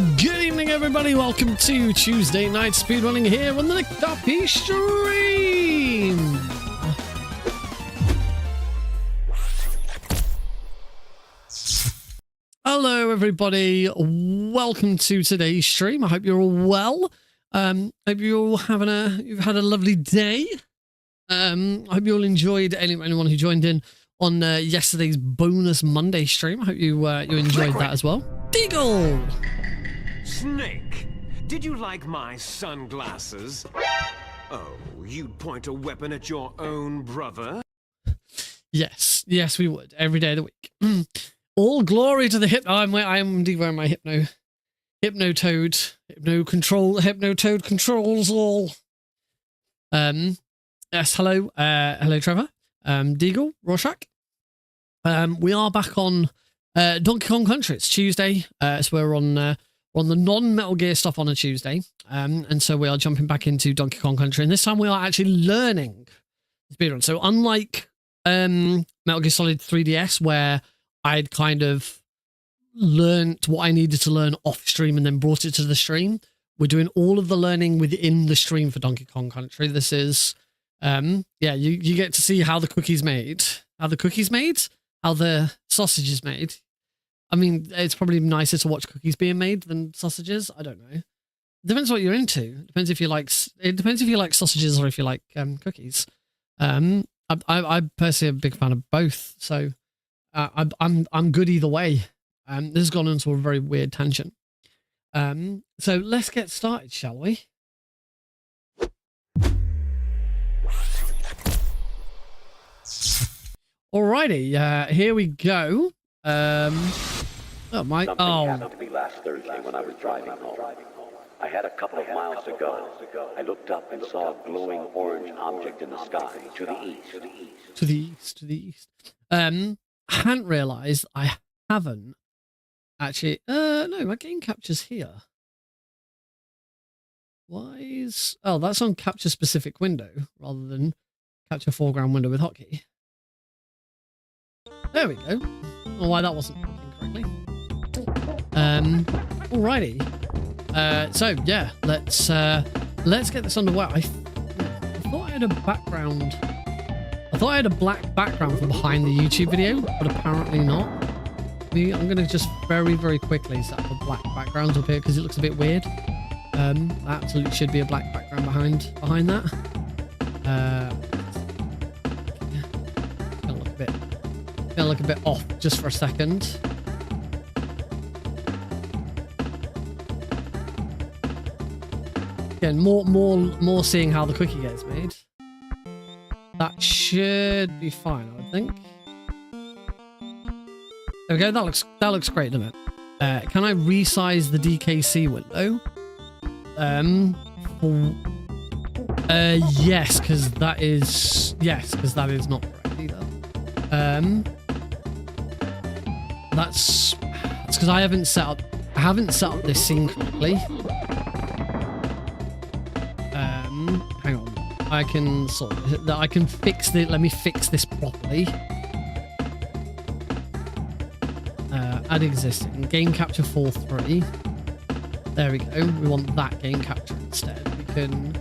Good evening, everybody. Welcome to Tuesday night speedrunning here on the Nick Duffy stream. Hello, everybody. Welcome to today's stream. I hope you're all well. Hope you're all you've had a lovely day. I hope you all enjoyed anyone who joined in on yesterday's bonus Monday stream. I hope you enjoyed that as well. Deagle! Snake, did you like my sunglasses? Oh, you'd point a weapon at your own brother? Yes, we would every day of the week. All glory to the I am indeed wearing my hypnotoad controls all. Yes, hello, Trevor, Deagle, Rorschach. We are back on Donkey Kong Country. It's Tuesday, so we're on the non-Metal Gear stuff on a Tuesday, and so we are jumping back into Donkey Kong Country, and this time we are actually learning speedrun. So unlike Metal Gear Solid 3DS, where I'd kind of learned what I needed to learn off stream and then brought it to the stream, we're doing all of the learning within the stream for Donkey Kong Country. This is, you get to see how the cookie's made, how the sausage is made. I mean, it's probably nicer to watch cookies being made than sausages. I don't know. It depends what you're into. It depends if you like sausages or if you like cookies. I personally am a big fan of both, so I'm good either way. This has gone into a very weird tangent. So let's get started, shall we? Alrighty, here we go. Something happened to me last Thursday when I was driving home. I had a couple of miles to go. I looked up and saw a glowing orange object in the sky to the east. To the east. I hadn't realised I haven't actually. No, my game capture's here. Why is? Oh, that's on capture specific window rather than capture foreground window with hotkey. There we go. I don't know why that wasn't working correctly. Alrighty. So yeah, let's get this underway. I thought I had a background. I thought I had a black background from behind the YouTube video, but apparently not. I'm gonna just very, very quickly set up a black background up here because it looks a bit weird. Absolutely should be a black background behind that. Gonna look a bit off just for a second. Again, more seeing how the cookie gets made. That should be fine, I would think. There we go. That looks great, doesn't it? Can I resize the DKC window? Yes, because that is not correct either. That's because I haven't set up this scene correctly. Hang on, I can fix it. Let me fix this properly. Add existing game capture 4.3. There we go. We want that game capture instead. We can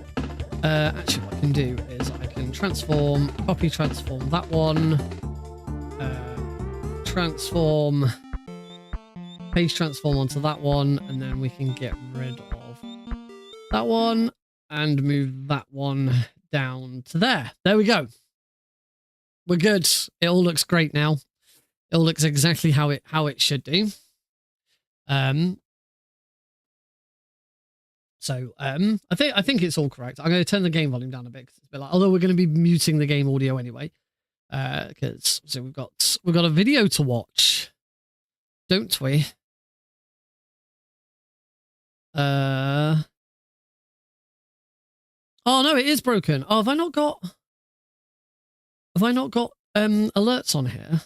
actually what I can do is I can transform that one. Paste transform onto that one, and then we can get rid of that one and move that one down to there. There we go. We're good. It all looks great now. It all looks exactly how it should do. So I think it's all correct. I'm going to turn the game volume down a bit because it's a bit like, although we're going to be muting the game audio anyway. Because so we've got a video to watch, don't we? Oh no, it is broken. Oh, have I not got alerts on here?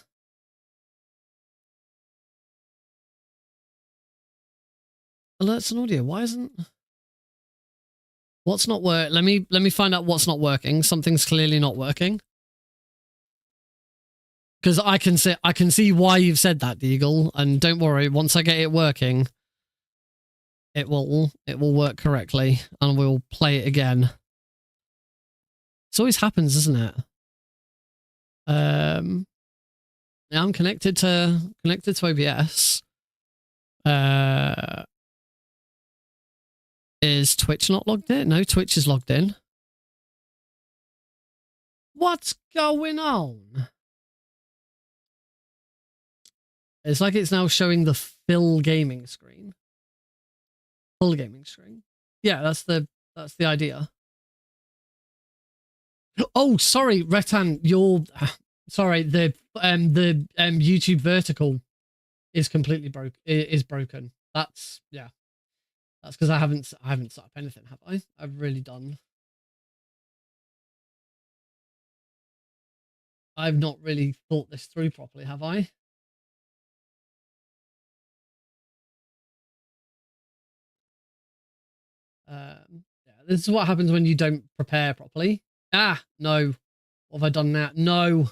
Alerts and audio. Why isn't? What's not work? Let me find out what's not working. Something's clearly not working. Because I can see why you've said that, Deagle, and don't worry, once I get it working, it will work correctly, and we'll play it again. This always happens, doesn't it? Yeah, I'm connected to OBS. Is Twitch not logged in? No, Twitch is logged in. What's going on? It's like it's now showing the full gaming screen. Full gaming screen. Yeah, that's the idea. Oh, sorry, Retan, sorry, the YouTube vertical is completely broken. That's because I haven't set up anything, have I? I've really done. I've not really thought this through properly, have I? Yeah, this is what happens when you don't prepare properly. Ah, no. What have I done now? No.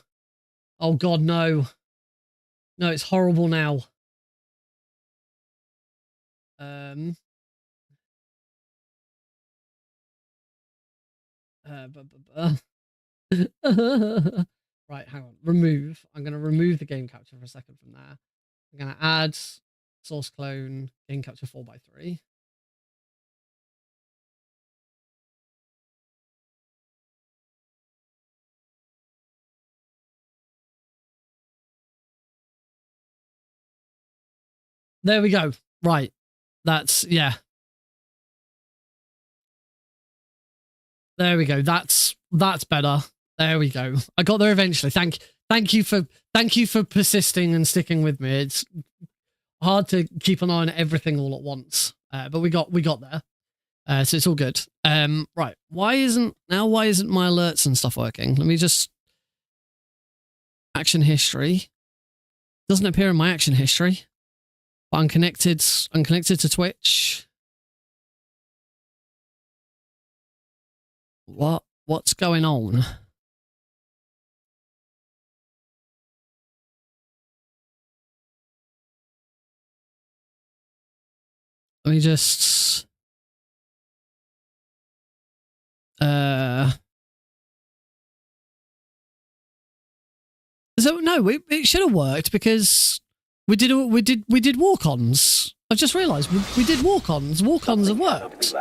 Oh God, no. No, it's horrible now. Right, hang on. Remove. I'm going to remove the game capture for a second from there. I'm going to add source clone game capture 4x3. There we go. Right. That's, yeah. There we go. That's better. There we go. I got there eventually. Thank you for persisting and sticking with me. It's hard to keep an eye on everything all at once. But we got there. So it's all good. Right. Why isn't my alerts and stuff working? Let me just action history. Doesn't appear in my action history. But I'm connected to Twitch. What's going on? Let me just so no, it should have worked because we did walk-ons. I've just realised we did walk-ons. Walk-ons have worked.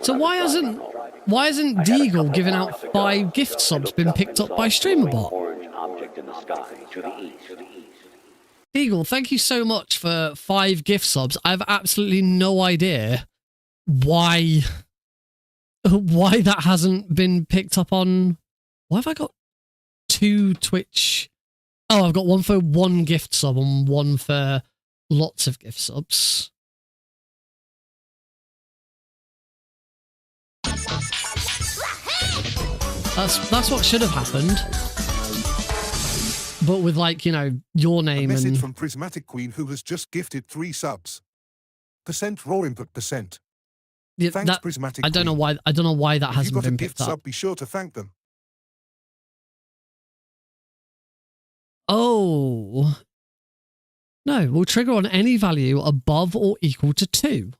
So why hasn't Deagle giving out 5 gift subs been picked up by StreamerBot? Deagle, thank you so much for 5 gift subs. I have absolutely no idea why that hasn't been picked up on. Why have I got 2 Twitch? Oh, I've got one for 1 gift sub and one for lots of gift subs. That's what should have happened. But with, like, you know, your name. A message from Prismatic Queen, who has just gifted 3 subs. % raw input %. Yeah, Thanks, Prismatic I don't know why. I don't know why that hasn't been picked up. Sub, be sure to thank them. Oh. No, will trigger on any value above or equal to 2.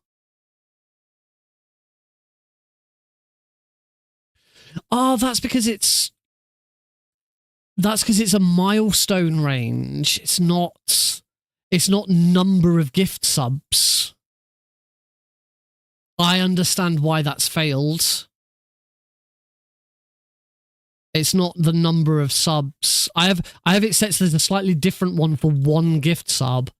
Oh, that's because it's a milestone range. It's not number of gift subs. I understand why that's failed. It's not the number of subs. I have it set so there's a slightly different one for 1 gift sub.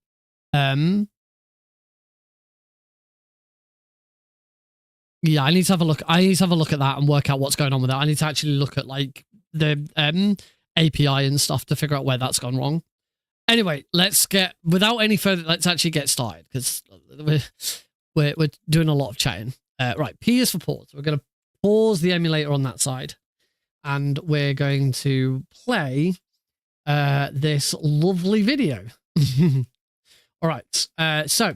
Yeah, I need to have a look. I need to have a look at that and work out what's going on with that. I need to actually look at, like, the API and stuff to figure out where that's gone wrong. Anyway, without any further, let's actually get started because we're doing a lot of chatting. Right, P is for pause. We're going to pause the emulator on that side, and we're going to play this lovely video. All right, so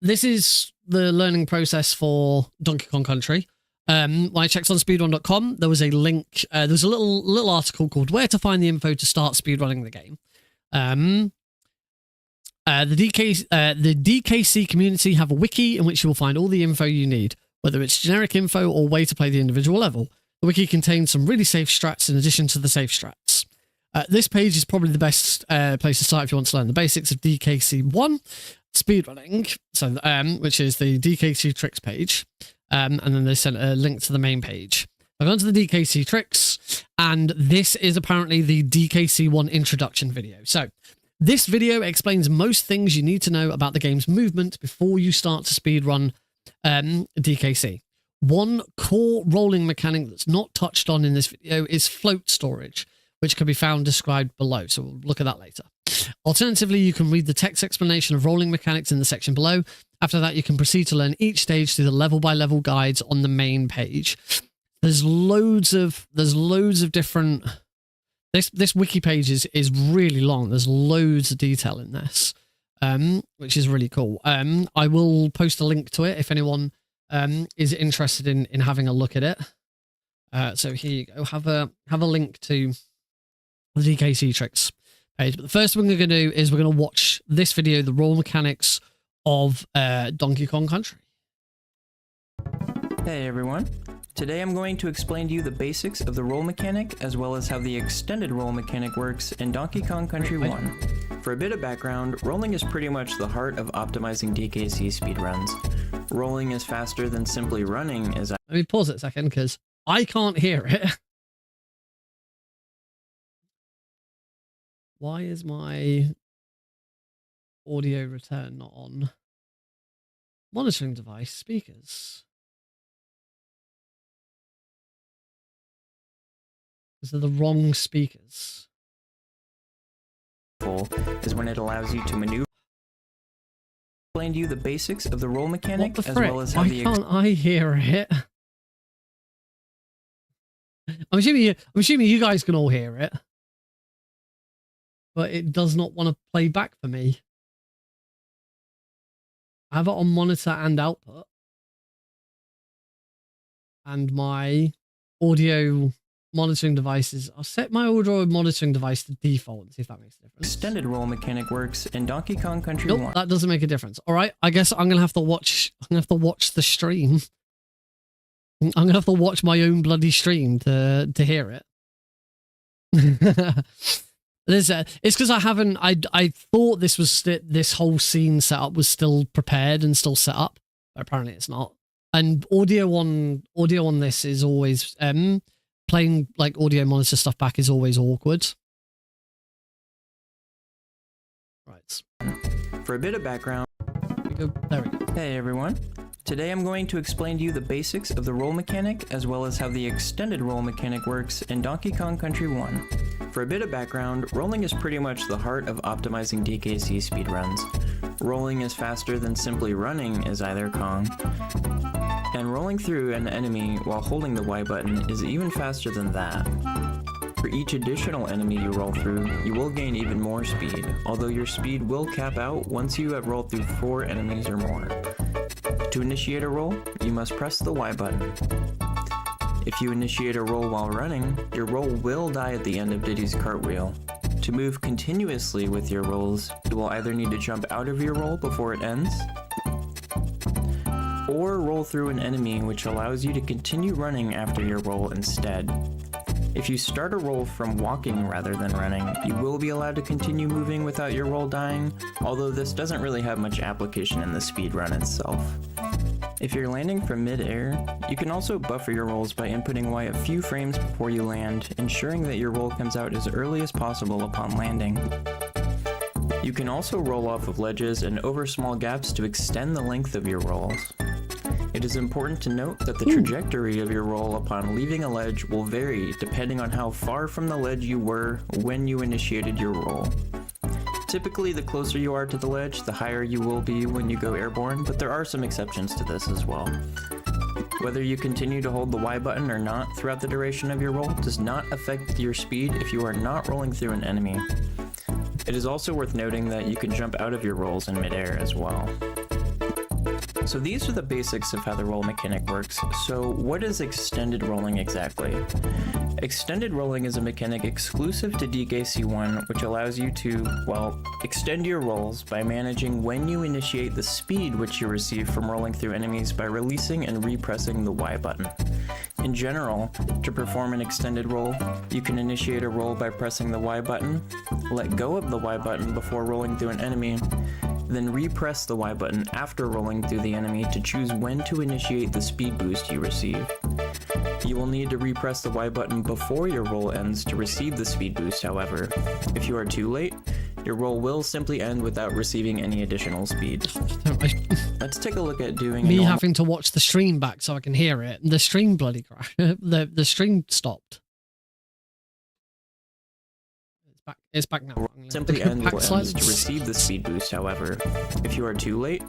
this is the learning process for Donkey Kong Country. When I checked on speedrun.com, there was a link. There was a little article called "Where to Find the Info to Start Speedrunning the Game." the DKC community have a wiki in which you will find all the info you need, whether it's generic info or way to play the individual level. The wiki contains some really safe strats in addition to the safe strats. This page is probably the best place to start if you want to learn the basics of DKC1 speedrunning, so which is the DKC tricks page, and then they sent a link to the main page. I've gone to the DKC tricks, and this is apparently the DKC1 introduction video. So this video explains most things you need to know about the game's movement before you start to speedrun DKC. One core rolling mechanic that's not touched on in this video is float storage, which can be found described below, so we'll look at that later. Alternatively, you can read the text explanation of rolling mechanics in the section below. After that, you can proceed to learn each stage through the level-by-level guides on the main page. There's loads of different... This wiki page is really long. There's loads of detail in this, which is really cool. I will post a link to it if anyone is interested in having a look at it. So here you go. Have a link to the DKC tricks page. But the first thing we're going to do is we're going to watch this video, the roll mechanics of Donkey Kong Country. Hey everyone. Today I'm going to explain to you the basics of the roll mechanic as well as how the extended roll mechanic works in Donkey Kong Country 1. For a bit of background, rolling is pretty much the heart of optimizing DKC speedruns. Rolling is faster than simply running as Let me pause it a second because I can't hear it. Why is my audio return not on? Monitoring device, speakers. These are the wrong speakers. Is when it allows you to maneuver. Explain to you the basics of the roll mechanic as well as how Why can't I hear it? I'm assuming you guys can all hear it, but it does not want to play back for me. I have it on monitor and output, and my audio monitoring devices. I'll set my audio monitoring device to default and see if that makes a difference. Extended roll mechanic works in Donkey Kong Country 1. That doesn't make a difference. All right, I guess I'm gonna have to watch. I'm gonna have to watch the stream. I'm gonna have to watch my own bloody stream to hear it. It's because I haven't. I thought this whole scene setup was still prepared and still set up, but apparently it's not. And audio on this is always playing like audio monitor stuff back is always awkward. Right. For a bit of background. There we go. Hey everyone. Today I'm going to explain to you the basics of the roll mechanic as well as how the extended roll mechanic works in Donkey Kong Country 1. For a bit of background, rolling is pretty much the heart of optimizing DKC speedruns. Rolling is faster than simply running as either Kong. And rolling through an enemy while holding the Y button is even faster than that. For each additional enemy you roll through, you will gain even more speed, although your speed will cap out once you have rolled through 4 enemies or more. To initiate a roll, you must press the Y button. If you initiate a roll while running, your roll will die at the end of Diddy's cartwheel. To move continuously with your rolls, you will either need to jump out of your roll before it ends, or roll through an enemy, which allows you to continue running after your roll instead. If you start a roll from walking rather than running, you will be allowed to continue moving without your roll dying, although this doesn't really have much application in the speedrun itself. If you're landing from mid-air, you can also buffer your rolls by inputting Y a few frames before you land, ensuring that your roll comes out as early as possible upon landing. You can also roll off of ledges and over small gaps to extend the length of your rolls. It is important to note that the trajectory of your roll upon leaving a ledge will vary depending on how far from the ledge you were when you initiated your roll. Typically, the closer you are to the ledge, the higher you will be when you go airborne, but there are some exceptions to this as well. Whether you continue to hold the Y button or not throughout the duration of your roll does not affect your speed if you are not rolling through an enemy. It is also worth noting that you can jump out of your rolls in midair as well. So these are the basics of how the roll mechanic works. So what is extended rolling exactly? Extended rolling is a mechanic exclusive to DKC1, which allows you to, well, extend your rolls by managing when you initiate the speed which you receive from rolling through enemies by releasing and repressing the Y button. In general, to perform an extended roll, you can initiate a roll by pressing the Y button, let go of the Y button before rolling through an enemy, then repress the Y button after rolling through the enemy to choose when to initiate the speed boost you receive. You will need to repress the Y button before your roll ends to receive the speed boost, however. If you are too late, your roll will simply end without receiving any additional speed. Let's take a look at doing me having to watch the stream back so I can hear it. The stream bloody crashed. the stream stopped. It's back now. Simply end will ends to receive the speed boost, however. If you are too late,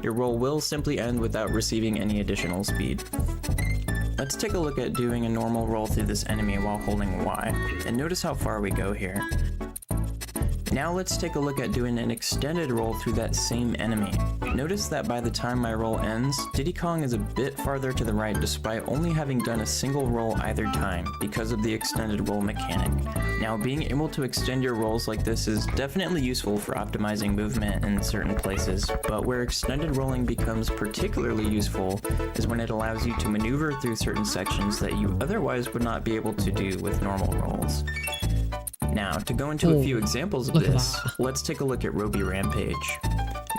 your roll will simply end without receiving any additional speed. Let's take a look at doing a normal roll through this enemy while holding Y, and notice how far we go here. Now let's take a look at doing an extended roll through that same enemy. Notice that by the time my roll ends, Diddy Kong is a bit farther to the right despite only having done a single roll either time because of the extended roll mechanic. Now being able to extend your rolls like this is definitely useful for optimizing movement in certain places, but where extended rolling becomes particularly useful is when it allows you to maneuver through certain sections that you otherwise would not be able to do with normal rolls. Now, to go into a few examples of this, let's take a look at Roby Rampage.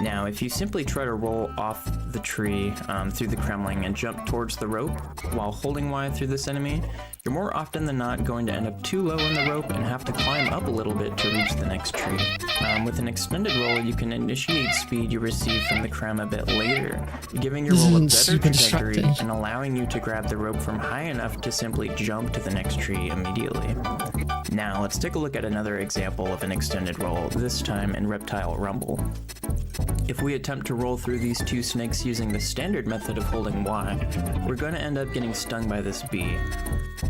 Now, if you simply try to roll off the tree through the Kremling and jump towards the rope while holding Y through this enemy, you're more often than not going to end up too low on the rope and have to climb up a little bit to reach the next tree. With an extended roll, you can initiate speed you receive from the Krem a bit later, giving your roll a better trajectory and allowing you to grab the rope from high enough to simply jump to the next tree immediately. Now, let's take a look at another example of an extended roll, this time in Reptile Rumble. If we attempt to roll through these two snakes using the standard method of holding Y, we're going to end up getting stung by this bee.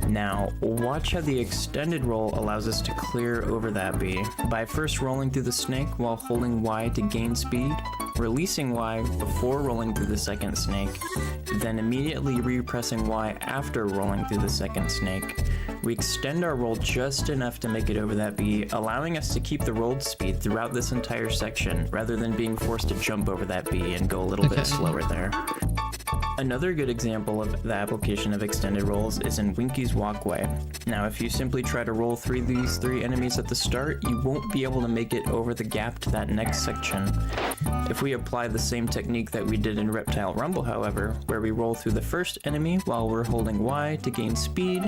Now, watch how the extended roll allows us to clear over that bee by first rolling through the snake while holding Y to gain speed, releasing Y before rolling through the second snake, then immediately repressing Y after rolling through the second snake. We extend our roll just enough to make it over that bee, allowing us to keep the rolled speed throughout this entire section, rather than being forced to jump over that bee and go a little bit slower there. Another good example of the application of extended rolls is in Winky's Walkway. Now, if you simply try to roll through these three enemies at the start, you won't be able to make it over the gap to that next section. If we apply the same technique that we did in Reptile Rumble, however, where we roll through the first enemy while we're holding Y to gain speed,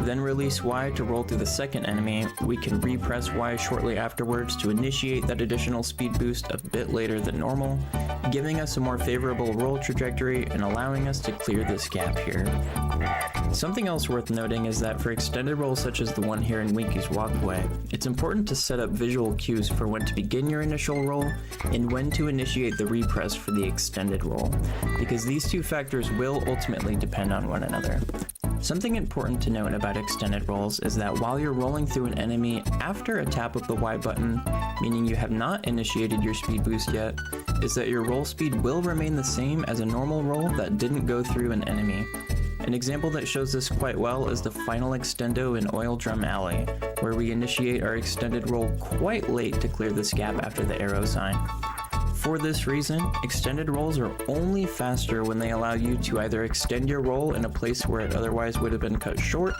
then release Y to roll through the second enemy, we can repress Y shortly afterwards to initiate that additional speed boost a bit later than normal, giving us a more favorable roll trajectory and allowing us to clear this gap here. Something else worth noting is that for extended rolls such as the one here in Winky's Walkway, it's important to set up visual cues for when to begin your initial roll and when to initiate the repress for the extended roll, because these two factors will ultimately depend on one another. Something important to note about extended rolls is that while you're rolling through an enemy after a tap of the Y button, meaning you have not initiated your speed boost yet, is that your roll speed will remain the same as a normal roll that didn't go through an enemy. An example that shows this quite well is the final extendo in Oil Drum Alley, where we initiate our extended roll quite late to clear this gap after the arrow sign. For this reason, extended rolls are only faster when they allow you to either extend your roll in a place where it otherwise would have been cut short,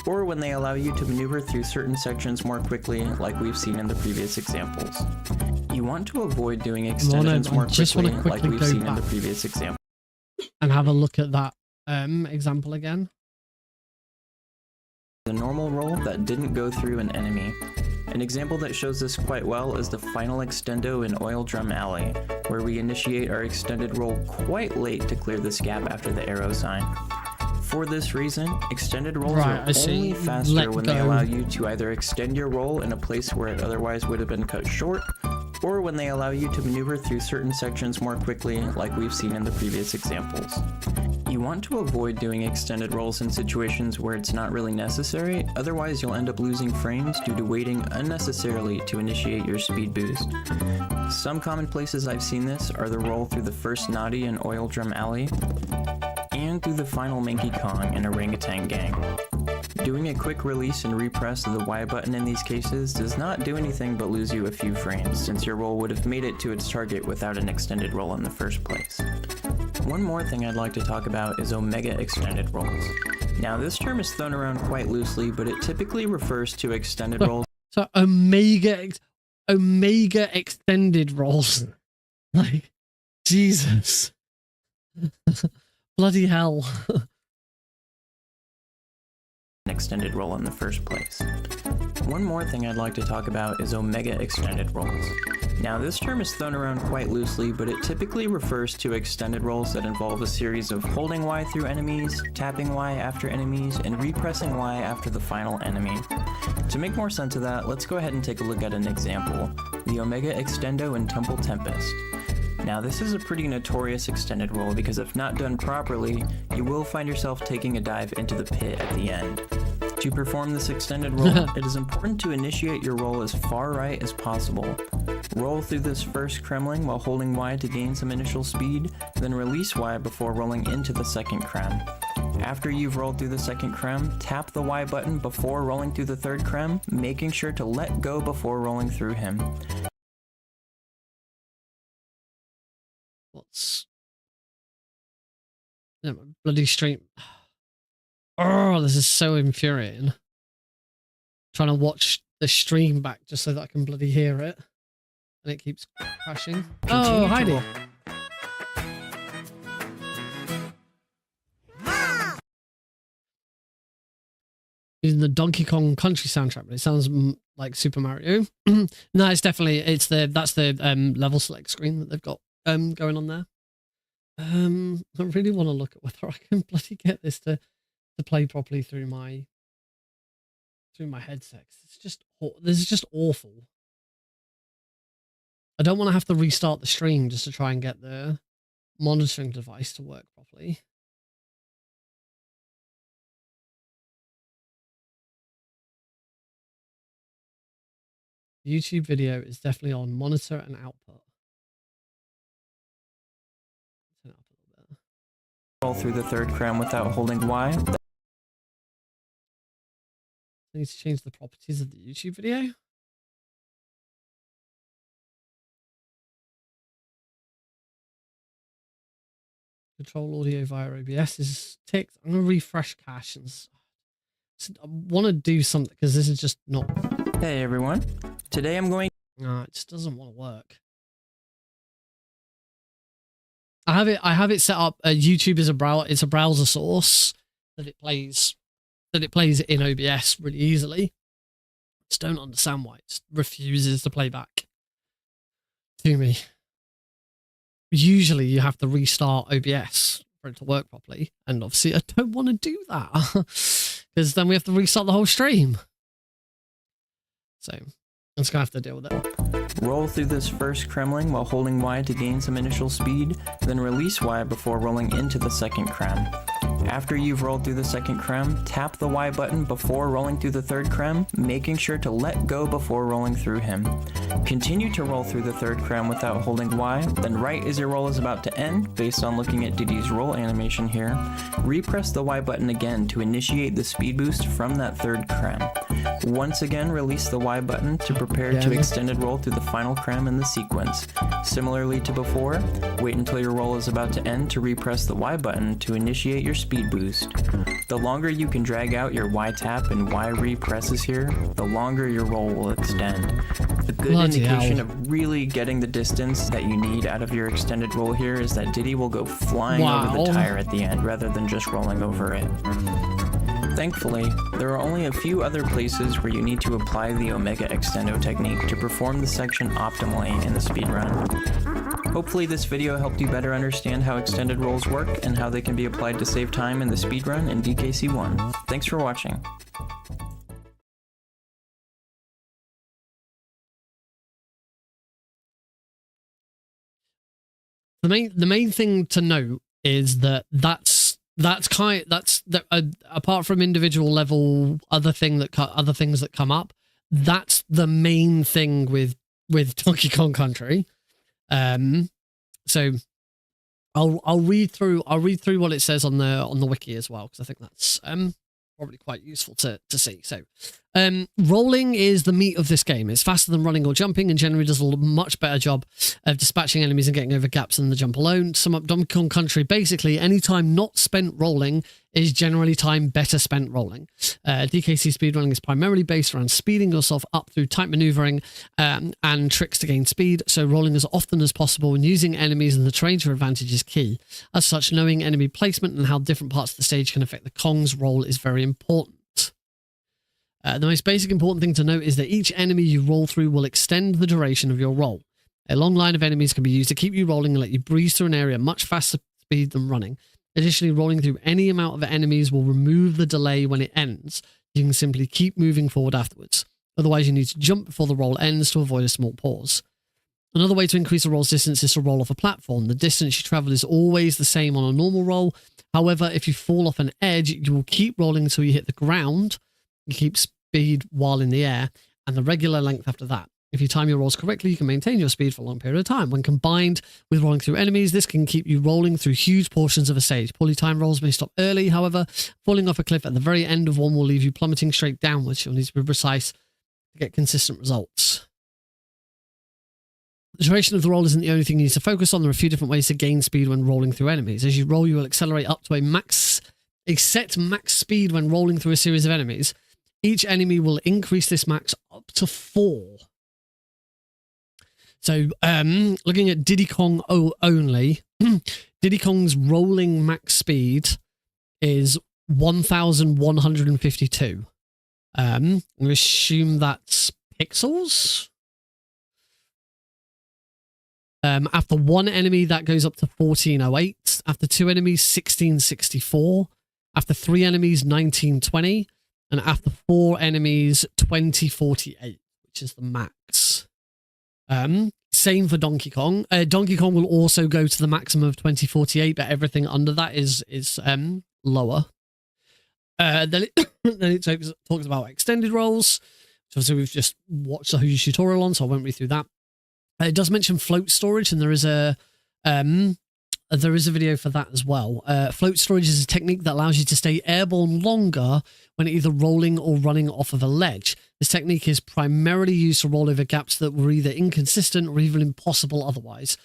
or when they allow you to maneuver through certain sections more quickly, like we've seen in the previous examples. You want to avoid doing extensions more quickly, like we've seen in the previous example. And have a look at that example again. The normal roll that didn't go through an enemy. An example that shows this quite well is the final extendo in Oil Drum Alley, where we initiate our extended roll quite late to clear this gap after the arrow sign. For this reason, extended rolls are only faster when they allow you to either extend your roll in a place where it otherwise would have been cut short, or when they allow you to maneuver through certain sections more quickly, like we've seen in the previous examples. You want to avoid doing extended rolls in situations where it's not really necessary, otherwise you'll end up losing frames due to waiting unnecessarily to initiate your speed boost. Some common places I've seen this are the roll through the first Naughty and Oil Drum Alley, and through the final Minky Kong and Orangutan Gang. Doing a quick release and repress of the Y button in these cases does not do anything but lose you a few frames, since your roll would have made it to its target without an extended roll in the first place. One more thing I'd like to talk about is Omega extended rolls. Now this term is thrown around quite loosely, but it typically refers to extended rolls. So Omega extended rolls. Like, Jesus. Bloody hell. An extended roll in the first place. One more thing I'd like to talk about is Omega extended rolls. Now this term is thrown around quite loosely, but it typically refers to extended rolls that involve a series of holding Y through enemies, tapping Y after enemies, and repressing Y after the final enemy. To make more sense of that, let's go ahead and take a look at an example, the Omega Extendo in Temple Tempest. Now this is a pretty notorious extended roll because if not done properly, you will find yourself taking a dive into the pit at the end. To perform this extended roll, it is important to initiate your roll as far right as possible. Roll through this first Kremling while holding Y to gain some initial speed, then release Y before rolling into the second Krem. After you've rolled through the second Krem, tap the Y button before rolling through the third Krem, making sure to let go before rolling through him. What's... Yeah, my bloody stream... Oh, this is so infuriating. Trying to watch the stream back just so that I can bloody hear it. And it keeps crashing. Oh, Heidi. Using the Donkey Kong Country soundtrack, but it sounds like Super Mario. No, it's definitely, that's the level select screen that they've got going on there. I really want to look at whether I can bloody get this to play properly through my headset. This is just awful. I don't want to have to restart the stream just to try and get the monitoring device to work properly. YouTube video is definitely on monitor and output. Turn it up a little bit. Roll through the third Krem without holding Y. I need to change the properties of the YouTube video. Control audio via OBS is ticked. I'm going to refresh cache. And I want to do something because this is just not... Hey everyone. Today I'm going... No, it just doesn't want to work. I have it set up. YouTube is it's a browser source that it plays in OBS really easily. Just don't understand why it just refuses to play back to me. Usually you have to restart OBS for it to work properly, and obviously I don't want to do that because then we have to restart the whole stream. So I'm just gonna have to deal with it. Roll through this first Kremling while holding Y to gain some initial speed, then release Y before rolling into the second Krem. After you've rolled through the second Krem, tap the Y button before rolling through the third Krem, making sure to let go before rolling through him. Continue to roll through the third Krem without holding Y, then right as your roll is about to end, based on looking at Diddy's roll animation here, repress the Y button again to initiate the speed boost from that third Krem. Once again, release the Y button to prepare to extended roll through the final Krem in the sequence. Similarly to before, wait until your roll is about to end to repress the Y button to initiate your speed boost. The longer you can drag out your Y tap and Y represses here, the longer your roll will extend. A good indication of really getting the distance that you need out of your extended roll here is that Diddy will go flying over the tire at the end rather than just rolling over it. Thankfully, there are only a few other places where you need to apply the Omega Extendo technique to perform the section optimally in the speedrun. Hopefully this video helped you better understand how extended rolls work and how they can be applied to save time in the speedrun in DKC1. Thanks for watching. The main thing to note is that that's that's apart from individual level, other things that come up. That's the main thing with Donkey Kong Country. So I'll read through what it says on the wiki as well, because I think that's probably quite useful to see. So rolling is the meat of this game. It's faster than running or jumping and generally does a much better job of dispatching enemies and getting over gaps than the jump alone. Sum up Donkey Kong Country, basically any time not spent rolling is generally time better spent rolling. DKC speedrunning is primarily based around speeding yourself up through tight maneuvering and tricks to gain speed, so rolling as often as possible and using enemies and the terrain to your advantage is key. As such, knowing enemy placement and how different parts of the stage can affect the Kong's roll is very important. The most basic important thing to note is that each enemy you roll through will extend the duration of your roll. A long line of enemies can be used to keep you rolling and let you breeze through an area at much faster speed than running. Additionally, rolling through any amount of enemies will remove the delay when it ends. You can simply keep moving forward afterwards. Otherwise, you need to jump before the roll ends to avoid a small pause. Another way to increase the roll's distance is to roll off a platform. The distance you travel is always the same on a normal roll. However, if you fall off an edge, you will keep rolling until you hit the ground. You keep speed while in the air, and the regular length after that. If you time your rolls correctly, you can maintain your speed for a long period of time. When combined with rolling through enemies, this can keep you rolling through huge portions of a stage. Poorly timed rolls may stop early, however. Falling off a cliff at the very end of one will leave you plummeting straight downwards. You'll need to be precise to get consistent results. The duration of the roll isn't the only thing you need to focus on. There are a few different ways to gain speed when rolling through enemies. As you roll, you will accelerate up to a set max speed when rolling through a series of enemies. Each enemy will increase this max up to 4. So, looking at Diddy Kong only, Diddy Kong's rolling max speed is 1,152. I'm going to assume that's pixels. After one enemy, that goes up to 1408. After 2 enemies, 1664. After 3 enemies, 1920. And after 4 enemies, 2048, which is the max. Same for Donkey Kong. Donkey Kong will also go to the maximum of 2048, but everything under that is lower. Then it talks about extended rolls. So we've just watched a huge tutorial on, so I won't read through that. It does mention float storage, and there is a video for that as well. Float storage is a technique that allows you to stay airborne longer when either rolling or running off of a ledge. This technique is primarily used to roll over gaps that were either inconsistent or even impossible otherwise.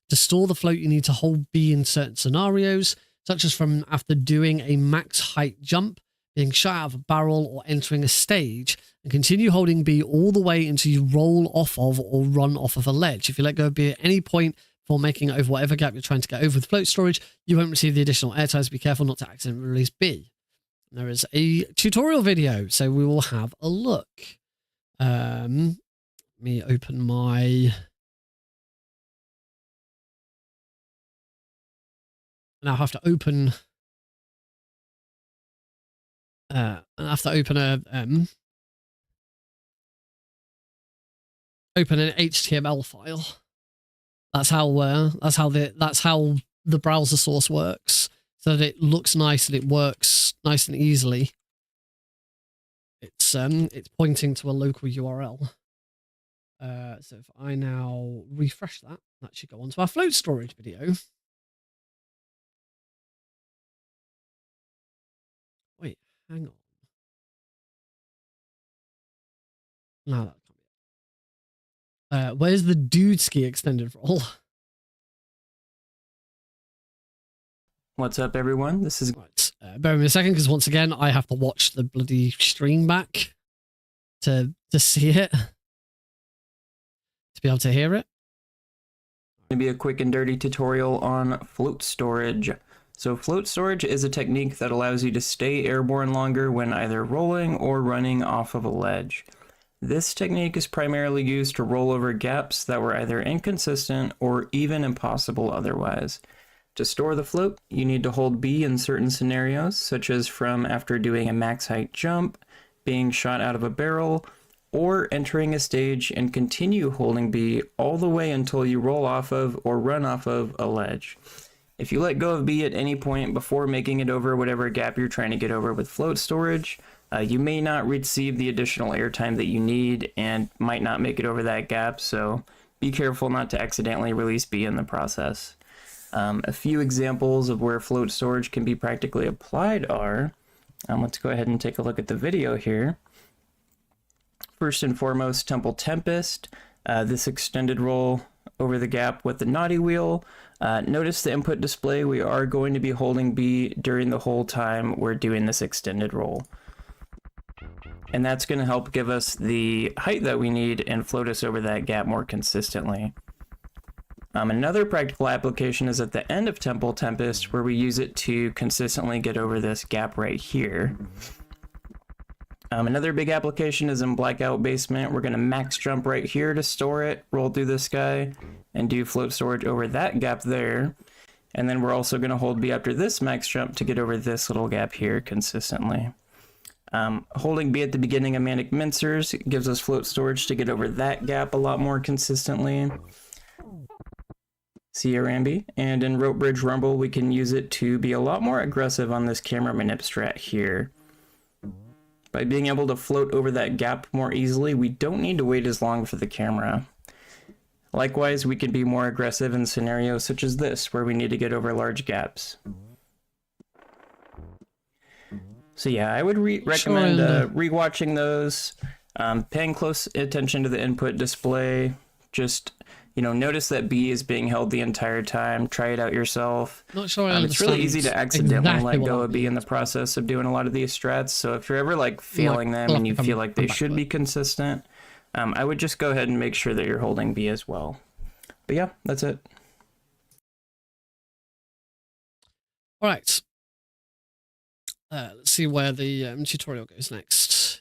To store the float, you need to hold B in certain scenarios, such as from after doing a max height jump, being shot out of a barrel, or entering a stage, and continue holding B all the way until you roll off of or run off of a ledge. If you let go of B at any point before making it over whatever gap you're trying to get over with float storage, you won't receive the additional air time, so be careful not to accidentally release B. And there is a tutorial video, so we will have a look. Let me open my... Now I have to open... I have to open a... open an HTML file. That's how the browser source works, so that it looks nice and it works nice and easily. It's pointing to a local URL. So if I now refresh that, that should go onto our float storage video. Wait, hang on. No, that can't be. Where's the dude ski extended roll? What's up, everyone? This is... Right, bear with me a second, because once again, I have to watch the bloody stream back to see it, to be able to hear it. Going to be a quick and dirty tutorial on float storage. So float storage is a technique that allows you to stay airborne longer when either rolling or running off of a ledge. This technique is primarily used to roll over gaps that were either inconsistent or even impossible otherwise. To store the float, you need to hold B in certain scenarios, such as from after doing a max height jump, being shot out of a barrel, or entering a stage, and continue holding B all the way until you roll off of or run off of a ledge. If you let go of B at any point before making it over whatever gap you're trying to get over with float storage, you may not receive the additional airtime that you need and might not make it over that gap, so be careful not to accidentally release B in the process. A few examples of where float storage can be practically applied are, let's go ahead and take a look at the video here. First and foremost, Temple Tempest, this extended roll over the gap with the naughty wheel. Notice the input display, we are going to be holding B during the whole time we're doing this extended roll. And that's going to help give us the height that we need and float us over that gap more consistently. Another practical application is at the end of Temple Tempest, where we use it to consistently get over this gap right here. Another big application is in Blackout Basement. We're going to max jump right here to store it, roll through the sky, and do float storage over that gap there. And then we're also going to hold B after this max jump to get over this little gap here consistently. Holding B at the beginning of Manic Mincers gives us float storage to get over that gap a lot more consistently. See ya, Ramby. And in Rope Bridge Rumble, we can use it to be a lot more aggressive on this camera manip strat here. By being able to float over that gap more easily, we don't need to wait as long for the camera. Likewise, we can be more aggressive in scenarios such as this, where we need to get over large gaps. So yeah, I would recommend rewatching those, paying close attention to the input display. Just, you know, notice that B is being held the entire time. Try it out yourself. Not sure I it's really easy to accidentally exactly let go of B in the process of doing a lot of these strats. So if you're ever like failing them and you feel like they should be consistent, I would just go ahead and make sure that you're holding B as well. But yeah, that's it. All right. Let's see where the tutorial goes next.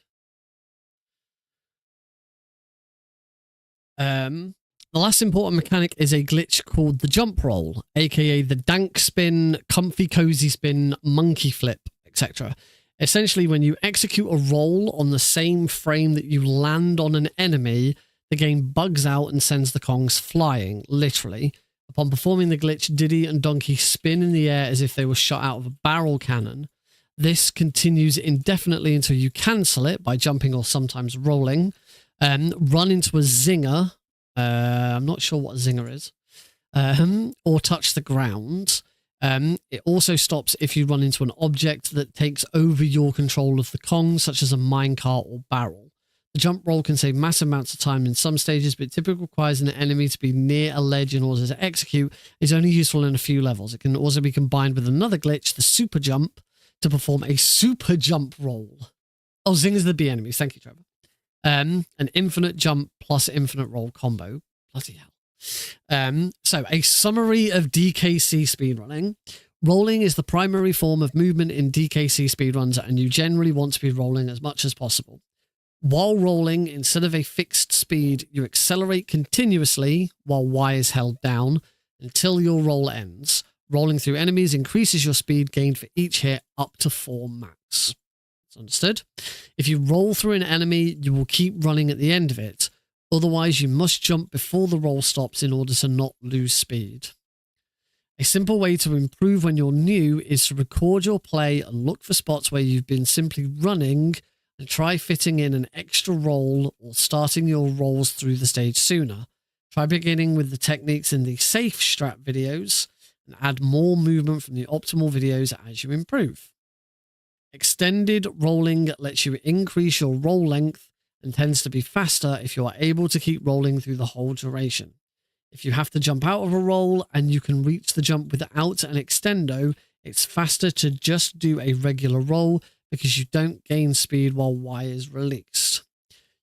The last important mechanic is a glitch called the jump roll, aka the dank spin, comfy cozy spin, monkey flip, etc. Essentially, when you execute a roll on the same frame that you land on an enemy, the game bugs out and sends the Kongs flying, literally. Upon performing the glitch, Diddy and Donkey spin in the air as if they were shot out of a barrel cannon. This continues indefinitely until you cancel it by jumping or sometimes rolling. Run into a zinger. I'm not sure what a zinger is. Or touch the ground. It also stops if you run into an object that takes over your control of the Kong, such as a minecart or barrel. The jump roll can save massive amounts of time in some stages, but typically requires an enemy to be near a ledge in order to execute. It's only useful in a few levels. It can also be combined with another glitch, the super jump, to perform a super jump roll. Oh, zingers the B enemies. Thank you, Trevor. An infinite jump plus infinite roll combo. Bloody hell. So a summary of DKC speedrunning. Rolling is the primary form of movement in DKC speedruns, and you generally want to be rolling as much as possible. While rolling, instead of a fixed speed, you accelerate continuously while Y is held down until your roll ends. Rolling through enemies increases your speed gained for each hit up to 4 max. That's understood. If you roll through an enemy, you will keep running at the end of it. Otherwise, you must jump before the roll stops in order to not lose speed. A simple way to improve when you're new is to record your play and look for spots where you've been simply running and try fitting in an extra roll or starting your rolls through the stage sooner. Try beginning with the techniques in the safe strat videos and add more movement from the optimal videos as you improve. Extended rolling lets you increase your roll length and tends to be faster if you are able to keep rolling through the whole duration. If you have to jump out of a roll and you can reach the jump without an extendo, it's faster to just do a regular roll because you don't gain speed while Y is released.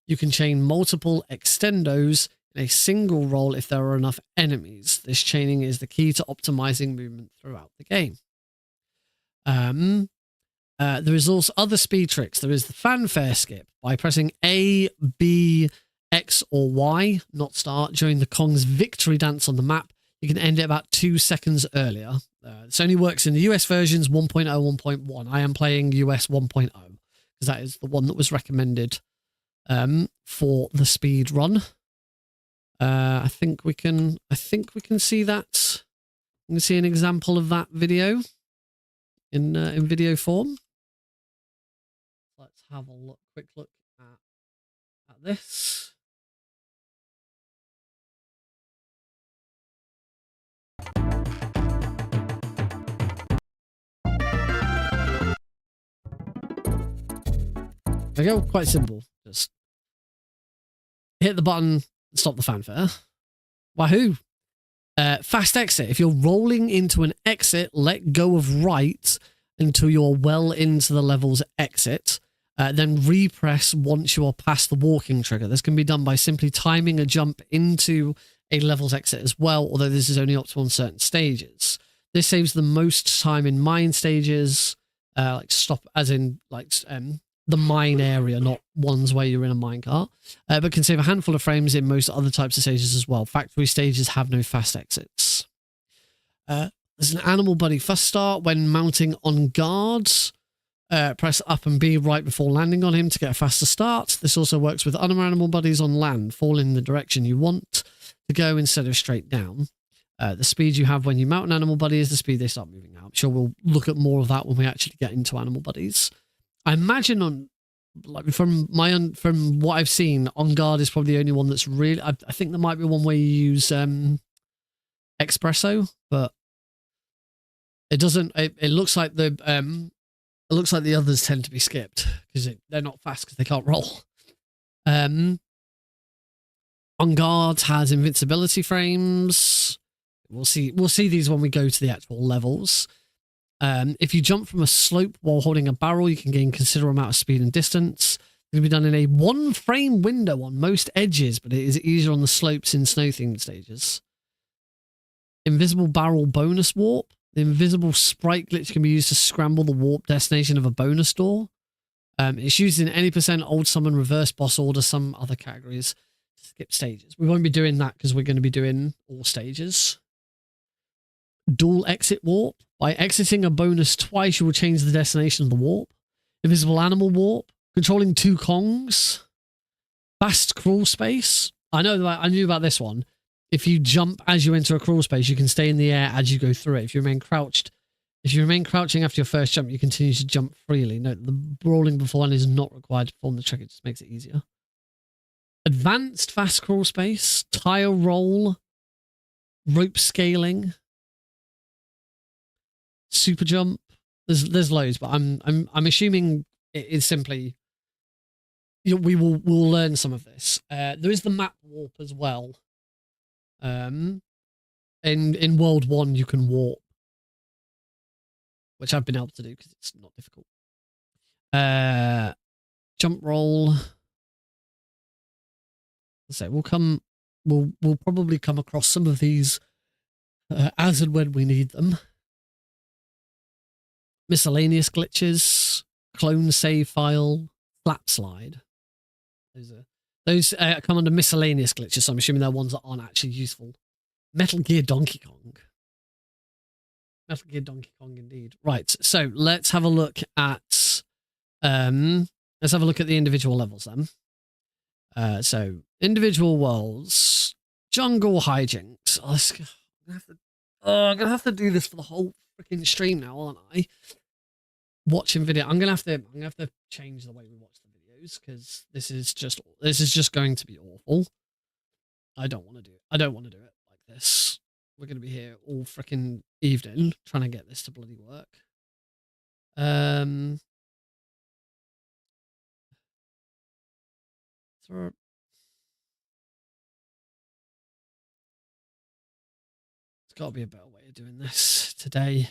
You can chain multiple extendos in a single roll if there are enough enemies. This chaining is the key to optimizing movement throughout the game. There is also other speed tricks. There is the fanfare skip. By pressing A, B, X, or Y, not start, during the Kong's victory dance on the map, you can end it about 2 seconds earlier. This only works in the US versions 1.0, 1.1. I am playing US 1.0 because that is the one that was recommended for the speed run. I think we can see that You can see an example of that video in video form. Let's have a look, quick look at this. There you go, quite simple. Just hit the button, stop the fanfare. Wahoo! Fast exit. If you're rolling into an exit, let go of right until you're well into the level's exit. Then repress once you are past the walking trigger. This can be done by simply timing a jump into a level's exit as well, although this is only optimal on certain stages. This saves the most time in mine stages, like stop, as in like the mine area, not ones where you're in a minecart, but can save a handful of frames in most other types of stages as well. Factory stages have no fast exits. There's an animal buddy fast start when mounting on guards. Press up and B right before landing on him to get a faster start. This also works with other animal buddies on land. Fall in the direction you want to go instead of straight down. The speed you have when you mount an animal buddy is the speed they start moving now. I'm sure we'll look at more of that when we actually get into animal buddies. I imagine from what I've seen, On Guard is probably the only one that's really. I think there might be one where you use Espresso, but it doesn't. It looks like the others tend to be skipped because they're not fast because they can't roll. On Guard has invincibility frames. We'll see these when we go to the actual levels. If you jump from a slope while holding a barrel, you can gain considerable amount of speed and distance. It can be done in a 1-frame window on most edges, but it is easier on the slopes in snow-themed stages. Invisible barrel bonus warp. The invisible sprite glitch can be used to scramble the warp destination of a bonus door. It's used in any % old summon, reverse boss order, some other categories. Skip stages. We won't be doing that because we're going to be doing all stages. Dual exit warp. By exiting a bonus twice, you will change the destination of the warp. Invisible animal warp. Controlling 2 Kongs. Fast crawl space. I knew about this one. If you jump as you enter a crawl space, you can stay in the air as you go through it. If you remain crouching after your first jump, you continue to jump freely. Note, the rolling beforehand is not required to perform the trick. It just makes it easier. Advanced fast crawl space. Tire roll. Rope scaling. Super jump. There's loads, but I'm assuming it is simply. We'll learn some of this. There is the map warp as well. In World 1 you can warp, which I've been able to do because it's not difficult. Jump roll. So we'll probably come across some of these as and when we need them. Miscellaneous glitches, clone save file, flap slide. Those come under miscellaneous glitches, so I'm assuming they're ones that aren't actually useful. Metal Gear Donkey Kong. Metal Gear Donkey Kong, indeed. Right, so let's have a look at the individual levels then. So individual worlds, jungle hijinks. I'm gonna have to do this for the whole freaking stream now, aren't I? Watching video. I'm gonna have to change the way we watch the videos because this is just going to be awful. I don't want to do it like this. We're gonna be here all freaking evening trying to get this to bloody work. There's got to be a better way of doing this today.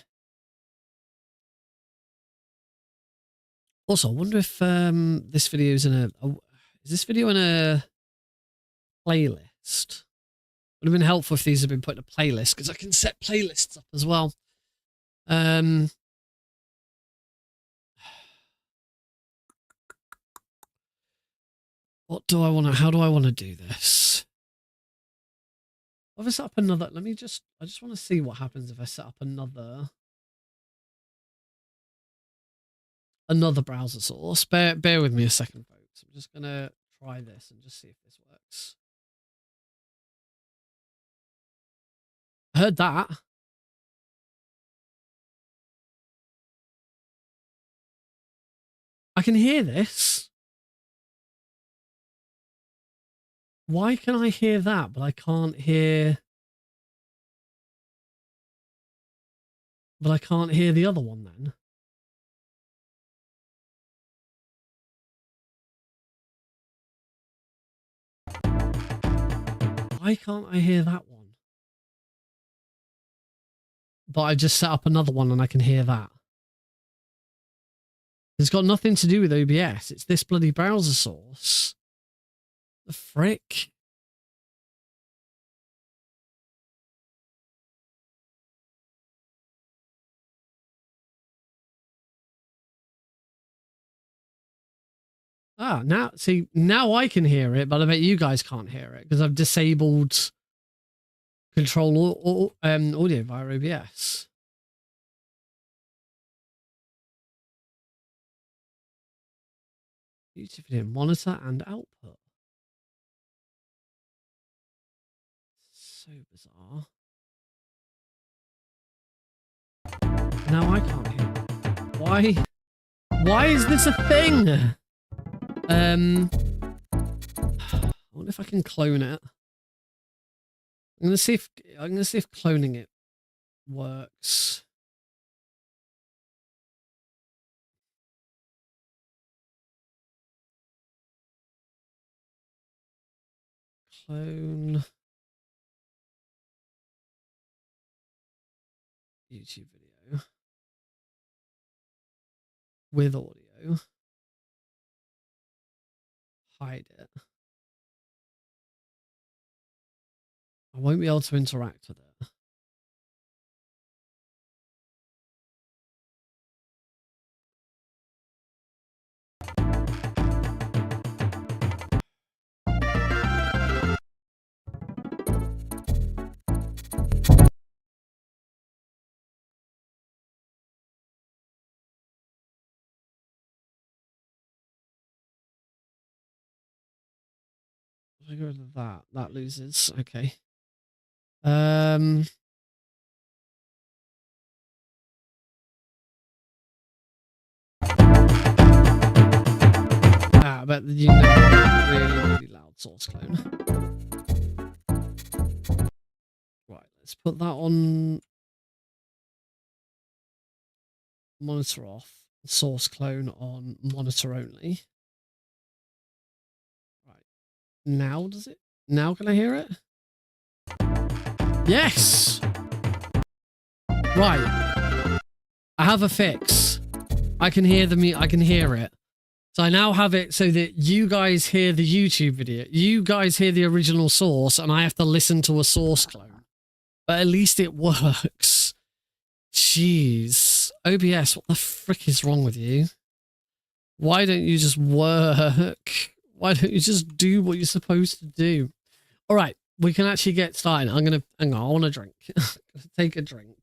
Also, I wonder if this video is is this video in a playlist? Would have been helpful if these had been put in a playlist because I can set playlists up as well. What do I want to? How do I want to do this? If I set up another, I just want to see what happens if I set up another browser source. Bear with me a second, folks. I'm just gonna try this and just see if this works. I heard that. I can hear this. Why can I hear that, but I can't hear... But I can't hear the other one then? Why can't I hear that one? But I just set up another one and I can hear that. It's got nothing to do with OBS. It's this bloody browser source. The frick? Ah, now, see, now I can hear it, but I bet you guys can't hear it because I've disabled control audio via OBS. YouTube video monitor and output. So bizarre. Now I can't hear it. Why? Why is this a thing? I wonder if I can clone it. I'm gonna see if cloning it works. Clone YouTube video with audio. Hide it. I won't be able to interact with it. If I go to that, that loses. Okay. But you know, really loud source clone. Right, let's put that on monitor off, source clone on monitor only. Right, now does it? Now can I hear it? Yes! Right. I have a fix. I can hear I can hear it. So I now have it so that you guys hear the YouTube video. You guys hear the original source and I have to listen to a source clone. But at least it works. Jeez. OBS, what the frick is wrong with you? Why don't you just work? Why don't you just do what you're supposed to do? All right, we can actually get started. Hang on, I want a drink. Take a drink.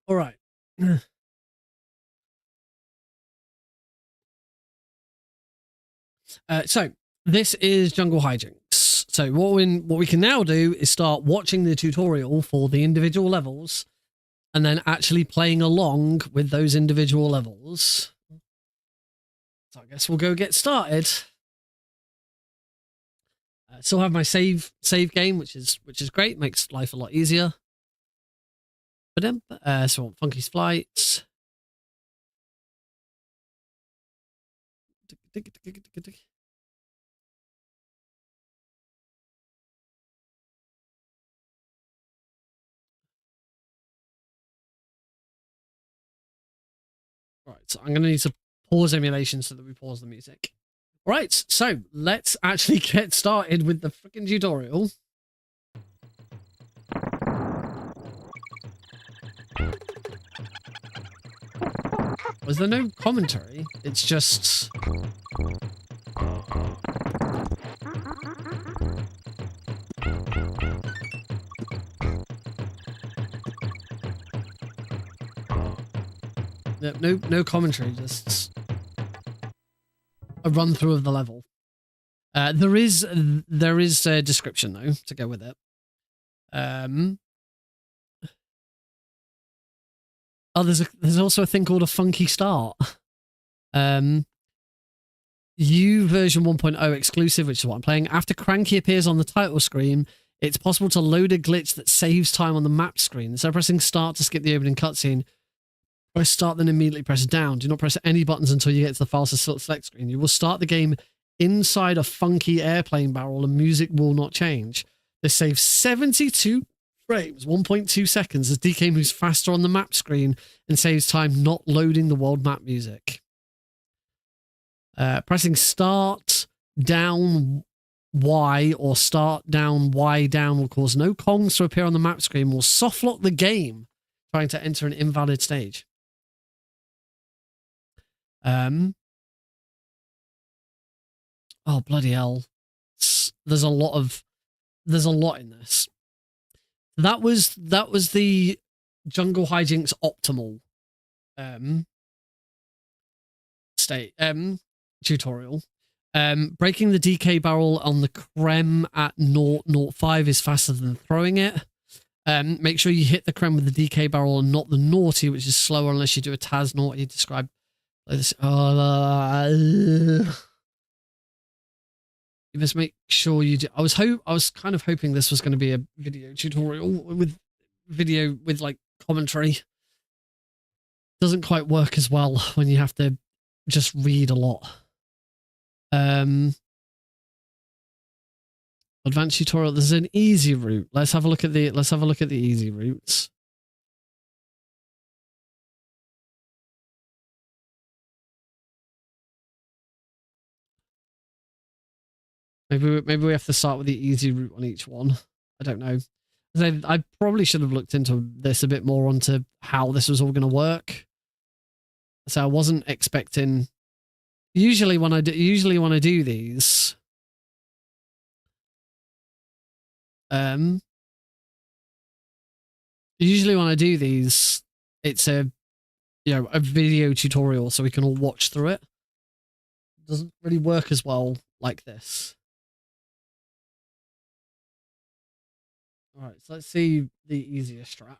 All right. So this is Jungle Hijinks. So what we can now do is start watching the tutorial for the individual levels and then actually playing along with those individual levels. So I guess we'll go get started. Still have my save game, which is great, makes life a lot easier. So Funky's Flights. Right, so I'm going to need to pause emulation so that we pause the music. Right, so let's actually get started with the freaking tutorial. Was there no commentary? It's just... No commentary, just... a run through of the level. There is a description though to go with it. Oh, there's also a thing called a funky start. U version 1.0 exclusive, which is what I'm playing. After Cranky appears on the title screen, it's possible to load a glitch that saves time on the map screen. Instead of pressing start to skip the opening cutscene, press start, then immediately press down. Do not press any buttons until you get to the file select screen. You will start the game inside a funky airplane barrel and music will not change. This saves 72 frames, 1.2 seconds, as DK moves faster on the map screen and saves time not loading the world map music. Pressing start down Y or start down Y down will cause no Kongs to appear on the map screen, will softlock the game trying to enter an invalid stage. Oh, bloody hell. There's a lot in this. That was the Jungle Hijinks optimal state tutorial. Breaking the DK barrel on the creme at 0.05 is faster than throwing it. Make sure you hit the creme with the DK barrel and not the naughty, which is slower unless you do a Taz naughty described like this. You must make sure you do. I was kind of hoping this was going to be a video tutorial with like commentary. Doesn't quite work as well when you have to just read a lot. Advanced tutorial. There's an easy route. Let's have a look at the easy routes. Maybe we have to start with the easy route on each one. I don't know. I probably should have looked into this a bit more onto how this was all going to work. So I wasn't expecting. Usually when I do these, it's a video tutorial so we can all watch through it. It doesn't really work as well like this. All right, so let's see the easier strat.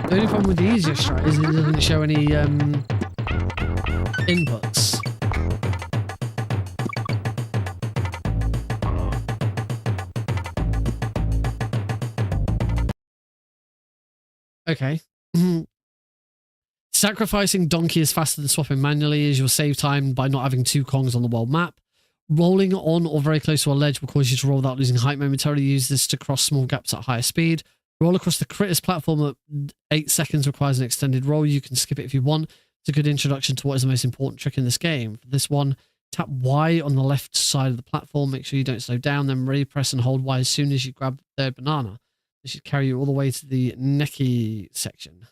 The only problem with the easier strat is it doesn't show any inputs. Okay. Sacrificing donkey is faster than swapping manually, as you'll save time by not having two Kongs on the world map. Rolling on or very close to a ledge will cause you to roll without losing height momentarily. Use this to cross small gaps at higher speed. Roll across the critters platform at 8 seconds requires an extended roll. You can skip it if you want. It's a good introduction to what is the most important trick in this game. For this one, tap Y on the left side of the platform. Make sure you don't slow down. Then really press and hold Y as soon as you grab the third banana. This should carry you all the way to the necky section.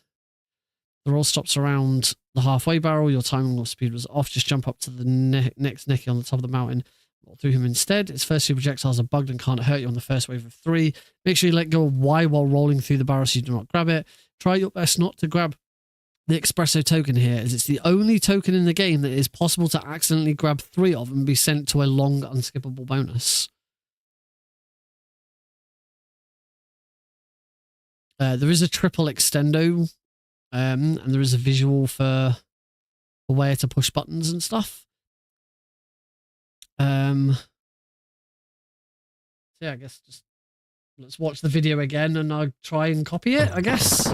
The roll stops around the halfway barrel. Your timing or speed was off. Just jump up to the next necky on the top of the mountain. Roll through him instead. Its first two projectiles are bugged and can't hurt you on the first wave of 3. Make sure you let go of Y while rolling through the barrel so you do not grab it. Try your best not to grab the espresso token here, as it's the only token in the game that is possible to accidentally grab 3 of and be sent to a long unskippable bonus. There is a triple extendo, and there is a visual for where to push buttons and stuff. So yeah, I guess just let's watch the video again and I'll try and copy it, I guess.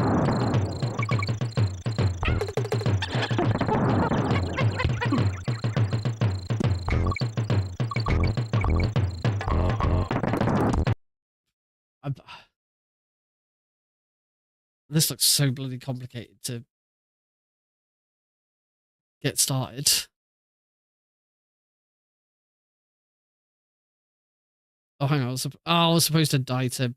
This looks so bloody complicated to get started. Oh, hang on. I was supposed to die to...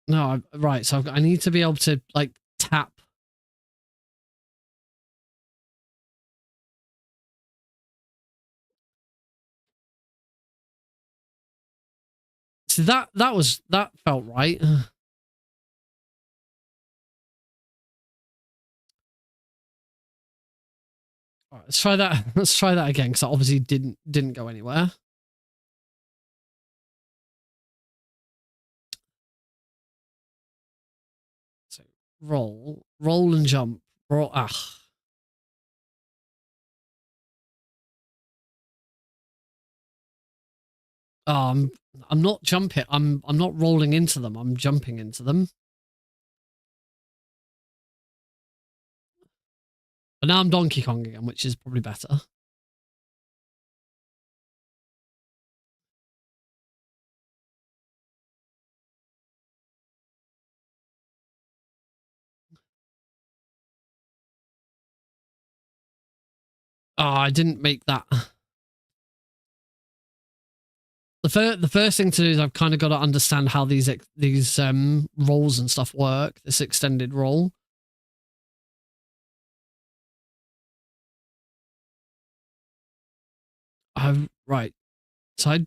No, right. So I need to be able to like tap. See that felt right. All right, let's try that. Let's try that again because that obviously didn't go anywhere. So roll and jump. Roll. Ah. I'm not jumping. I'm not rolling into them. I'm jumping into them. But now I'm Donkey Kong again, which is probably better. Oh, I didn't make that. The first thing to do is I've kind of got to understand how these rolls and stuff work. This extended roll. Right. So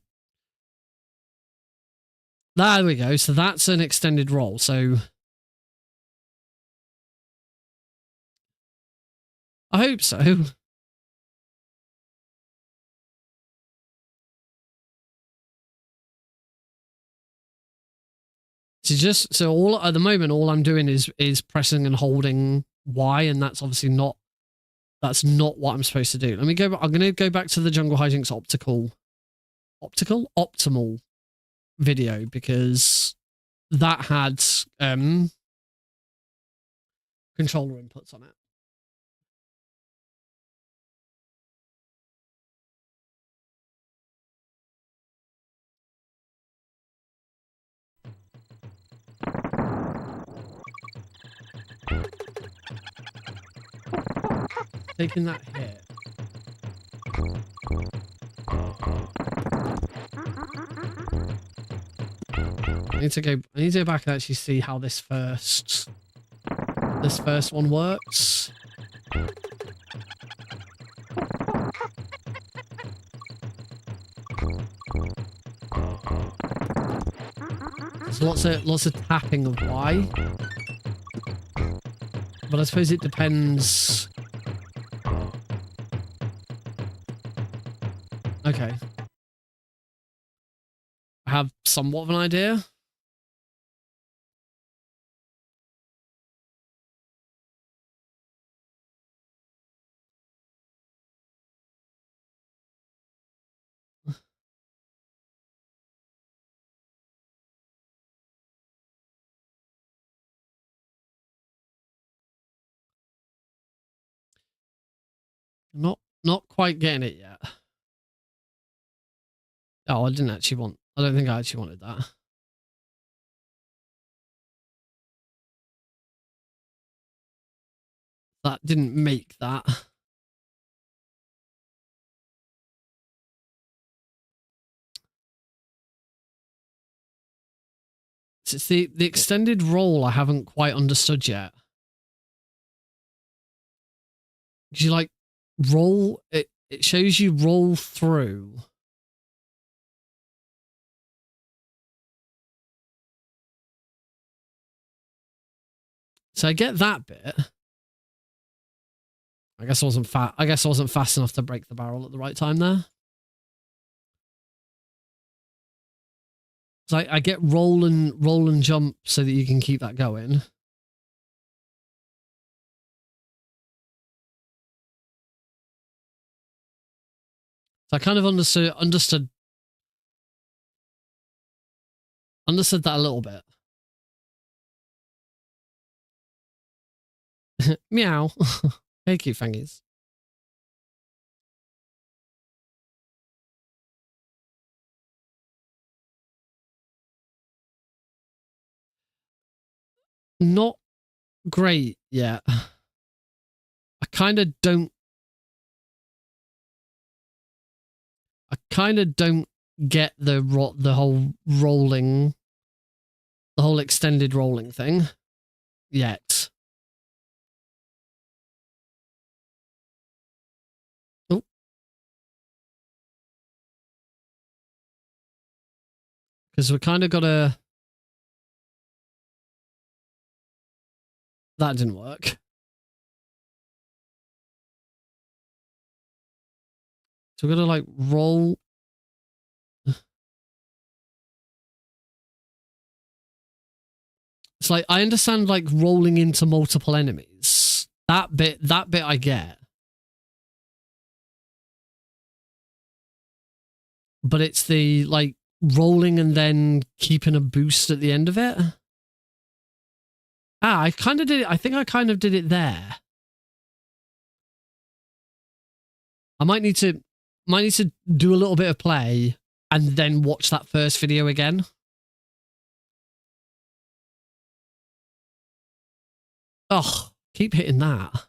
there we go. So that's an extended roll. So I hope so. So all at the moment, all I'm doing is pressing and holding Y, and that's obviously not what I'm supposed to do. Let me go. I'm going to go back to the Jungle Hijinks optimal video because that had controller inputs on it. Taking that hit. I need to go back and actually see how this first one works. There's lots of tapping of Y. But I suppose it depends. Okay. I have somewhat of an idea. Not quite getting it yet. Oh, I don't think I actually wanted that. That didn't make that. It's the extended roll I haven't quite understood yet. You like roll it shows you roll through. So I get that bit. I guess I wasn't fast enough to break the barrel at the right time there. So I get roll and jump so that you can keep that going. So I kind of understood that a little bit. Meow. Hey, cute fangies. Not great yet. I kind of don't get the whole rolling the whole extended rolling thing yet. Oh. Because we kind of got to... That didn't work. So we're going to like roll... It's like, I understand like rolling into multiple enemies. That bit I get. But it's the like rolling and then keeping a boost at the end of it. Ah, I kind of did it. I think I kind of did it there. I might need to do a little bit of play and then watch that first video again. Oh, keep hitting that.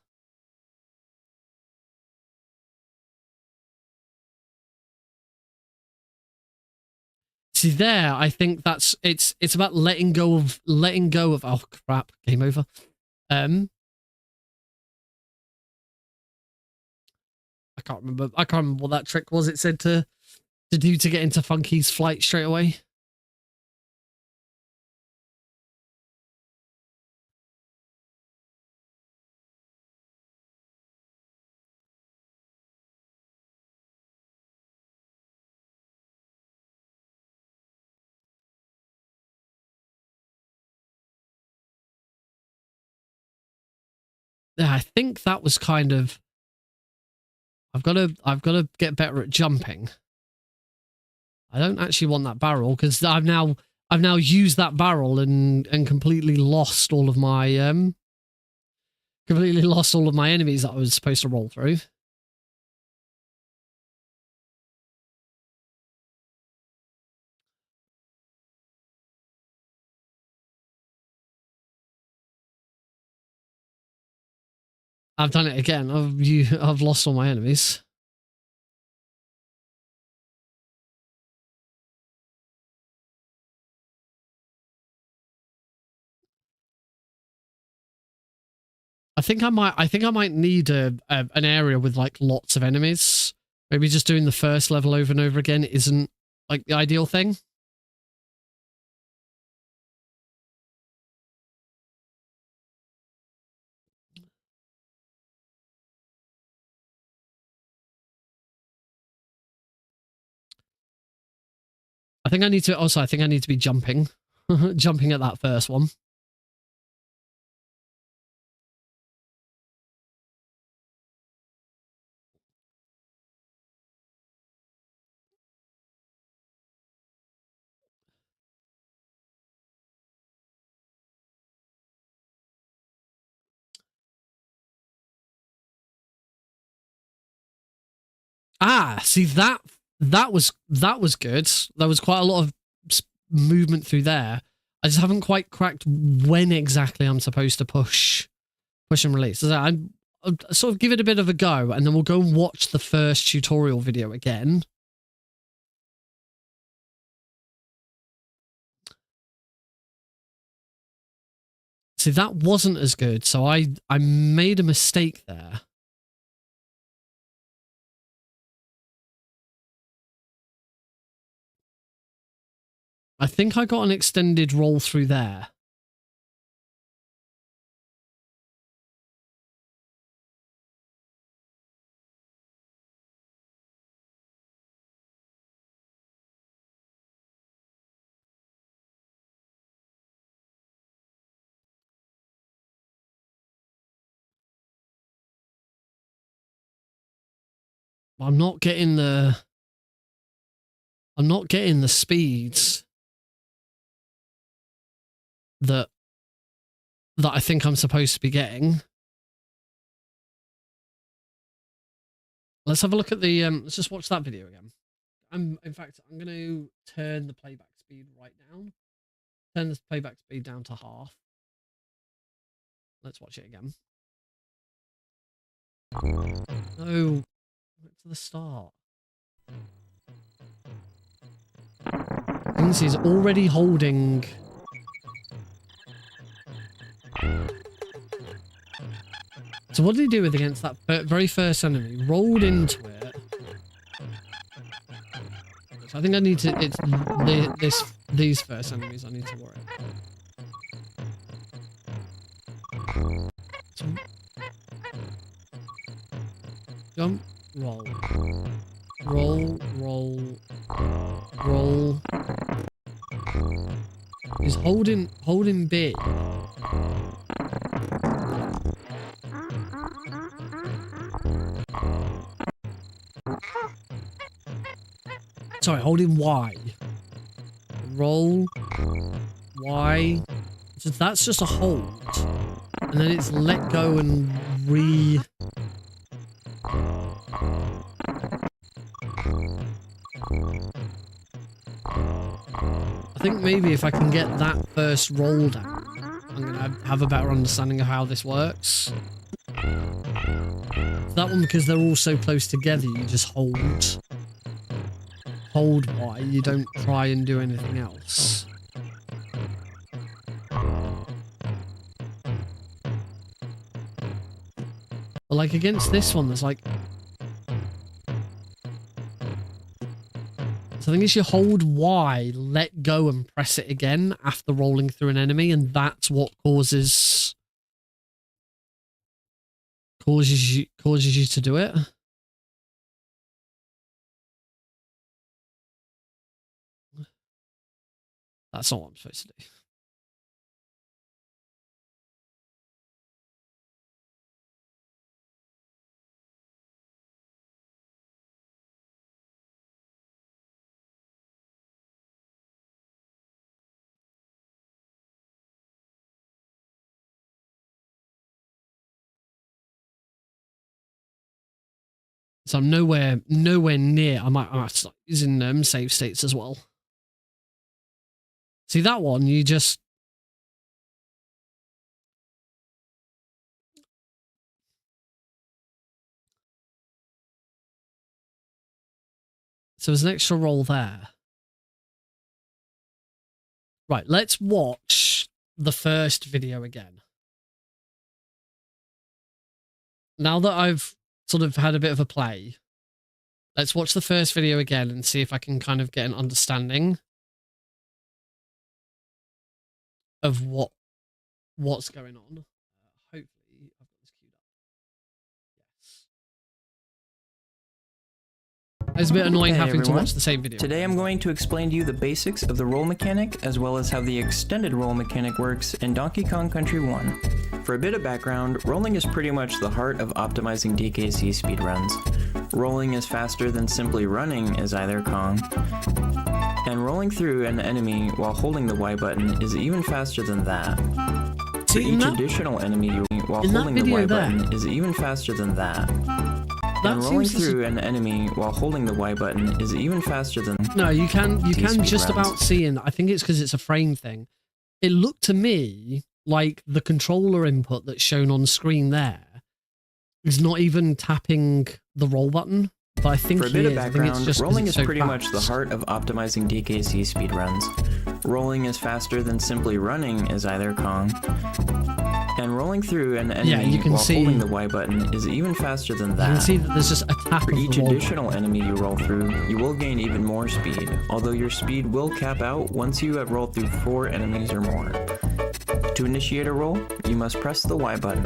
See there, I think that's it's about letting go of oh crap, game over. I can't remember what that trick was it said to do to get into Funky's flight straight away. Yeah, I think that was kind of I've got to get better at jumping. I don't actually want that barrel because I've now used that barrel and completely lost all of my enemies that I was supposed to roll through. I've done it again. I've lost all my enemies. I think I might need an area with like lots of enemies. Maybe just doing the first level over and over again isn't like the ideal thing. I think I need to be jumping. Jumping at that first one. Ah, see that was good. There was quite a lot of movement through there. I just haven't quite cracked when exactly I'm supposed to push and release. So I'll sort of give it a bit of a go, and then we'll go and watch the first tutorial video again. See, that wasn't as good, so I made a mistake there. I think I got an extended roll through there. I'm not getting the speeds that I think I'm supposed to be getting. Let's have a look at the let's just watch that video again. In fact, I'm going to turn the playback speed right down. Turn the playback speed down to half. Let's watch it again. No, back to the start. Lindsay's already holding So what did he do with against that very first enemy? Rolled into it. So I think I need to. It's these first enemies I need to worry. So, jump, roll, roll, roll, roll. He's holding B. Sorry, holding Y. Roll. Y. So that's just a hold. And then it's let go and re... I think maybe if I can get that first roll down, I'm going to have a better understanding of how this works. That one, because they're all so close together, you just hold Y, you don't try and do anything else. But like against this one, there's like... So I think it's you hold Y, let go and press it again after rolling through an enemy, and that's what causes you to do it. That's not what I'm supposed to do. So I'm nowhere near. I might start using save states as well. See that one? You just so there's an extra roll there. Right, let's watch the first video again. Now that I've sort of had a bit of a play, let's watch the first video again and see if I can kind of get an understanding of what's going on. Hopefully I've got this queued up. Yes. It's a bit annoying having to watch the same video. Today I'm going to explain to you the basics of the roll mechanic, as well as how the extended roll mechanic works in Donkey Kong Country 1. For a bit of background, rolling is pretty much the heart of optimizing DKC speedruns. Rolling is faster than simply running, as either Kong. And rolling through an enemy while holding the Y button is even faster than that. For each additional enemy while holding the Y button is even faster than that. And rolling through an enemy while holding the Y button is even faster than... No, you can just about see, and I think it's because it's a frame thing. It looked to me like the controller input that's shown on screen there is not even tapping the roll button. But I think for a bit of background, rolling is pretty much the heart of optimizing DKC speedruns. Rolling is faster than simply running, as either Kong. And rolling through an enemy while holding the Y button is even faster than that. You can see that there's just a tap for each additional enemy you roll through, you will gain even more speed, although your speed will cap out once you have rolled through 4 enemies or more. To initiate a roll, you must press the Y button.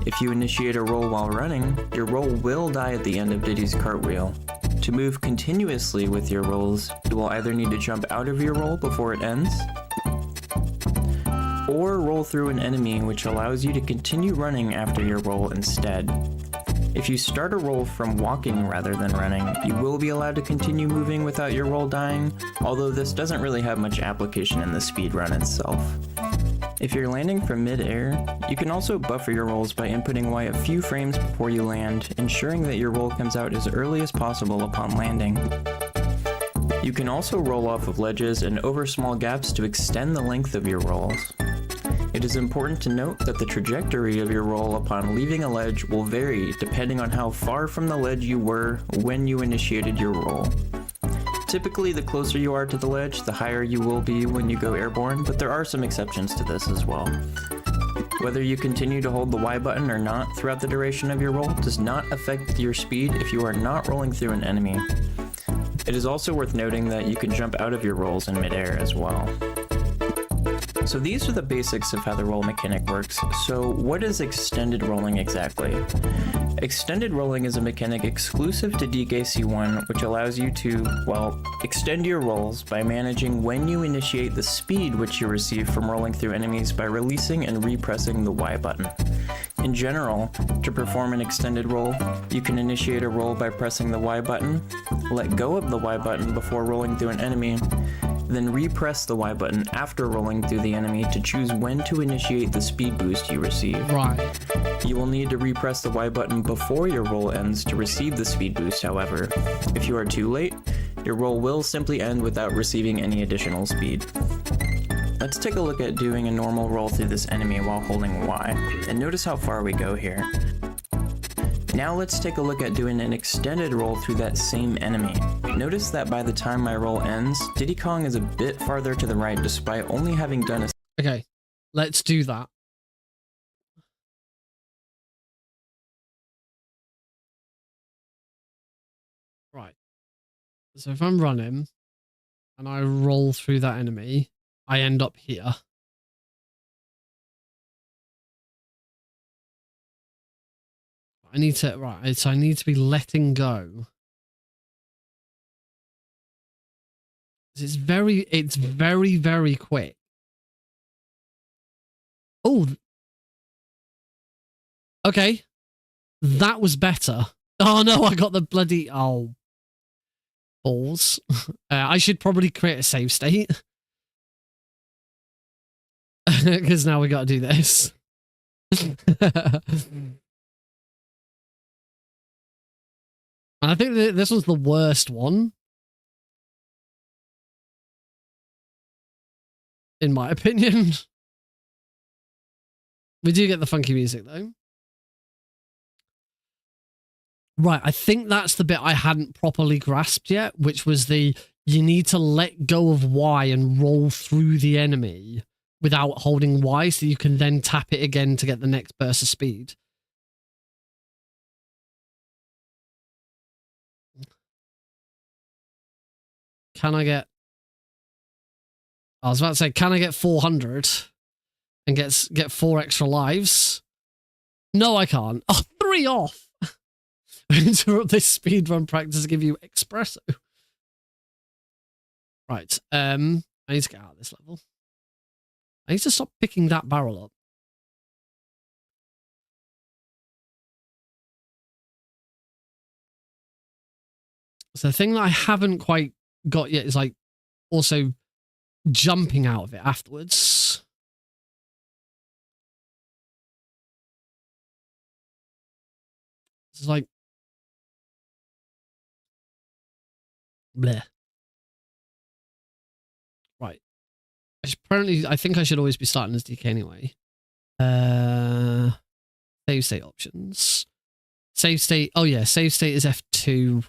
If you initiate a roll while running, your roll will die at the end of Diddy's cartwheel. To move continuously with your rolls, you will either need to jump out of your roll before it ends, or roll through an enemy, which allows you to continue running after your roll instead. If you start a roll from walking rather than running, you will be allowed to continue moving without your roll dying, although this doesn't really have much application in the speedrun itself. If you're landing from mid-air, you can also buffer your rolls by inputting Y a few frames before you land, ensuring that your roll comes out as early as possible upon landing. You can also roll off of ledges and over small gaps to extend the length of your rolls. It is important to note that the trajectory of your roll upon leaving a ledge will vary depending on how far from the ledge you were when you initiated your roll. Typically, the closer you are to the ledge, the higher you will be when you go airborne, but there are some exceptions to this as well. Whether you continue to hold the Y button or not throughout the duration of your roll does not affect your speed if you are not rolling through an enemy. It is also worth noting that you can jump out of your rolls in midair as well. So these are the basics of how the roll mechanic works. So what is extended rolling exactly? Extended rolling is a mechanic exclusive to DKC1 which allows you to, well, extend your rolls by managing when you initiate the speed which you receive from rolling through enemies by releasing and repressing the Y button. In general, to perform an extended roll, you can initiate a roll by pressing the Y button, let go of the Y button before rolling through an enemy, then repress the Y button after rolling through the enemy to choose when to initiate the speed boost you receive. Right. You will need to repress the Y button before your roll ends to receive the speed boost, however. If you are too late, your roll will simply end without receiving any additional speed. Let's take a look at doing a normal roll through this enemy while holding Y, and notice how far we go here. Now let's take a look at doing an extended roll through that same enemy. Notice that by the time my roll ends, Diddy Kong is a bit farther to the right despite only having done a... Okay, let's do that. Right. So if I'm running and I roll through that enemy, I end up here. I need to, right, so I need to be letting go. It's very, very quick. Oh. Okay. That was better. Oh no, I got the bloody, oh. Balls. I should probably create a save state. Because now we got to do this. And I think this was the worst one. In my opinion. We do get the funky music though. Right, I think that's the bit I hadn't properly grasped yet, which was the you need to let go of Y and roll through the enemy without holding Y so you can then tap it again to get the next burst of speed. Can I get... I was about to say, can I get 400 and get 4 extra lives? No, I can't. Oh, 3 off. Interrupt this speedrun practice to give you espresso. Right. I need to get out of this level. I need to stop picking that barrel up. So the thing that I haven't quite got yet is like also jumping out of it afterwards. It's like bleh. Right. Apparently, I think I should always be starting as DK anyway. Save state options. Save state. Oh yeah, save state is F2.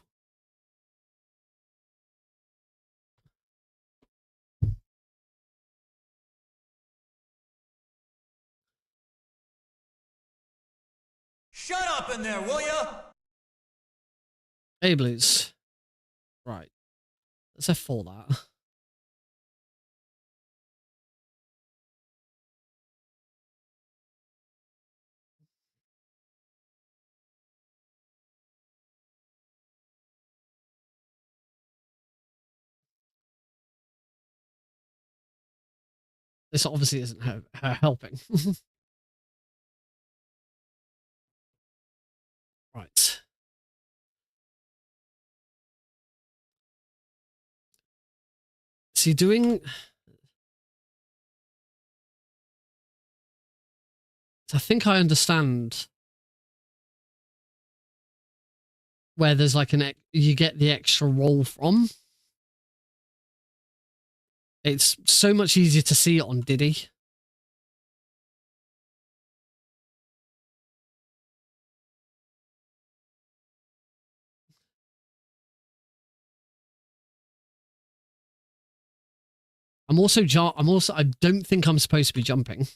Shut up in there, will ya? Hey, Blues. Right. Let's F4 that. This obviously isn't her helping. Right. See, doing... I think I understand where there's like you get the extra roll from. It's so much easier to see it on Diddy. I don't think I'm supposed to be jumping.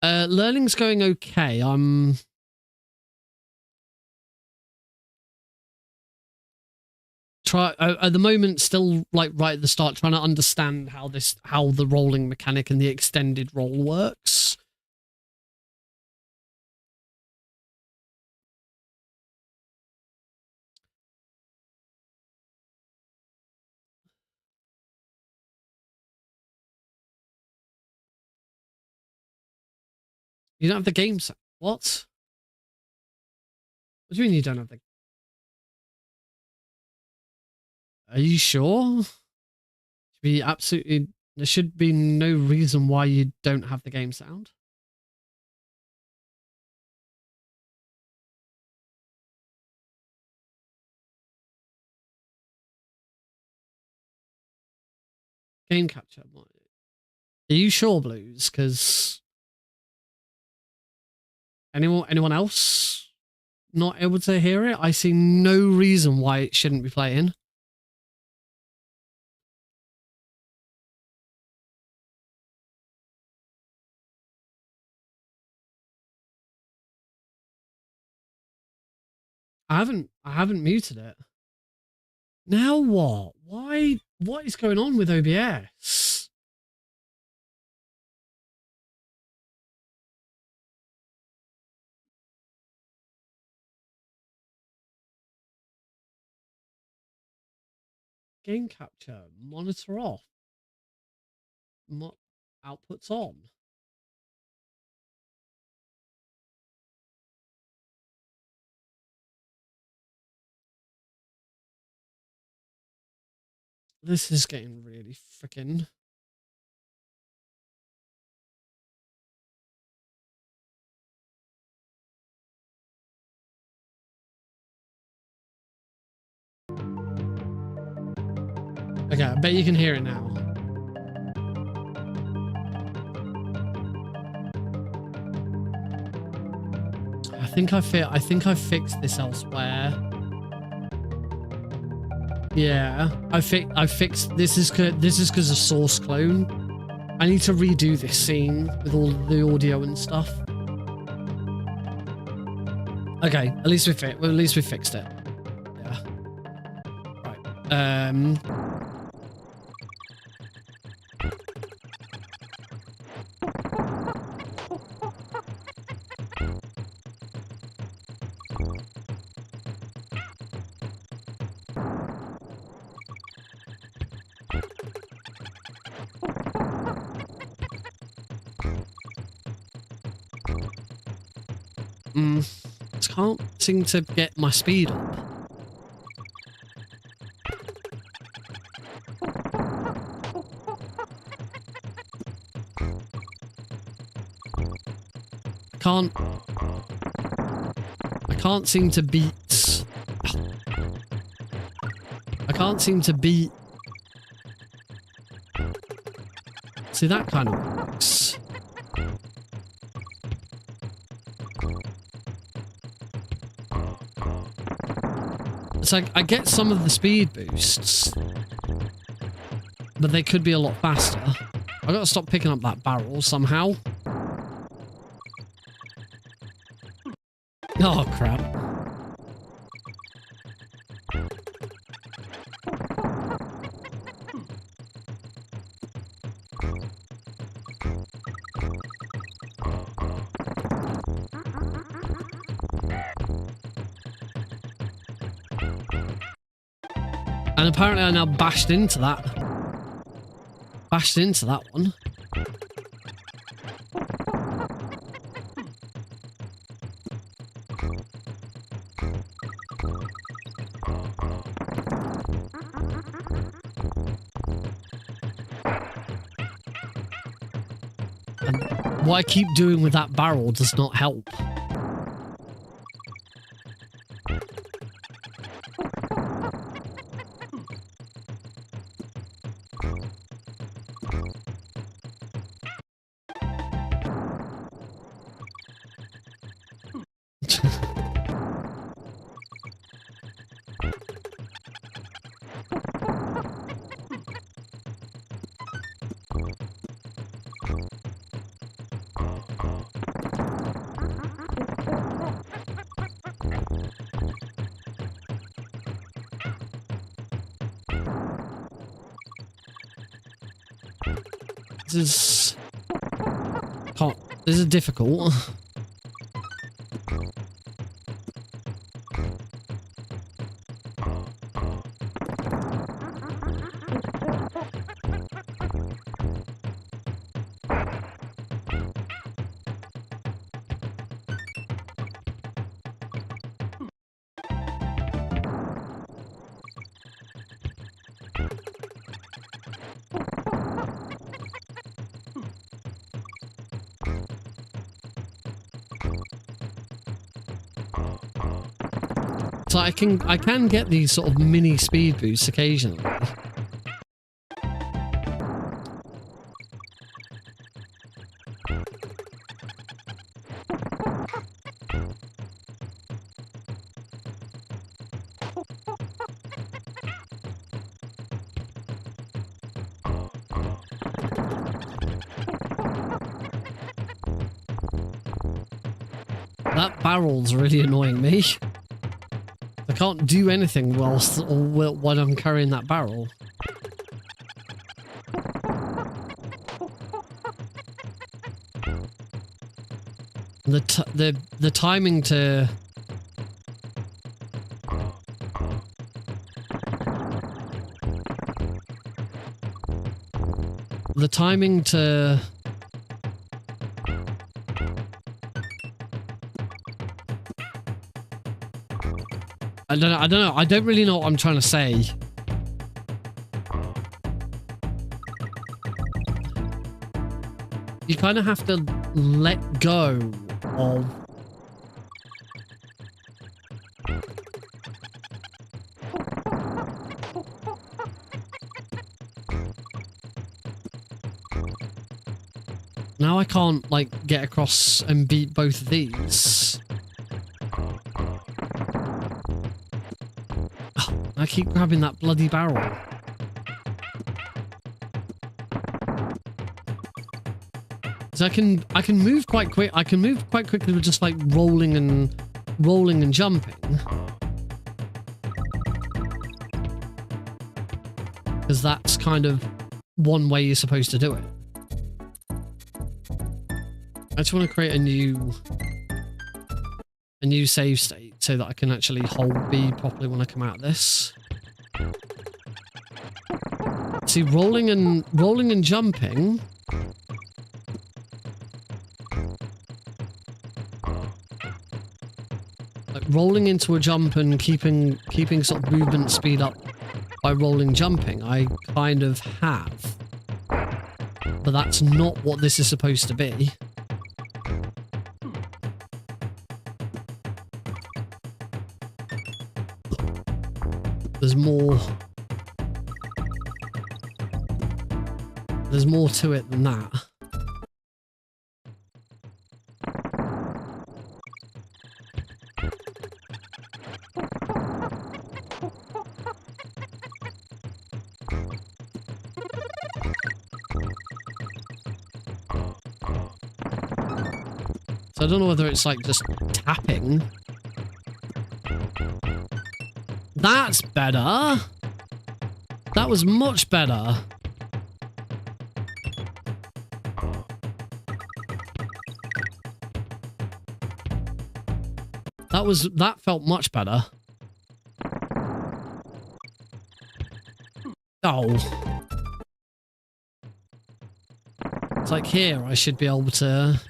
Learning's going okay. I'm at the moment still like right at the start trying to understand how the rolling mechanic and the extended roll works. You don't have the game set. What? What do you mean you don't have the... Are you sure? There should be no reason why you don't have the game sound. Game capture. Are you sure, Blues? Because anyone else not able to hear it? I see no reason why it shouldn't be playing. I haven't muted it. Now what? Why? What is going on with OBS? Game capture, monitor off, outputs on. This is getting really freaking... Okay, I bet you can hear it now. I think I fixed this elsewhere. Yeah, I fixed this is because of source clone. I need to redo this scene with all the audio and stuff. Okay, at least we fixed it. Yeah. Right. Can't seem to get my speed up. I can't seem to beat... I can't seem to beat... See, that kind of works. It's like, I get some of the speed boosts, but they could be a lot faster. I've got to stop picking up that barrel somehow. Oh, crap. And apparently I now bashed into that one. And what I keep doing with that barrel does not help. This is... Can't... This is difficult. So I can get these sort of mini speed boosts occasionally. That barrel's really annoying me. I can't do anything whilst when I'm carrying that barrel. The timing to I don't know. I don't really know what I'm trying to say. You kind of have to let go of... Now I can't, like, get across and beat both of these. I keep grabbing that bloody barrel. So I can move quite quick. I can move quite quickly with just like rolling and jumping. Because that's kind of one way you're supposed to do it. I just want to create a new save state so that I can actually hold B properly when I come out of this. See, rolling and jumping. Like rolling into a jump and keeping sort of movement speed up by rolling jumping, I kind of have. But that's not what this is supposed to be. There's more to it than that. So I don't know whether it's like just tapping. That's better. That was much better. That felt much better. Oh. It's like here I should be able to...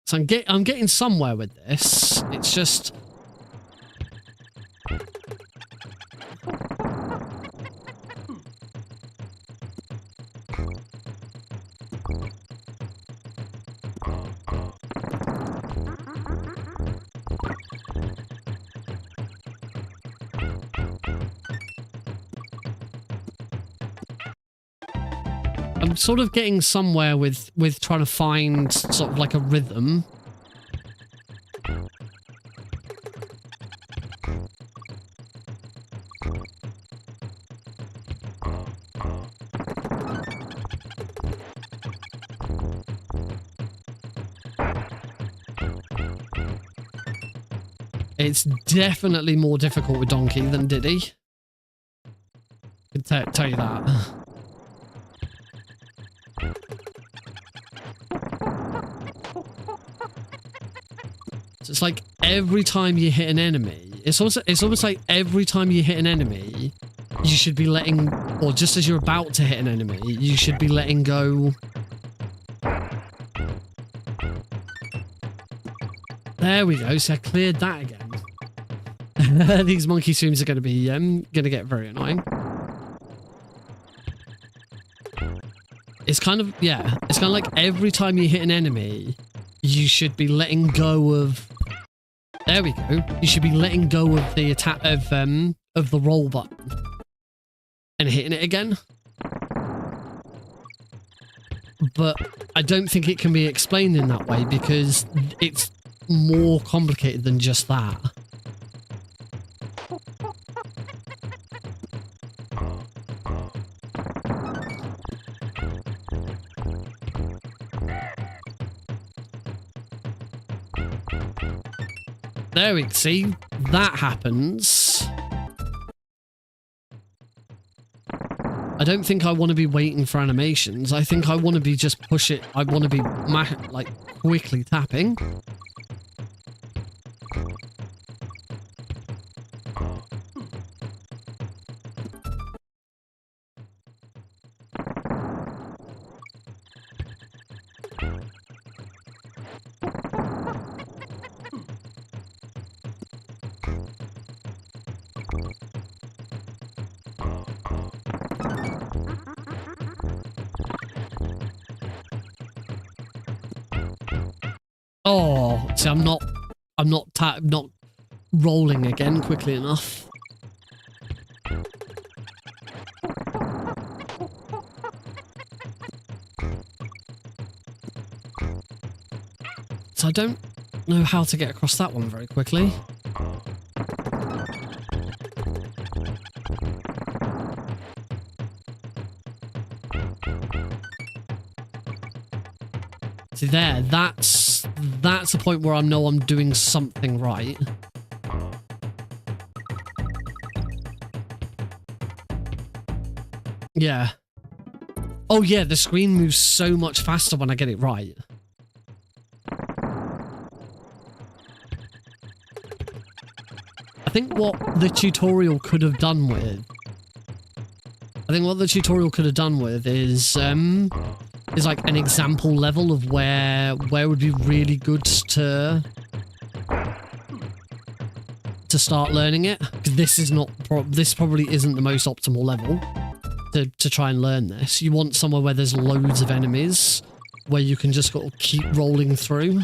So I'm getting somewhere with this. It's just... I'm sort of getting somewhere with trying to find sort of like a rhythm. It's definitely more difficult with Donkey than Diddy. I can tell you that. So it's like every time you hit an enemy, it's almost like every time you hit an enemy, you should be letting, or just as you're about to hit an enemy, you should be letting go. There we go. So I cleared that again. These monkey streams are going to get very annoying. It's kind of, yeah, it's kind of like every time you hit an enemy, you should be letting go of. There we go. You should be letting go of the attack of the roll button and hitting it again. But I don't think it can be explained in that way because it's more complicated than just that. There we see that happens. I don't think I want to be waiting for animations. I think I want to be just push it. I want to be like quickly tapping. Oh, see, I'm not rolling again quickly enough. So I don't know how to get across that one very quickly. See there, that's a point where I know I'm doing something right. Yeah. Oh yeah, the screen moves so much faster when I get it right. I think what the tutorial could have done with is like an example level of where would be really good to start learning it. Because this probably isn't the most optimal level to try and learn this. You want somewhere where there's loads of enemies, where you can just sort of keep rolling through.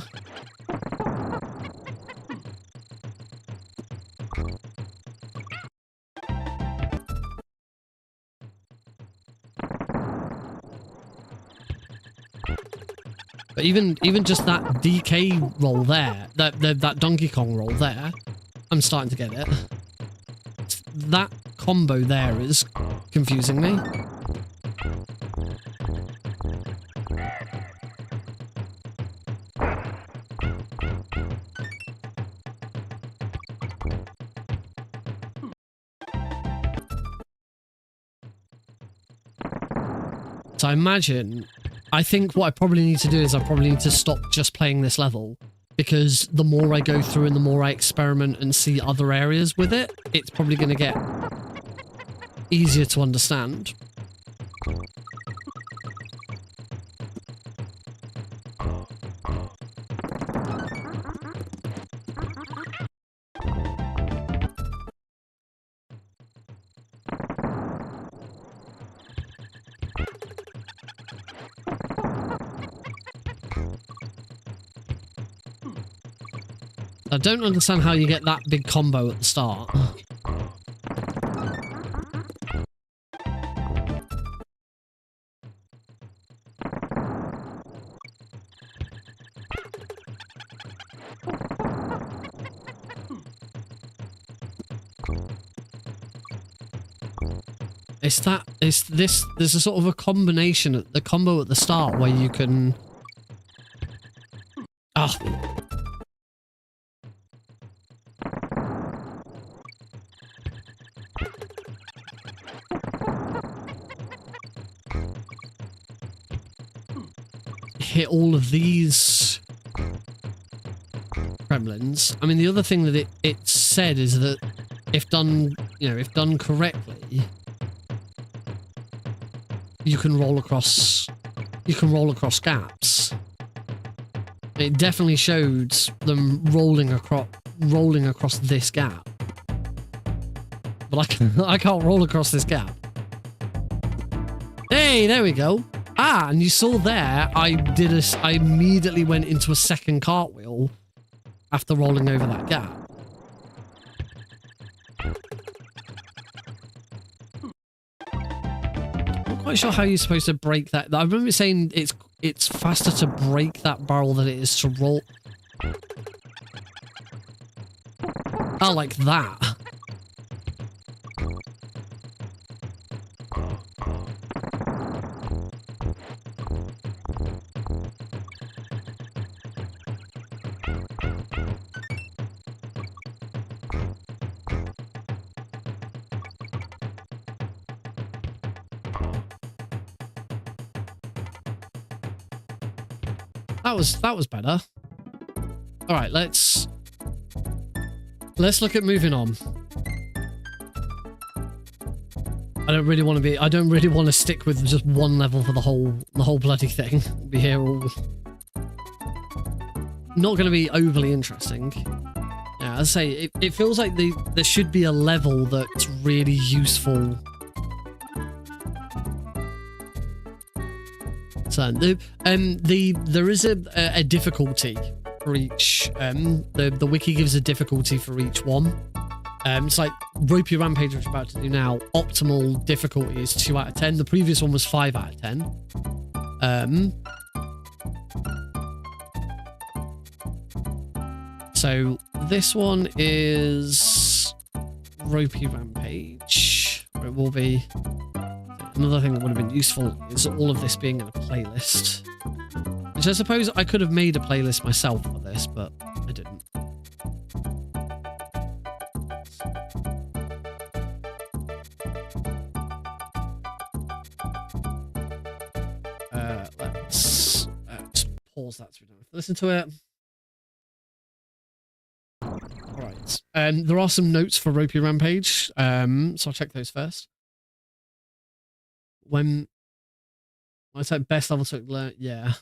But even just that DK roll there, that Donkey Kong roll there, I'm starting to get it. That combo there is confusing me. So I think what I probably need to do is I probably need to stop just playing this level, because the more I go through and the more I experiment and see other areas with it, it's probably going to get easier to understand. I don't understand how you get that big combo at the start. There's a sort of a combination, the combo at the start where you can... Oh. hit all of these gremlins. I mean, the other thing that it said is that if done, if done correctly, you can roll across gaps. It definitely showed them rolling across this gap. But I can't roll across this gap. Hey, there we go. Ah, and you saw there, I immediately went into a second cartwheel after rolling over that gap. Not quite sure how you're supposed to break that. I remember saying it's faster to break that barrel than it is to roll. Oh, like that. That was better. All right, let's look at moving on. I don't really want to stick with just one level for the whole bloody thing. Be here all. Not going to be overly interesting. Yeah, as I say, it feels like there should be a level that's really useful. So there is a difficulty for each. The wiki gives a difficulty for each one. It's like Ropey Rampage, which we're about to do now. Optimal difficulty is 2 out of 10. The previous one was 5 out of 10. So this one is Ropey Rampage. Or it will be. Another thing that would have been useful is all of this being in a playlist. Which I suppose I could have made a playlist myself for this, but I didn't. Let's just pause that so we don't have to listen to it. Alright. There are some notes for Ropey Rampage, so I'll check those first. When I say best level to learn, yeah.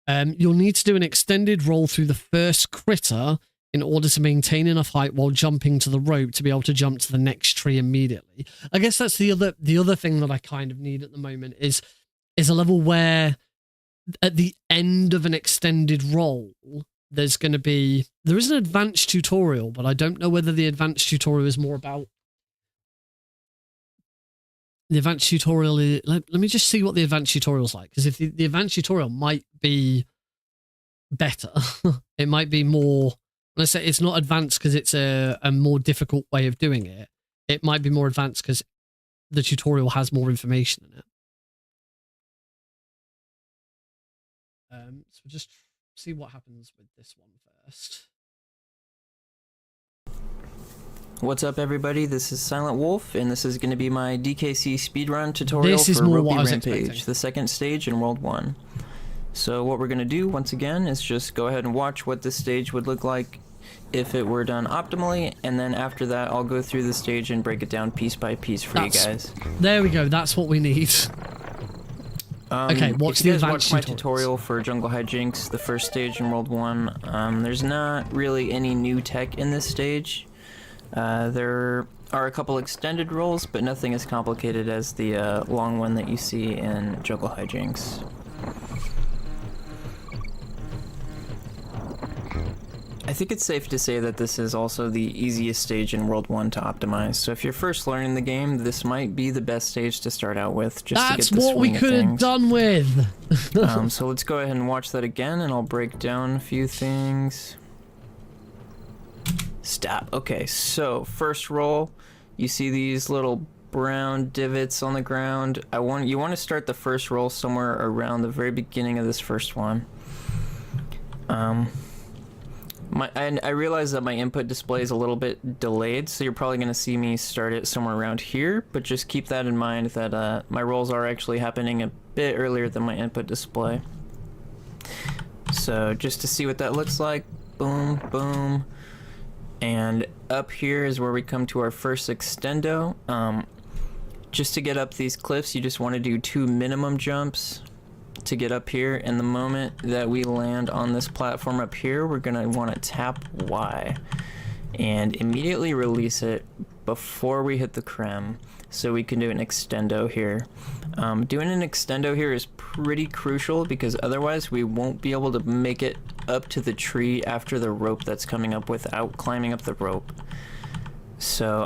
You'll need to do an extended roll through the first critter in order to maintain enough height while jumping to the rope to be able to jump to the next tree immediately. I guess that's the other thing that I kind of need at the moment is a level where at the end of an extended roll there is an advanced tutorial, but I don't know whether the advanced tutorial is more about. The advanced tutorial is... Let me just see what the advanced tutorial's like. Because if the advanced tutorial might be better. It might be more... When I say it's not advanced because it's a more difficult way of doing it, it might be more advanced because the tutorial has more information in it. So we'll just see what happens with this one first. What's up, everybody? This is Silent Wolf, and this is going to be my DKC speedrun tutorial This is for more Ropey what I was Rampage, expecting. the second stage in World 1. So what we're going to do, once again, is just go ahead and watch what this stage would look like if it were done optimally, and then after that, I'll go through the stage and break it down piece by piece for you guys. There we go. That's what we need. Okay, watch the advanced my tutorial for Jungle Hijinks, the first stage in World 1. There's not really any new tech in this stage. There are a couple extended rolls, but nothing as complicated as the long one that you see in Jungle Hijinks. I think it's safe to say that this is also the easiest stage in World 1 to optimize, so if you're first learning the game, this might be the best stage to start out with, just to get the swing of things. That's what we could have done with! So let's go ahead and watch that again, and I'll break down a few things. Stop. Okay, so first roll, you see these little brown divots on the ground. You want to start the first roll somewhere around the very beginning of this first one. I realize that my input display is a little bit delayed, so you're probably going to see me start it somewhere around here, but just keep that in mind that my rolls are actually happening bit earlier than my input display. So just to see what that looks like, boom, boom. And up here is where we come to our first extendo. Just to get up these cliffs, you just want to do 2 minimum jumps to get up here. And the moment that we land on this platform up here, we're going to want to tap Y and immediately release it before we hit the creme, so we can do an extendo here. Doing an extendo here is pretty crucial because otherwise we won't be able to make it up to the tree after the rope that's coming up without climbing up the rope. So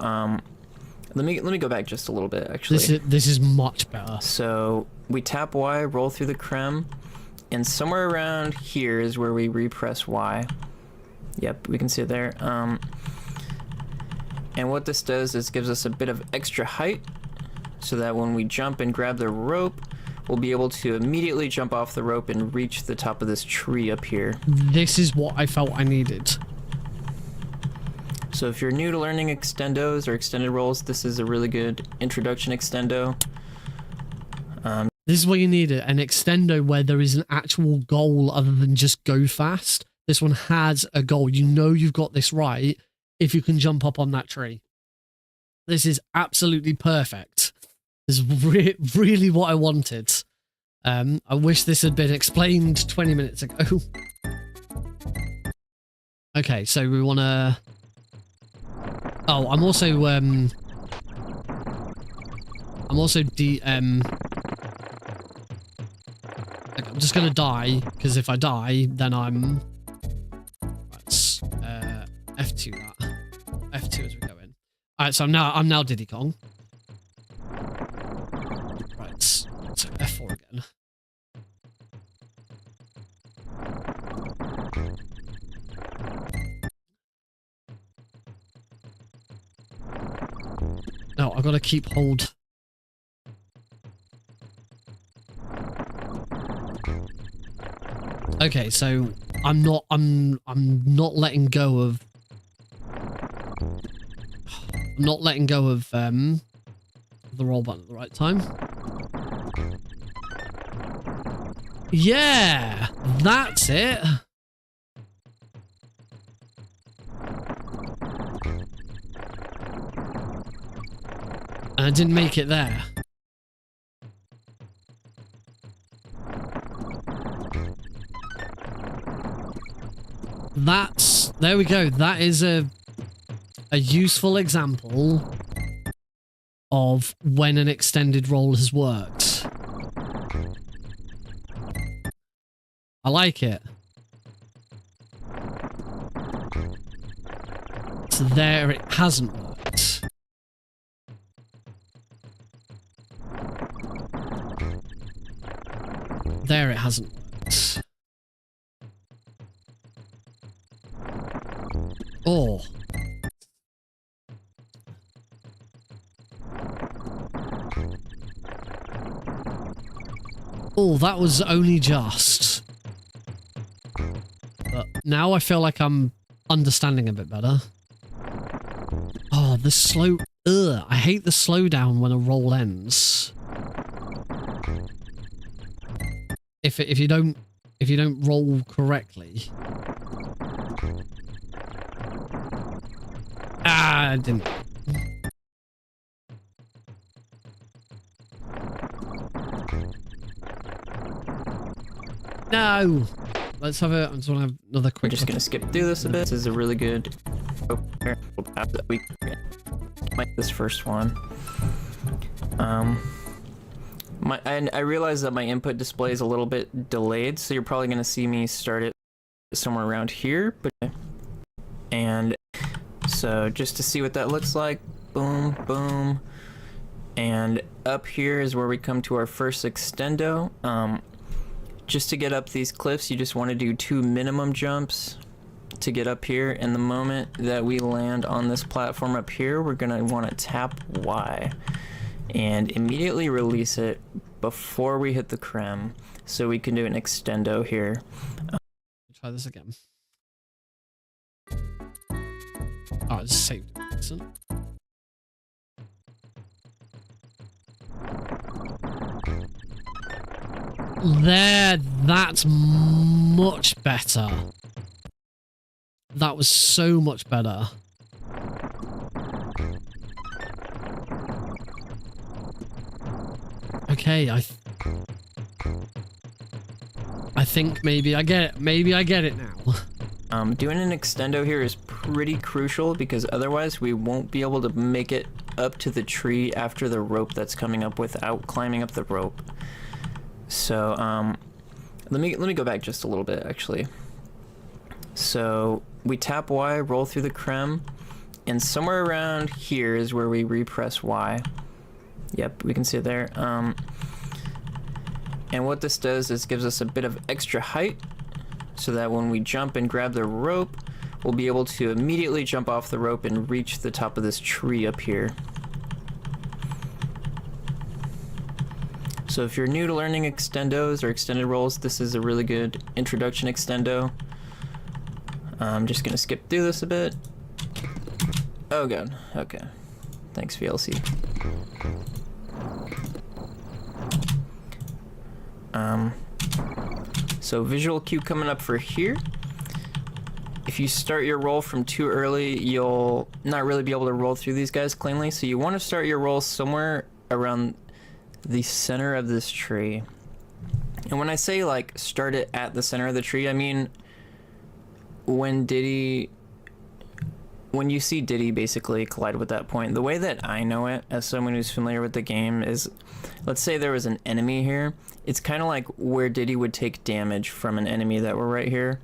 let me go back just a little bit actually. This is much better. So we tap Y, roll through the creme, and somewhere around here is where we repress Y. Yep, we can see it there. And what this does is gives us a bit of extra height so that when we jump and grab the rope, we'll be able to immediately jump off the rope and reach the top of this tree up here. This is what I felt I needed. So if you're new to learning extendos or extended rolls, this is a really good introduction extendo. This is what you needed, an extendo where there is an actual goal other than just go fast. This one has a goal. You know you've got this right if you can jump up on that tree. This is absolutely perfect. This is really what I wanted. I wish this had been explained 20 minutes ago. Okay, so we want to... Oh, I'm also okay, I'm just going to die, because if I die, then I'm... Let's F2 that. F2 as we go in. Alright, so I'm now Diddy Kong. Right, so F4 again. No, I've got to keep hold. Okay, so I'm not letting go of the roll button at the right time. Yeah, that's it. And I didn't make it there. There we go. That is a useful example of when an extended roll has worked. I like it. So there it hasn't worked. There it hasn't worked. Oh. Oh, that was only just. But now I feel like I'm understanding a bit better. Oh, the slow... Ugh, I hate the slowdown when a roll ends. If you don't roll correctly. Ah, I didn't. No. Let's have a. I just want to have another quick. We're just gonna skip through this a bit. This is a really good. Like this first one. And I realize that my input display is a little bit delayed, so you're probably gonna see me start it somewhere around here. And so just to see what that looks like, boom, boom. And up here is where we come to our first extendo. Just to get up these cliffs, you just want to do 2 minimum jumps to get up here. And the moment that we land on this platform up here, we're going to want to tap Y and immediately release it before we hit the creme, so we can do an extendo here. Try this again. Oh, I just saved it. Excellent. There, that's much better. That was so much better. Okay, I think maybe I get it. Maybe I get it now. Doing an extendo here is pretty crucial because otherwise we won't be able to make it up to the tree after the rope that's coming up without climbing up the rope. So, let me go back just a little bit actually. So we tap Y, roll through the creme, and somewhere around here is where we repress Y. Yep, we can see it there. And what this does is gives us a bit of extra height so that when we jump and grab the rope, we'll be able to immediately jump off the rope and reach the top of this tree up here. So if you're new to learning extendos or extended rolls, this is a really good introduction extendo. I'm just gonna skip through this a bit. Oh god, okay. Thanks VLC. So visual cue coming up for here. If you start your roll from too early, you'll not really be able to roll through these guys cleanly. So you want to start your roll somewhere around the center of this tree. And when I say like start it at the center of the tree, I mean when you see Diddy basically collide with that point, the way that I know it as someone who's familiar with the game is, let's say there was an enemy here. It's kind of like where Diddy would take damage from an enemy that were right here.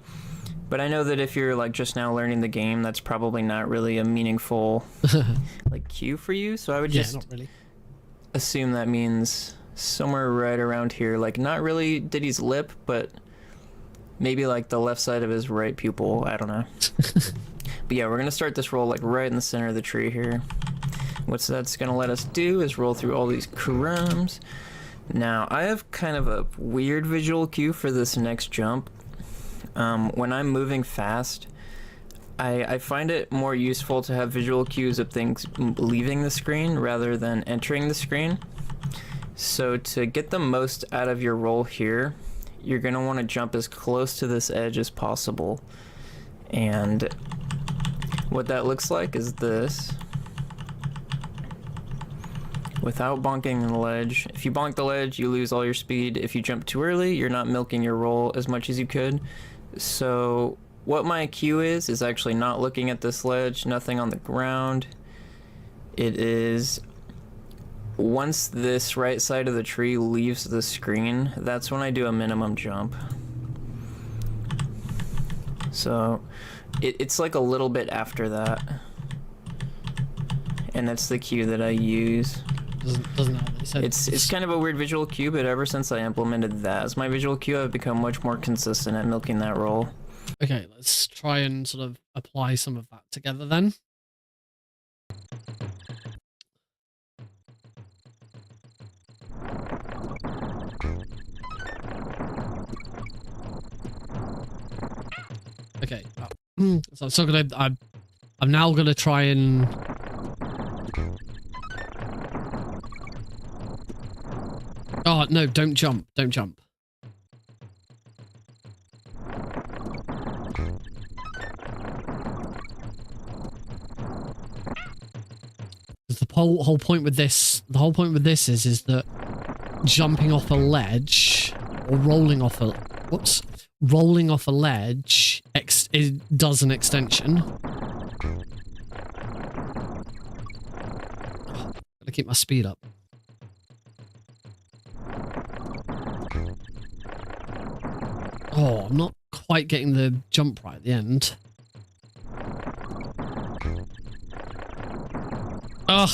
But I know that if you're like just now learning the game, that's probably not really a meaningful like cue for you. So I would just not really. assume that means somewhere right around here, like not really Diddy's lip, but maybe like the left side of his right pupil. I don't know. But yeah, we're gonna start this roll like right in the center of the tree here. What that's gonna let us do is roll through all these crumbs. Now I have kind of a weird visual cue for this next jump. When I'm moving fast, I find it more useful to have visual cues of things leaving the screen rather than entering the screen. So to get the most out of your roll here, you're gonna want to jump as close to this edge as possible. And what that looks like is this. Without bonking the ledge. If you bonk the ledge, you lose all your speed. If you jump too early, you're not milking your roll as much as you could. So what my cue is actually not looking at this ledge, nothing on the ground. It is once this right side of the tree leaves the screen, that's when I do a minimum jump. So it's like a little bit after that. And that's the cue that I use. Doesn't have any sense. It's kind of a weird visual cue, but ever since I implemented that as my visual cue, I've become much more consistent at milking that roll. Okay, let's try and sort of apply some of that together then. Okay, so I'm still gonna. I'm now gonna try and. Oh no! Don't jump! Don't jump! The whole point with this, is that jumping off a ledge or rolling off a ledge does an extension. Gotta keep my speed up. Oh, I'm not quite getting the jump right at the end. Ugh.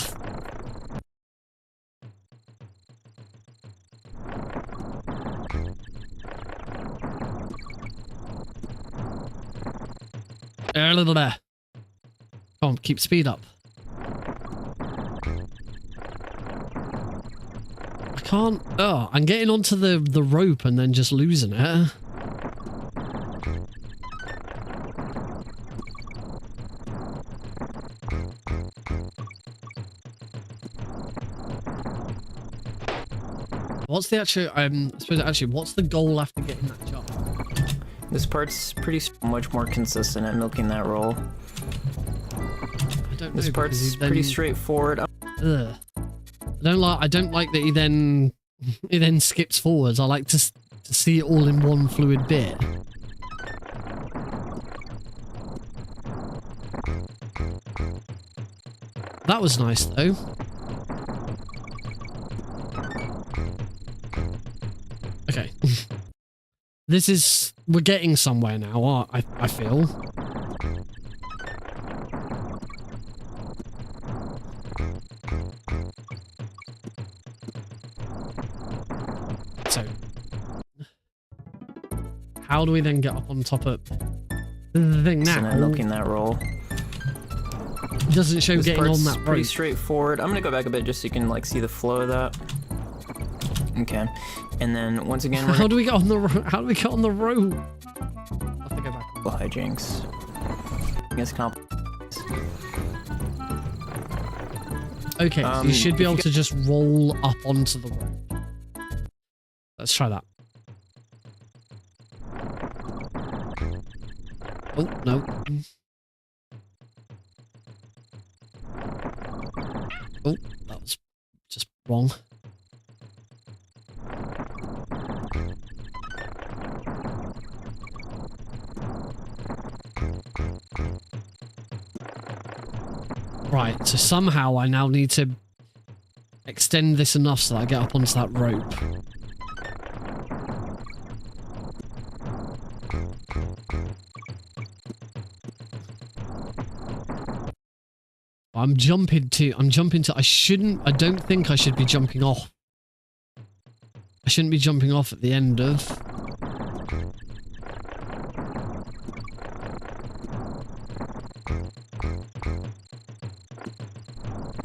A little bit. Come on, keep speed up. I can't. Oh, I'm getting onto the rope and then just losing it. What's the actual, I suppose actually, what's the goal after getting that job? This part's much more consistent at milking that roll. I don't know. This part's pretty straightforward. Ugh. I don't like that he then skips forwards. I like to see it all in one fluid bit. That was nice though. Okay. We're getting somewhere now, I feel. So, how do we then get up on top of the thing now? Milking that roll. It doesn't show This getting part's on that pretty rope. straightforward. I'm gonna go back a bit just so you can like see the flow of that. Okay, and then once again, How do we get on the How do we get on the rope? I have to go back. hijinks. I guess Okay, so you should be able to just roll up onto the rope. Let's try that. Oh, no. Oh, that was just wrong. Right, so somehow I now need to extend this enough so that I get up onto that rope. I'm jumping to, I don't think I should be jumping off. I shouldn't be jumping off at the end of.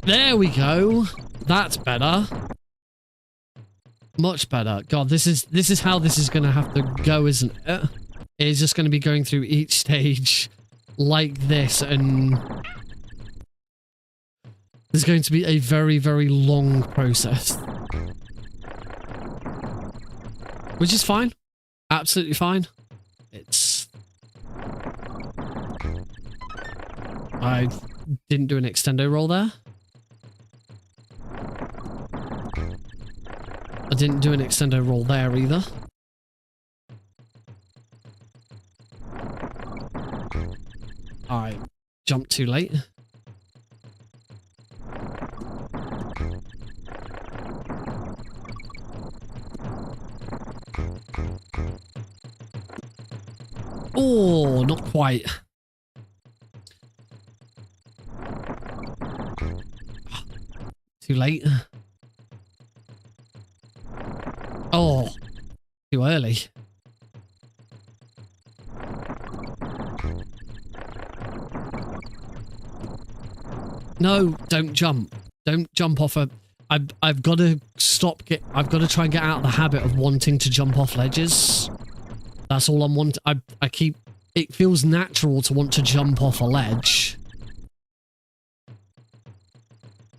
There we go. That's better. Much better. God, this is how this is going to have to go, isn't it? It's just going to be going through each stage like this, and there's going to be a very, very long process. Which is fine. Absolutely fine. I didn't do an extendo roll there. I didn't do an extendo roll there either. I jumped too late. Oh, not quite. Too late. Oh, too early. No, don't jump. Don't jump off a... I've got to stop... I've got to try and get out of the habit of wanting to jump off ledges. That's all I'm wanting. I keep... It feels natural to want to jump off a ledge.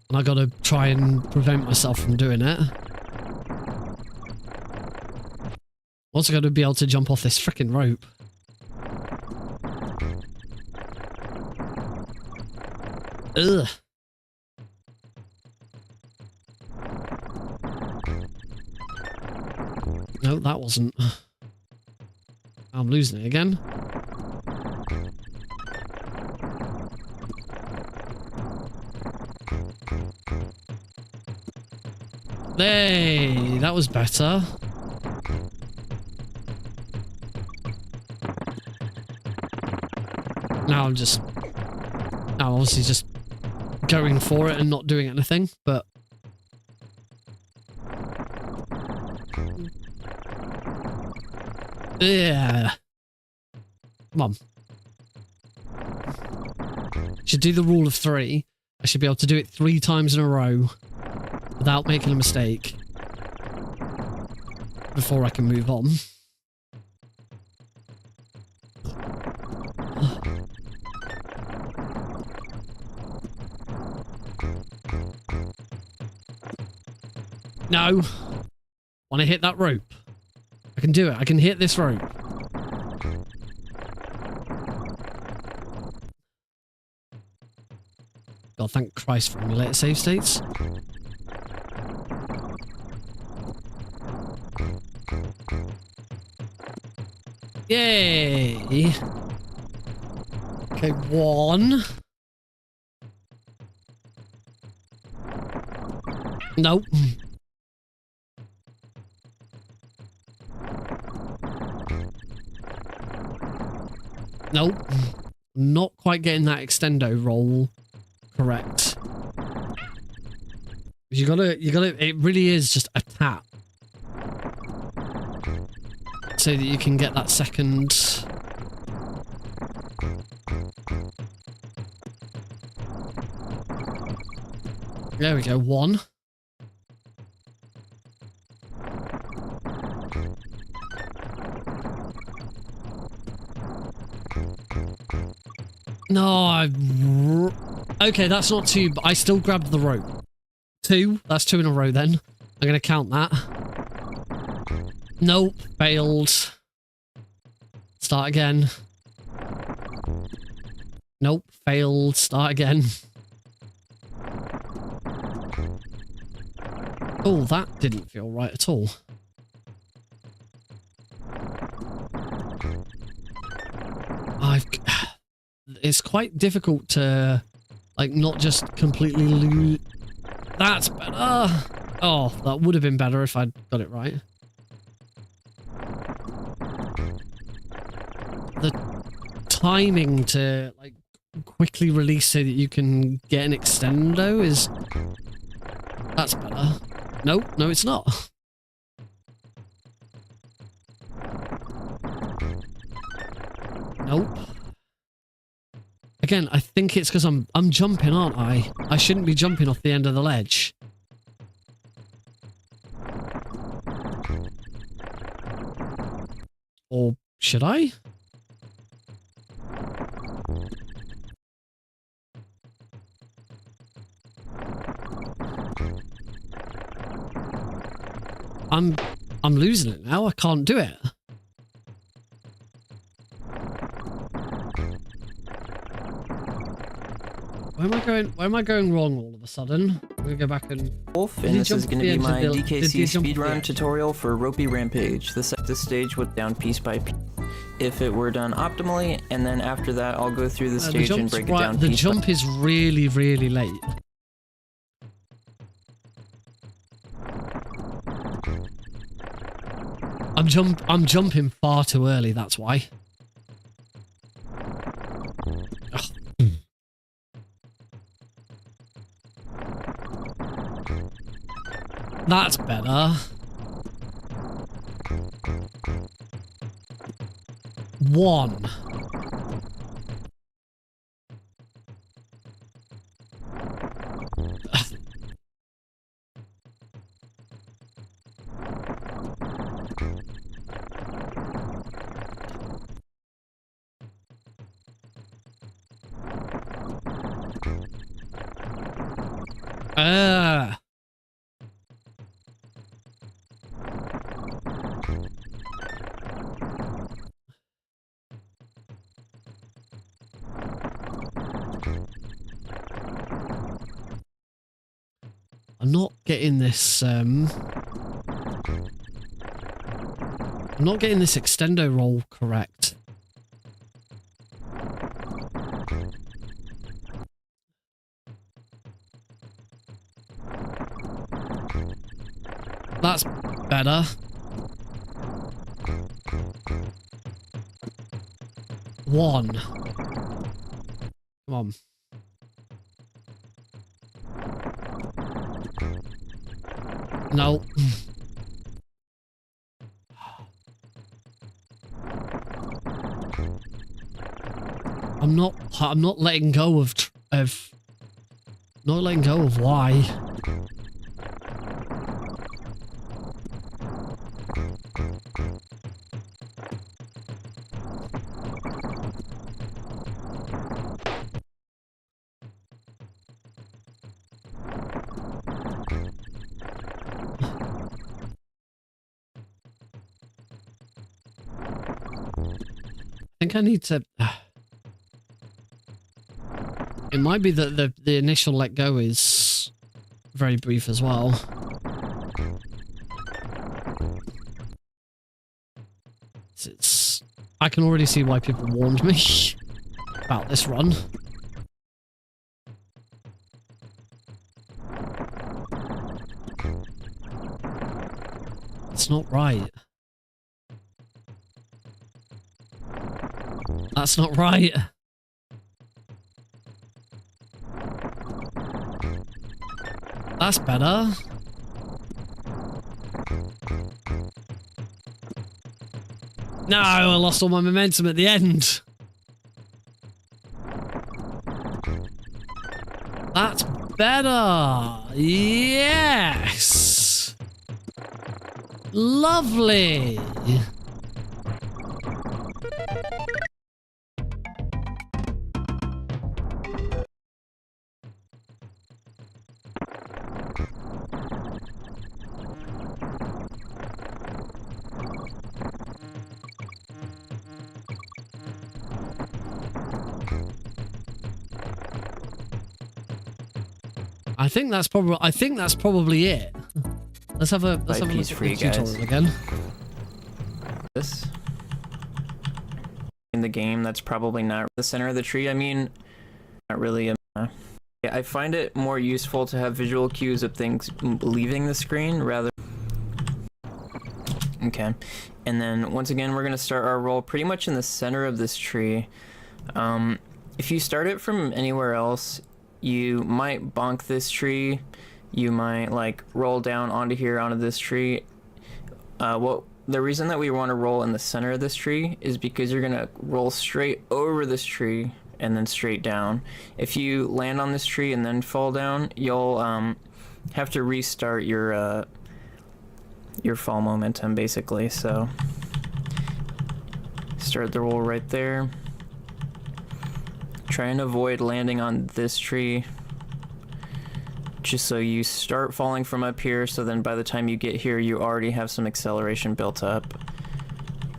And I got to try and prevent myself from doing it. Also got to be able to jump off this frickin' rope. Ugh. No, that wasn't. I'm losing it again. Hey, that was better. Now I'm obviously just going for it and not doing anything, but yeah. Come on. Should do the rule of 3. I should be able to do it 3 times in a row without making a mistake before I can move on. No. Want to hit that rope? I can do it. I can hit this rope. God, thank Christ for emulator save states. Yay! Okay, 1. Nope. Nope. Not quite getting that extendo roll correct. You gotta, it really is just a tap. So that you can get that second... There we go, 1. No, okay, that's not 2, but I still grabbed the rope. 2, that's 2 in a row then. I'm gonna count that. Nope, failed. Start again. Nope, failed. Start again. Oh, that didn't feel right at all. It's quite difficult to, like, not just completely lose. That's better. Oh, that would have been better if I'd got it right. The timing to, like, quickly release so that you can get an extendo is... That's better. Nope, no it's not. Nope. Again, I think it's because I'm jumping, aren't I? I shouldn't be jumping off the end of the ledge. Or should I? I'm losing it now. I can't do it. Where am I going wrong all of a sudden? I'm gonna go back and... Wolf, and this is going to be my DKC speedrun tutorial for Ropey Rampage. This stage was down piece by piece. If it were done optimally, and then after that I'll go through the stage and break it down piece by piece. The jump is really, really late. I'm jumping far too early, that's why. Ugh. That's better. 1. I'm not getting this, I'm not getting this extendo roll correct. That's better. One. Come on. No. I'm not letting go of not letting go of why. think I need to... It might be that the initial let go is very brief as well. It's I can already see why people warned me about this run. It's not right. That's not right. That's better. No, I lost all my momentum at the end. That's better. Yes. Lovely. I think that's probably it. Let's have a look at the tutorial again. This in the game, that's probably not the center of the tree. I mean, not really. Yeah, I find it more useful to have visual cues of things leaving the screen rather. Okay, and then once again, we're gonna start our roll pretty much in the center of this tree. If you start it from anywhere else, you might bonk this tree. You might like roll down onto here onto this tree. The reason that we want to roll in the center of this tree is because you're gonna roll straight over this tree and then straight down. If you land on this tree and then fall down, you'll have to restart your fall momentum basically. So start the roll right there. Try and avoid landing on this tree, just so you start falling from up here, so then by the time you get here, you already have some acceleration built up.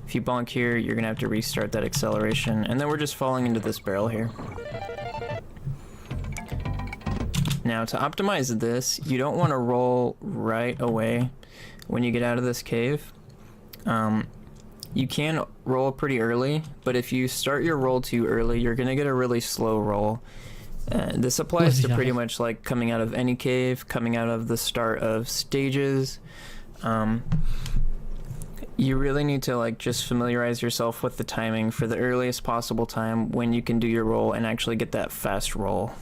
If you bonk here, you're gonna have to restart that acceleration, and then we're just falling into this barrel here. Now, to optimize this, you don't want to roll right away when you get out of this cave. You can roll pretty early, but if you start your roll too early, you're gonna get a really slow roll. This applies to pretty much like coming out of any cave, coming out of the start of stages. You really need to like just familiarize yourself with the timing for the earliest possible time when you can do your roll and actually get that fast roll.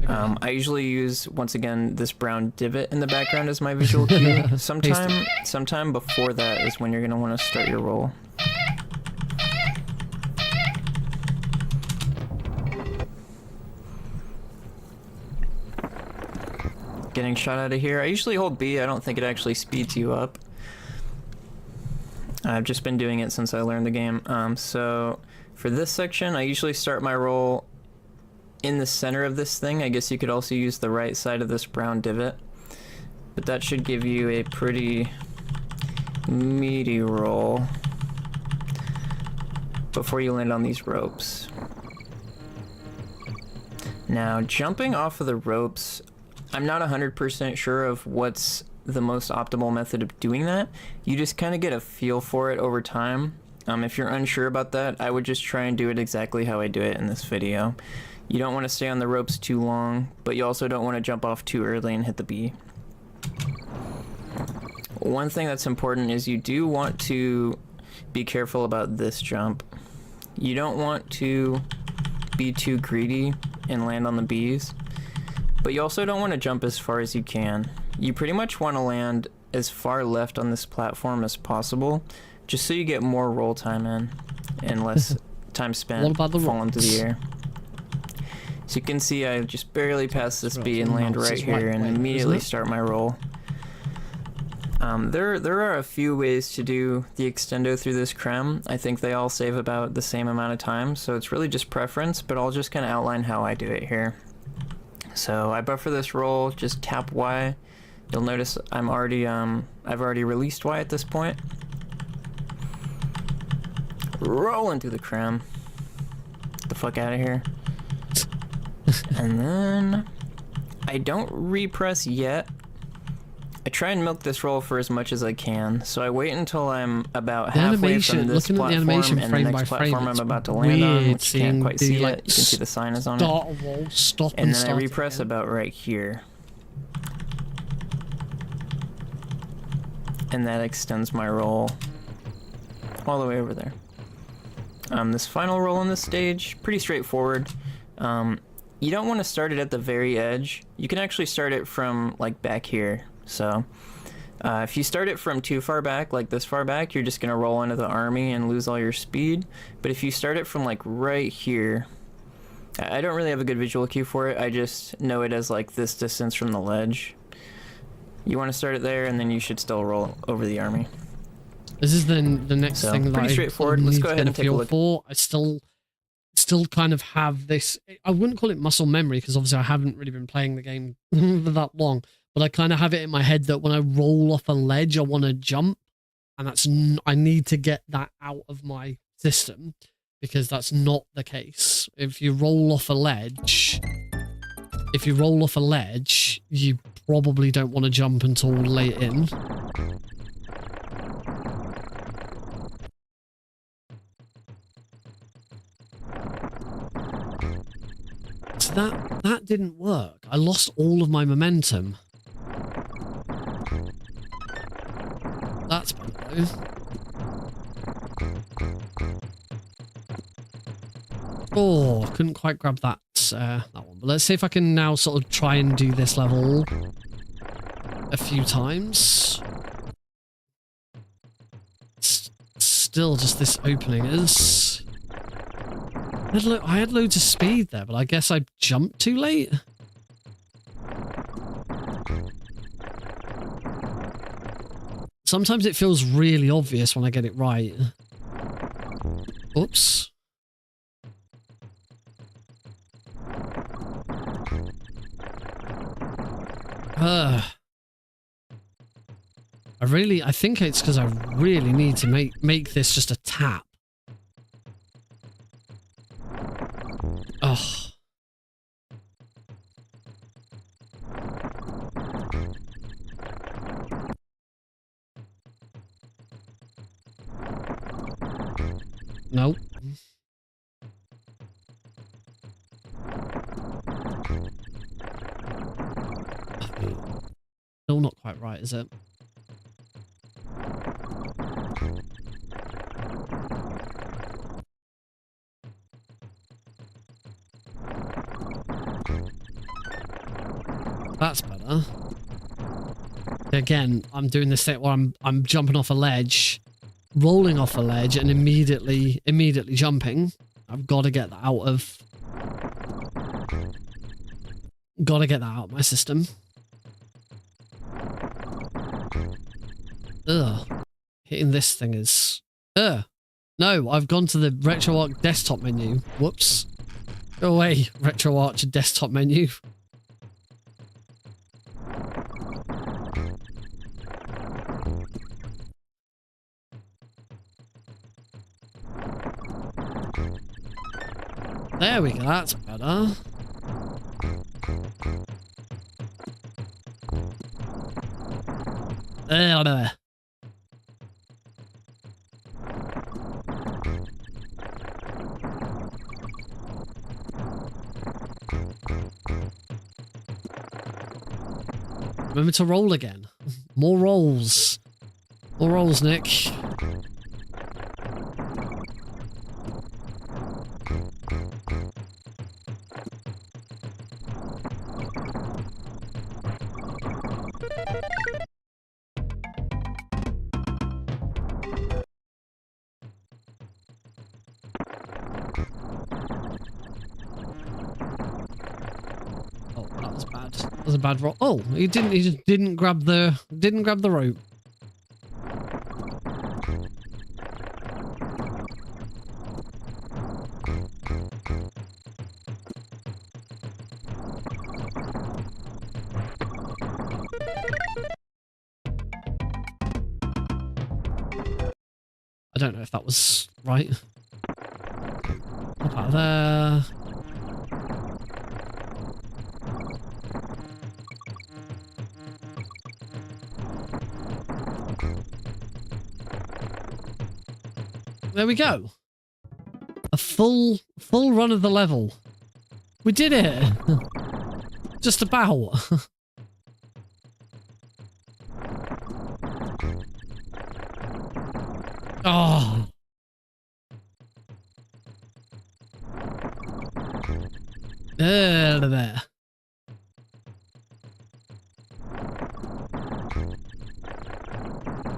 I usually use, once again, this brown divot in the background as my visual cue. Sometime before that is when you're going to want to start your roll. Getting shot out of here. I usually hold B. I don't think it actually speeds you up. I've just been doing it since I learned the game. So for this section, I usually start my roll in the center of this thing. I guess you could also use the right side of this brown divot, but that should give you a pretty meaty roll before you land on these ropes. Now, jumping off of the ropes, I'm not 100% sure of what's the most optimal method of doing that. You just kind of get a feel for it over time. If you're unsure about that, I would just try and do it exactly how I do it in this video. You don't want to stay on the ropes too long, but you also don't want to jump off too early and hit the B. One thing that's important is you do want to be careful about this jump. You don't want to be too greedy and land on the Bs, but you also don't want to jump as far as you can. You pretty much want to land as far left on this platform as possible, just so you get more roll time in and less time spent falling through the air. So you can see I just barely pass this B and land right here and immediately start my roll. There are a few ways to do the extendo through this creme. I think they all save about the same amount of time, so it's really just preference, but I'll just kind of outline how I do it here. So I buffer this roll, just tap Y. You'll notice I've already released Y at this point. rolling through the creme. Get the fuck out of here. And then I don't repress yet. I try and milk this roll for as much as I can, so I wait until I'm about halfway from this platform and the next platform I'm about to land on, which you can't quite see yet. You can see the sign is on it. Stop and then I repress about right here. And that extends my roll all the way over there. This final roll on this stage, pretty straightforward. You don't want to start it at the very edge. You can actually start it from like back here. So if you start it from too far back, like this far back, you're just going to roll into the army and lose all your speed. But if you start it from like right here, I don't really have a good visual cue for it. I just know it as like this distance from the ledge. You want to start it there, and then you should still roll over the army. This is the next thing that pretty straightforward. Let's go ahead and take a look. For. I still kind of have this. I wouldn't call it muscle memory because obviously I haven't really been playing the game for that long. But I kind of have it in my head that when I roll off a ledge, I want to jump, and I need to get that out of my system because that's not the case. If you roll off a ledge, you probably don't want to jump until late in. So that didn't work. I lost all of my momentum. That's better though. Oh, couldn't quite grab that one. But let's see if I can now sort of try and do this level a few times. Still just this opening is... I had loads of speed there, but I guess I jumped too late. Sometimes it feels really obvious when I get it right. Oops. I think it's because I really need to make this just a tap. Oh. Nope. Still not quite right, is it? That's better. Again, I'm doing this thing where I'm jumping off a ledge, rolling off a ledge, and immediately jumping. I've got to get that out of... Got to get that out of my system. Ugh. Hitting this thing is... Ugh. No, I've gone to the RetroArch desktop menu. Whoops. Go away, RetroArch desktop menu. There we go, that's better. There. Remember to roll again. More rolls. More rolls, Nick. Was a bad roll. Oh, he just didn't grab the rope. I don't know if that was right. Hop out of there. There we go. A full run of the level. We did it. Just about. Oh. There.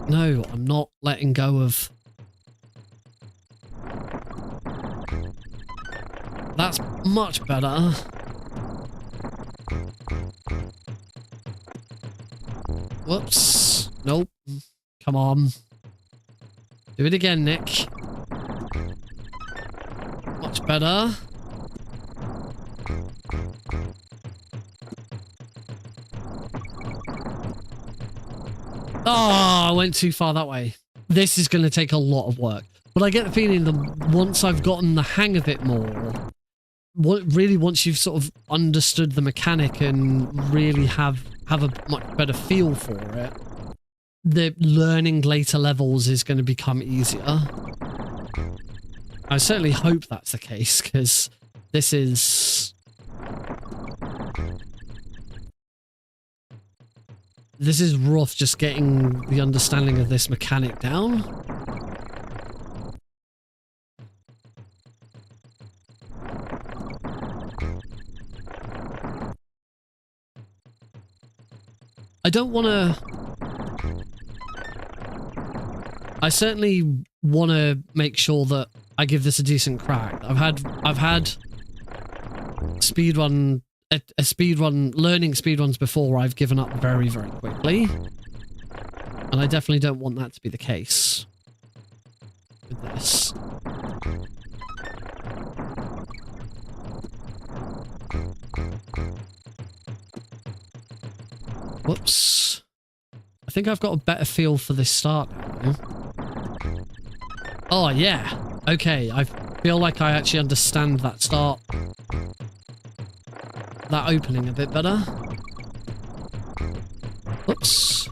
No, I'm not letting go of... That's much better. Whoops. Nope. Come on. Do it again, Nick. Much better. Oh, I went too far that way. This is going to take a lot of work. But I get the feeling that once I've gotten the hang of it more, really once you've sort of understood the mechanic and really have a much better feel for it, the learning later levels is going to become easier. I certainly hope that's the case, because this is... This is rough, just getting the understanding of this mechanic down. I don't want to... I certainly want to make sure that I give this a decent crack. I've had speedrun... A speedrun, learning speedruns before where I've given up very, very quickly. And I definitely don't want that to be the case with this. Whoops. I think I've got a better feel for this start now. Oh, yeah. Okay, I feel like I actually understand that start. That opening a bit better. Oops.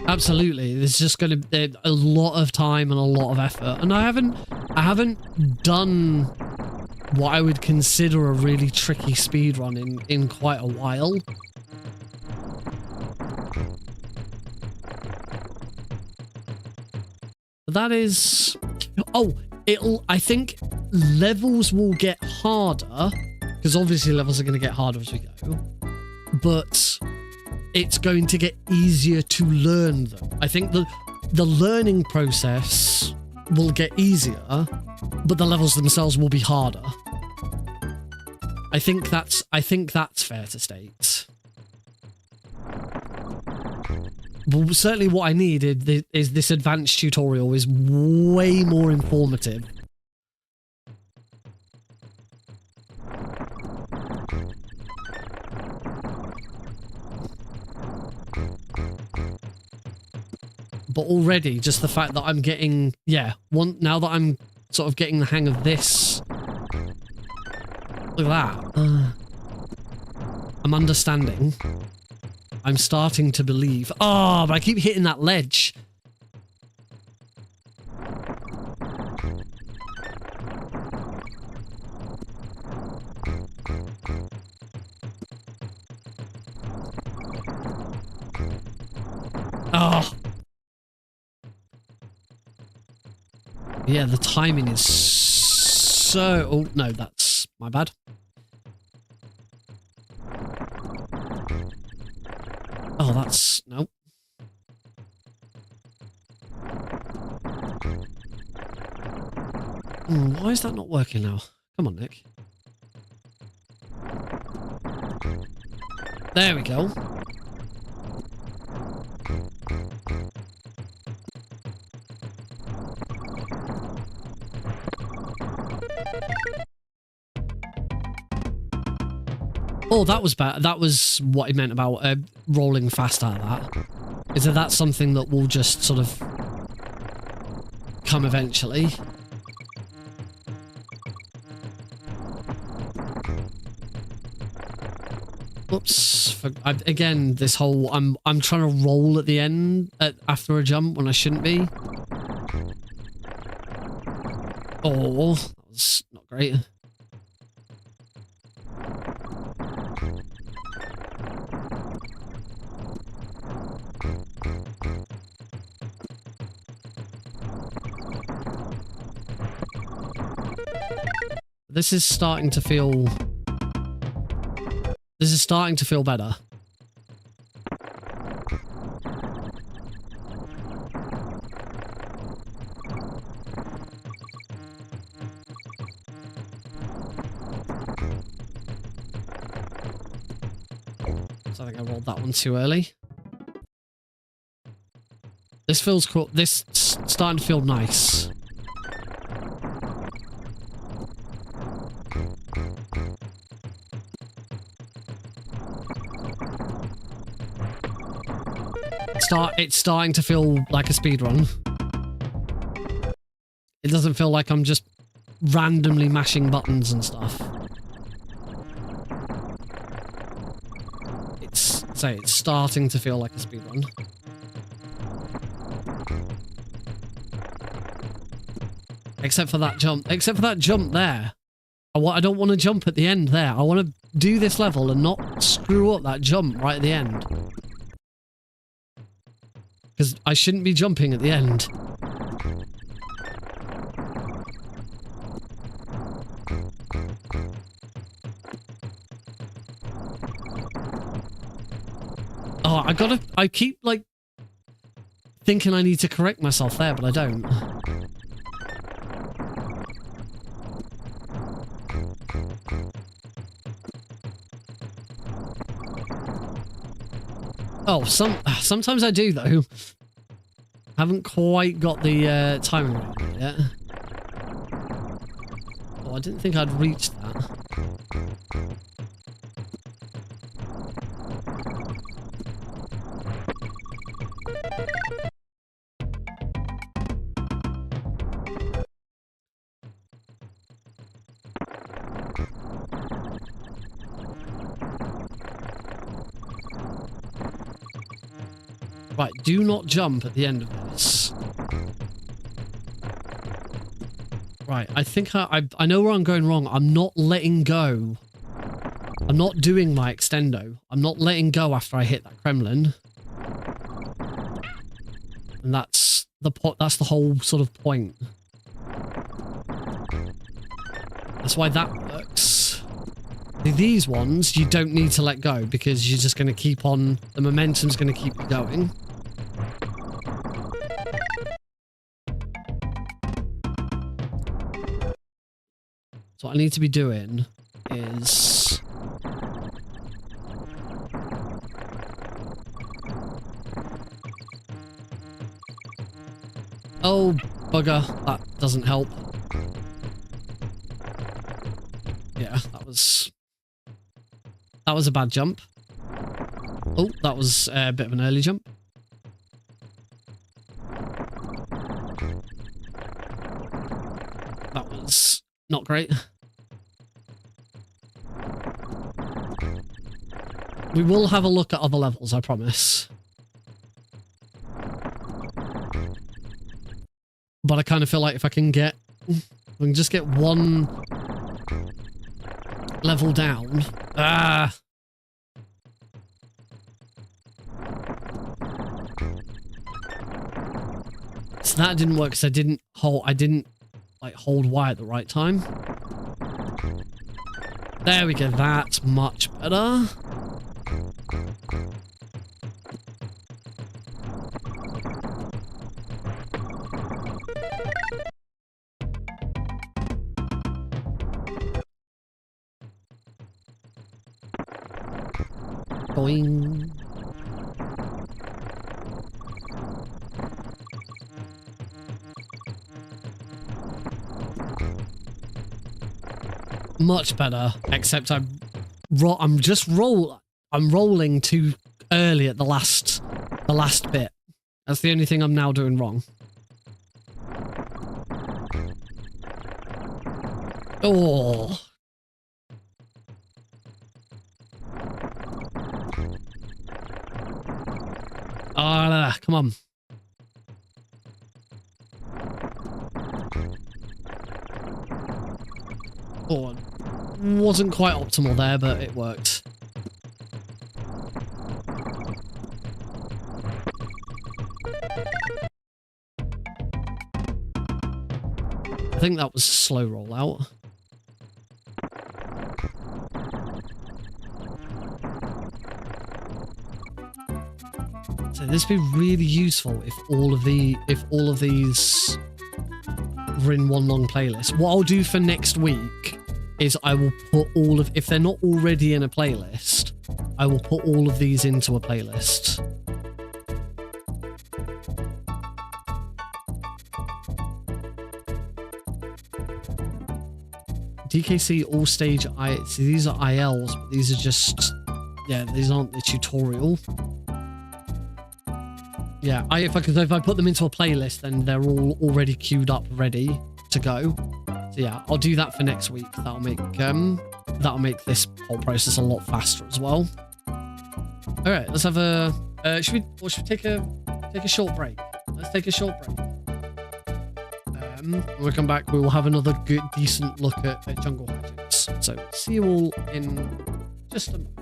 Absolutely, there's just going to be a lot of time and a lot of effort, and I haven't done what I would consider a really tricky speedrun in quite a while. But that is... Oh, I think levels will get harder, because obviously levels are going to get harder as we go, but it's going to get easier to learn them. I think the learning process will get easier, but the levels themselves will be harder. I think that's fair to state. But certainly what I need is this advanced tutorial is way more informative. But already, just the fact that I'm getting, now that I'm sort of getting the hang of this, look at that. I'm understanding. I'm starting to believe. Oh, but I keep hitting that ledge. Oh. Yeah, the timing is so... Oh, no, that's my bad. Oh, that's... Nope. Why is that not working now? Come on, Nick. There we go. Oh, that was bad. That was what he meant about rolling fast out of that. Is that something that will just sort of come eventually? Oops. Again, this whole I'm trying to roll at the end after a jump when I shouldn't be. Oh, that was not great. This is starting to feel better. So I think I rolled that one too early. This feels cool. This is starting to feel nice. It's starting to feel like a speedrun. It doesn't feel like I'm just randomly mashing buttons and stuff. It's starting to feel like a speedrun. Except for that jump. Except for that jump there. I don't want to jump at the end there. I want to do this level and not screw up that jump right at the end. Because I shouldn't be jumping at the end. Oh, I keep, like, thinking I need to correct myself there, but I don't. Oh, sometimes I do, though. Haven't quite got the timing right yet. Oh, I didn't think I'd reached that. Right, do not jump at the end of this. Right, I think I know where I'm going wrong. I'm not letting go. I'm not doing my extendo. I'm not letting go after I hit that Kremlin. And that's the whole sort of point. That's why that works. These ones, you don't need to let go because you're just going to keep on... The momentum's going to keep you going. So what I need to be doing is... Oh, bugger. That doesn't help. Yeah, that was a bad jump. Oh, that was a bit of an early jump. That was not great. We will have a look at other levels, I promise. But I kind of feel like if I can just get one level down. Ah! So that didn't work because I didn't like hold Y at the right time. There we go, that's much better. Boing. Much better, except I'm rolling too early at the last The last bit. That's the only thing I'm now doing wrong. Oh. Ah, come on. Oh, wasn't quite optimal there, but it worked. I think that was a slow rollout. So this would be really useful if all of these were in one long playlist. What I'll do for next week is I will put all of, if they're not already in a playlist, I will put all of these into a playlist. DKC all stage see, these are ILs, but these are just, yeah, these aren't the tutorial. Yeah, if I put them into a playlist, then they're all already queued up, ready to go. So yeah, I'll do that for next week. That'll make this whole process a lot faster as well. All right, let's have a. Should we take a short break? Let's take a short break. When we come back, we will have another good, decent look at jungle gadgets. So see you all in just a moment.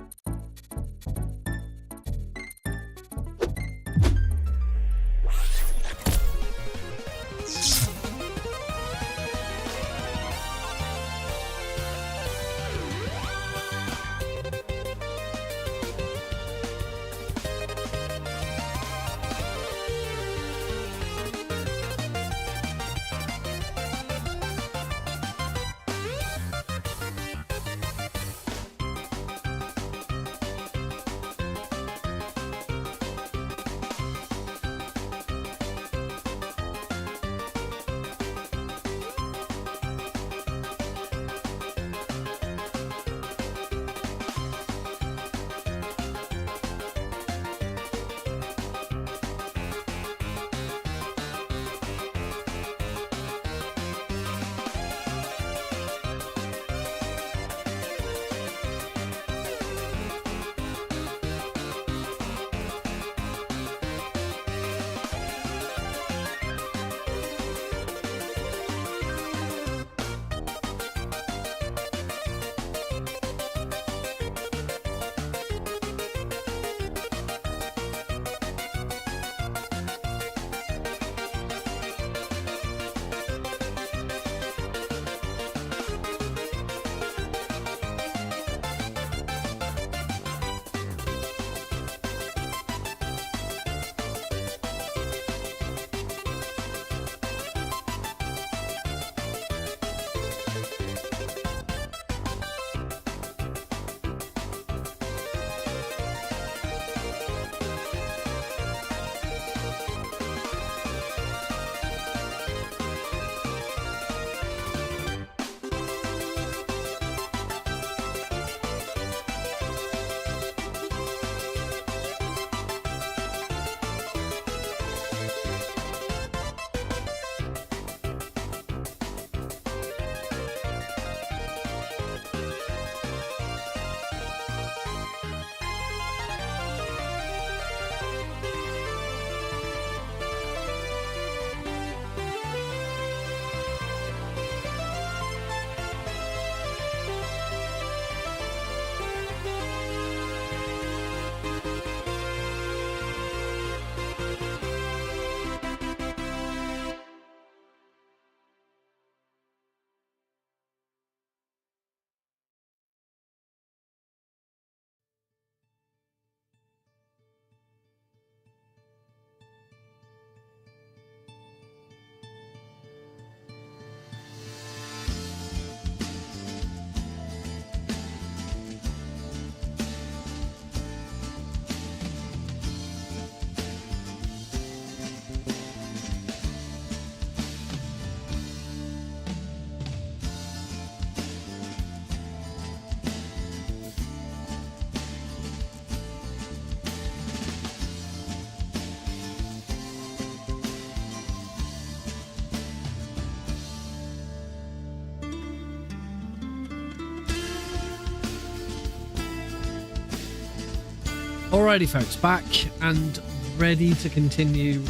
Alrighty, folks, back and ready to continue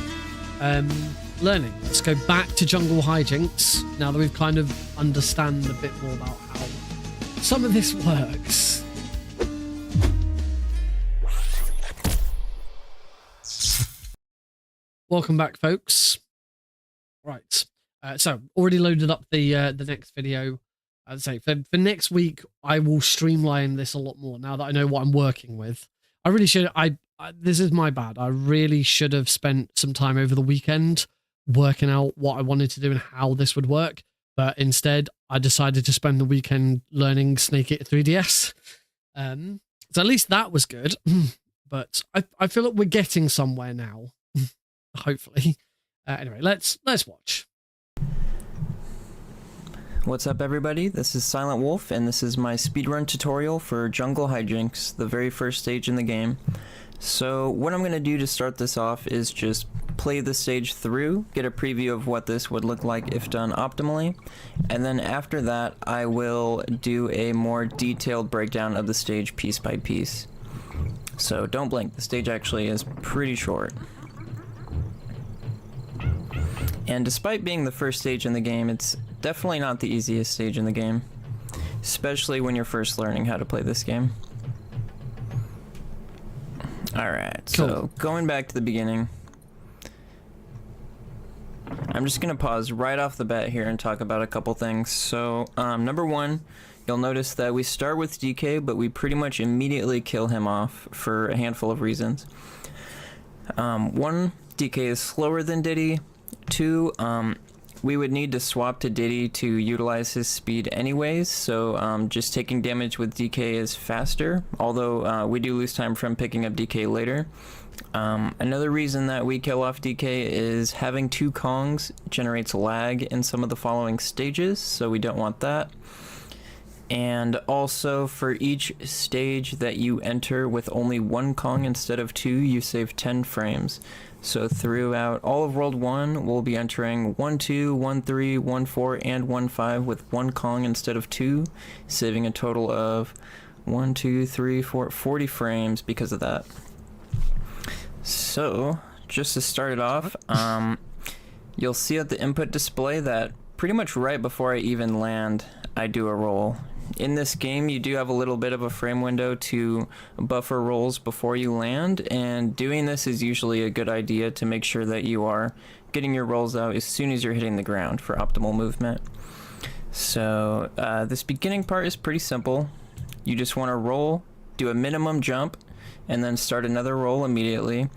learning. Let's go back to jungle hijinks now that we've kind of understand a bit more about how some of this works. Welcome back, folks. Right, so already loaded up the next video. I'd say for next week, I will streamline this a lot more now that I know what I'm working with. I really should. This is my bad. I really should have spent some time over the weekend working out what I wanted to do and how this would work. But instead, I decided to spend the weekend learning Snake Eater 3DS. So at least that was good. But I feel like we're getting somewhere now. Hopefully. Anyway, let's watch. What's up, everybody? This is Silent Wolf, and this is my speedrun tutorial for Jungle Hijinks, the very first stage in the game. So what I'm going to do to start this off is just play the stage through, get a preview of what this would look like if done optimally, and then after that I will do a more detailed breakdown of the stage piece by piece. So don't blink, the stage actually is pretty short. And despite being the first stage in the game, it's definitely not the easiest stage in the game, especially when you're first learning how to play this game. Alright, cool. So going back to the beginning, I'm just going to pause right off the bat here and talk about a couple things. So, number one, you'll notice that we start with DK, but we pretty much immediately kill him off for a handful of reasons. One, DK is slower than Diddy. Two, we would need to swap to Diddy to utilize his speed anyways, so just taking damage with DK is faster, although we do lose time from picking up DK later. Another reason that we kill off DK is having two Kongs generates lag in some of the following stages, so we don't want that. And also, for each stage that you enter with only one Kong instead of two, you save 10 frames. So throughout all of World 1, we'll be entering 1, 2, 1, 3, 1, 4, and 1, 5 with one Kong instead of two, saving a total of 1, 2, 3, 4, 40 frames because of that. So, just to start it off, you'll see at the input display that pretty much right before I even land, I do a roll. In this game, you do have a little bit of a frame window to buffer rolls before you land, and doing this is usually a good idea to make sure that you are getting your rolls out as soon as you're hitting the ground for optimal movement. So this beginning part is pretty simple. You just want to roll, do a minimum jump, and then start another roll immediately.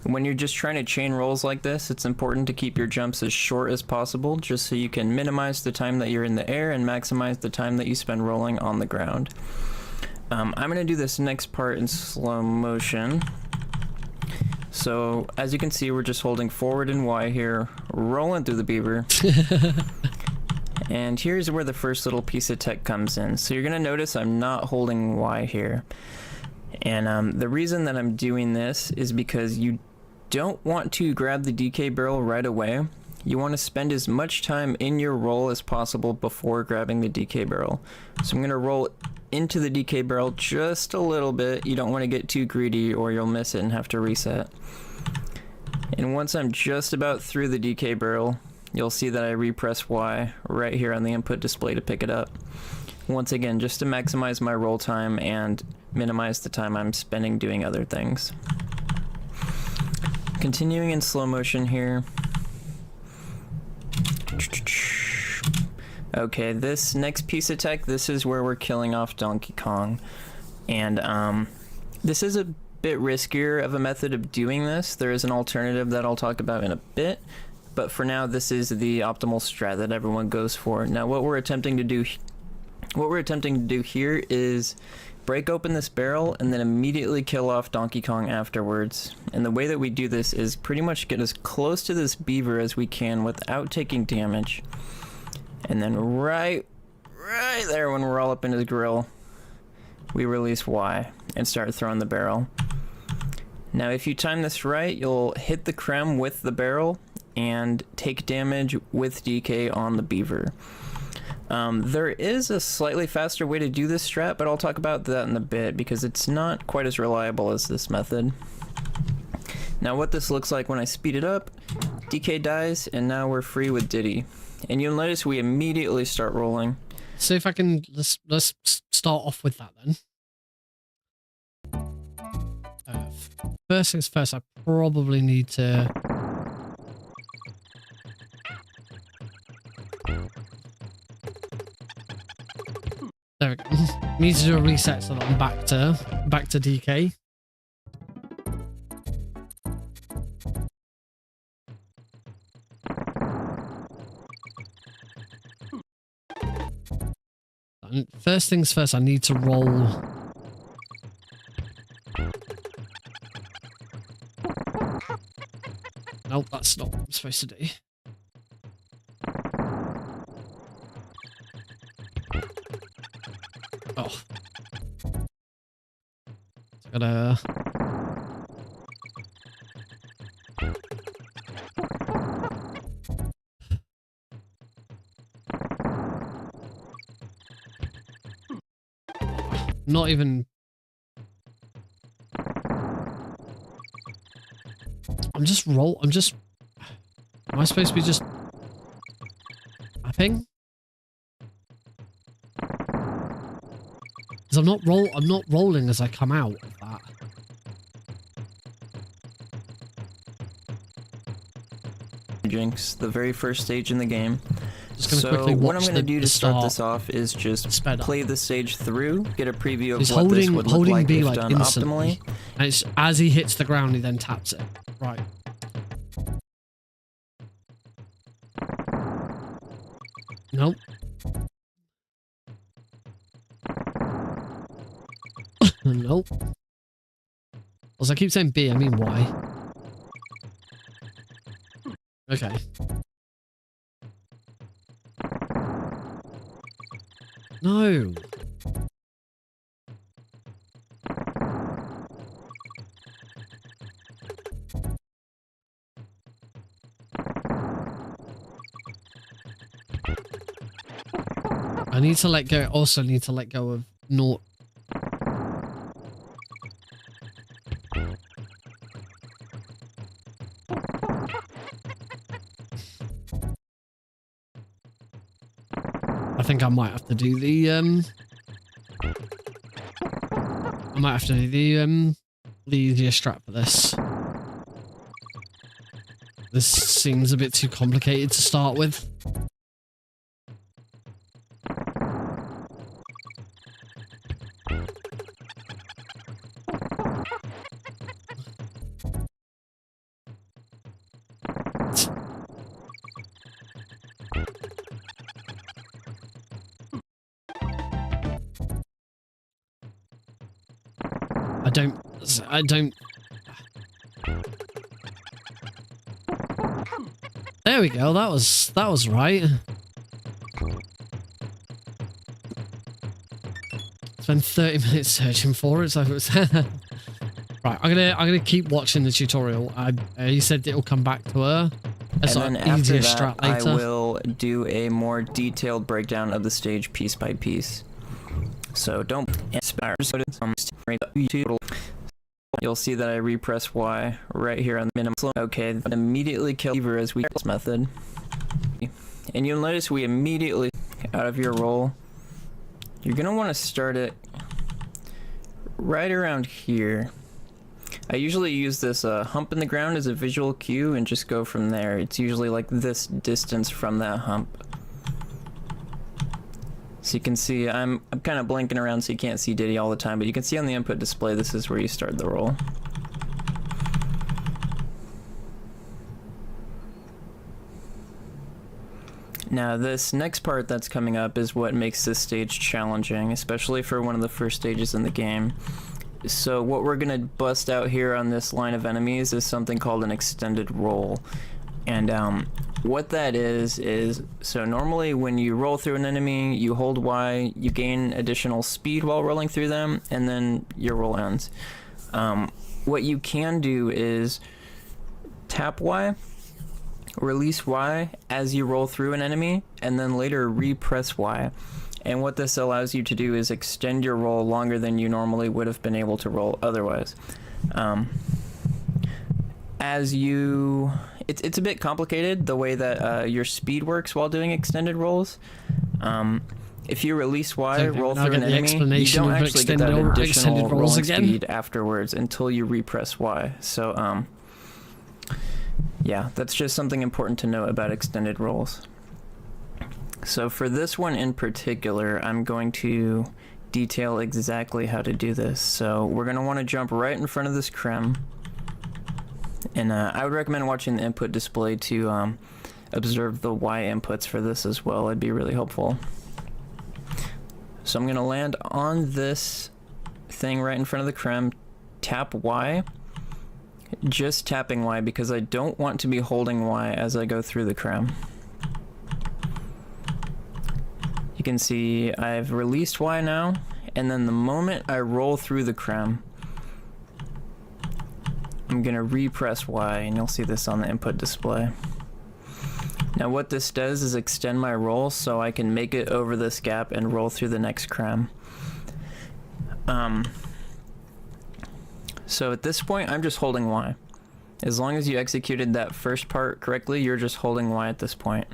When you're just trying to chain rolls like this, it's important to keep your jumps as short as possible, just so you can minimize the time that you're in the air and maximize the time that you spend rolling on the ground. I'm going to do this next part in slow motion. So, as you can see, we're just holding forward and Y here, rolling through the beaver. And here's where the first little piece of tech comes in. So you're going to notice I'm not holding Y here. And the reason that I'm doing this is because you don't want to grab the DK barrel right away. You want to spend as much time in your roll as possible before grabbing the DK barrel. So I'm going to roll into the DK barrel just a little bit. You don't want to get too greedy or you'll miss it and have to reset. And once I'm just about through the DK barrel, you'll see that I repress Y right here on the input display to pick it up. Once again, just to maximize my roll time and minimize the time I'm spending doing other things. Continuing in slow motion here. Okay, this next piece of tech, this is where we're killing off Donkey Kong. And this is a bit riskier of a method of doing this. There is an alternative that I'll talk about in a bit, but for now this is the optimal strat that everyone goes for. Now what we're attempting to do here is break open this barrel and then immediately kill off Donkey Kong afterwards. And the way that we do this is pretty much get as close to this beaver as we can without taking damage. And then right there when we're all up in his grill, we release Y and start throwing the barrel. Now if you time this right, you'll hit the creme with the barrel and take damage with DK on the beaver. There is a slightly faster way to do this strat, but I'll talk about that in a bit because it's not quite as reliable as this method. Now what this looks like when I speed it up, DK dies, and now we're free with Diddy. And you'll notice we immediately start rolling. See if I can, let's start off with that then. First things first, I probably need to... There we go. Need to do a reset so that I'm back to DK. And first things first, I need to roll. Nope, that's not what I'm supposed to do. Oh. Gotta... Not even... I'm just... Am I supposed to be just... tapping? Because I'm not rolling as I come out of that. Jinx, the very first stage in the game. So what I'm going to do to start this off is just play the stage through, get a preview of what this would look like if done optimally. And it's, as he hits the ground, he then taps it. Right. Nope. Nope. As I keep saying B, I mean Y. Okay. No. I need to let go. Also need to let go of naught. I think I might have to do the the easier strat for this. This seems a bit too complicated to start with. I don't... There we go, that was right. Spent 30 minutes searching for it, so it was... Right, I'm gonna keep watching the tutorial. You said it'll come back to her. That's and then after that, I will do a more detailed breakdown of the stage piece by piece. So don't inspire. You'll see that I repress Y right here on the minimum. Okay, then immediately kill Lever as we this method. And you'll notice we immediately out of your roll. You're gonna want to start it right around here. I usually use this hump in the ground as a visual cue and just go from there. It's usually like this distance from that hump. So you can see, I'm kind of blinking around so you can't see Diddy all the time, but you can see on the input display this is where you start the roll. Now this next part that's coming up is what makes this stage challenging, especially for one of the first stages in the game. So what we're going to bust out here on this line of enemies is something called an extended roll. And what that is, so normally when you roll through an enemy, you hold Y, you gain additional speed while rolling through them, and then your roll ends. What you can do is tap Y, release Y as you roll through an enemy, and then later repress Y. And what this allows you to do is extend your roll longer than you normally would have been able to roll otherwise. It's a bit complicated the way that your speed works while doing extended rolls. If you release Y, roll through an enemy, you don't actually get that additional rolling speed afterwards until you repress Y. So, yeah, that's just something important to note about extended rolls. So for this one in particular, I'm going to detail exactly how to do this. So we're going to want to jump right in front of this creme. And I would recommend watching the input display to observe the Y inputs for this as well. It'd be really helpful. So I'm going to land on this thing right in front of the creme, tap Y. Just tapping Y because I don't want to be holding Y as I go through the creme. You can see I've released Y now, and then the moment I roll through the creme, I'm gonna repress Y, and you'll see this on the input display. Now what this does is extend my roll so I can make it over this gap and roll through the next creme. So at this point, I'm just holding Y. As long as you executed that first part correctly, you're just holding Y at this point.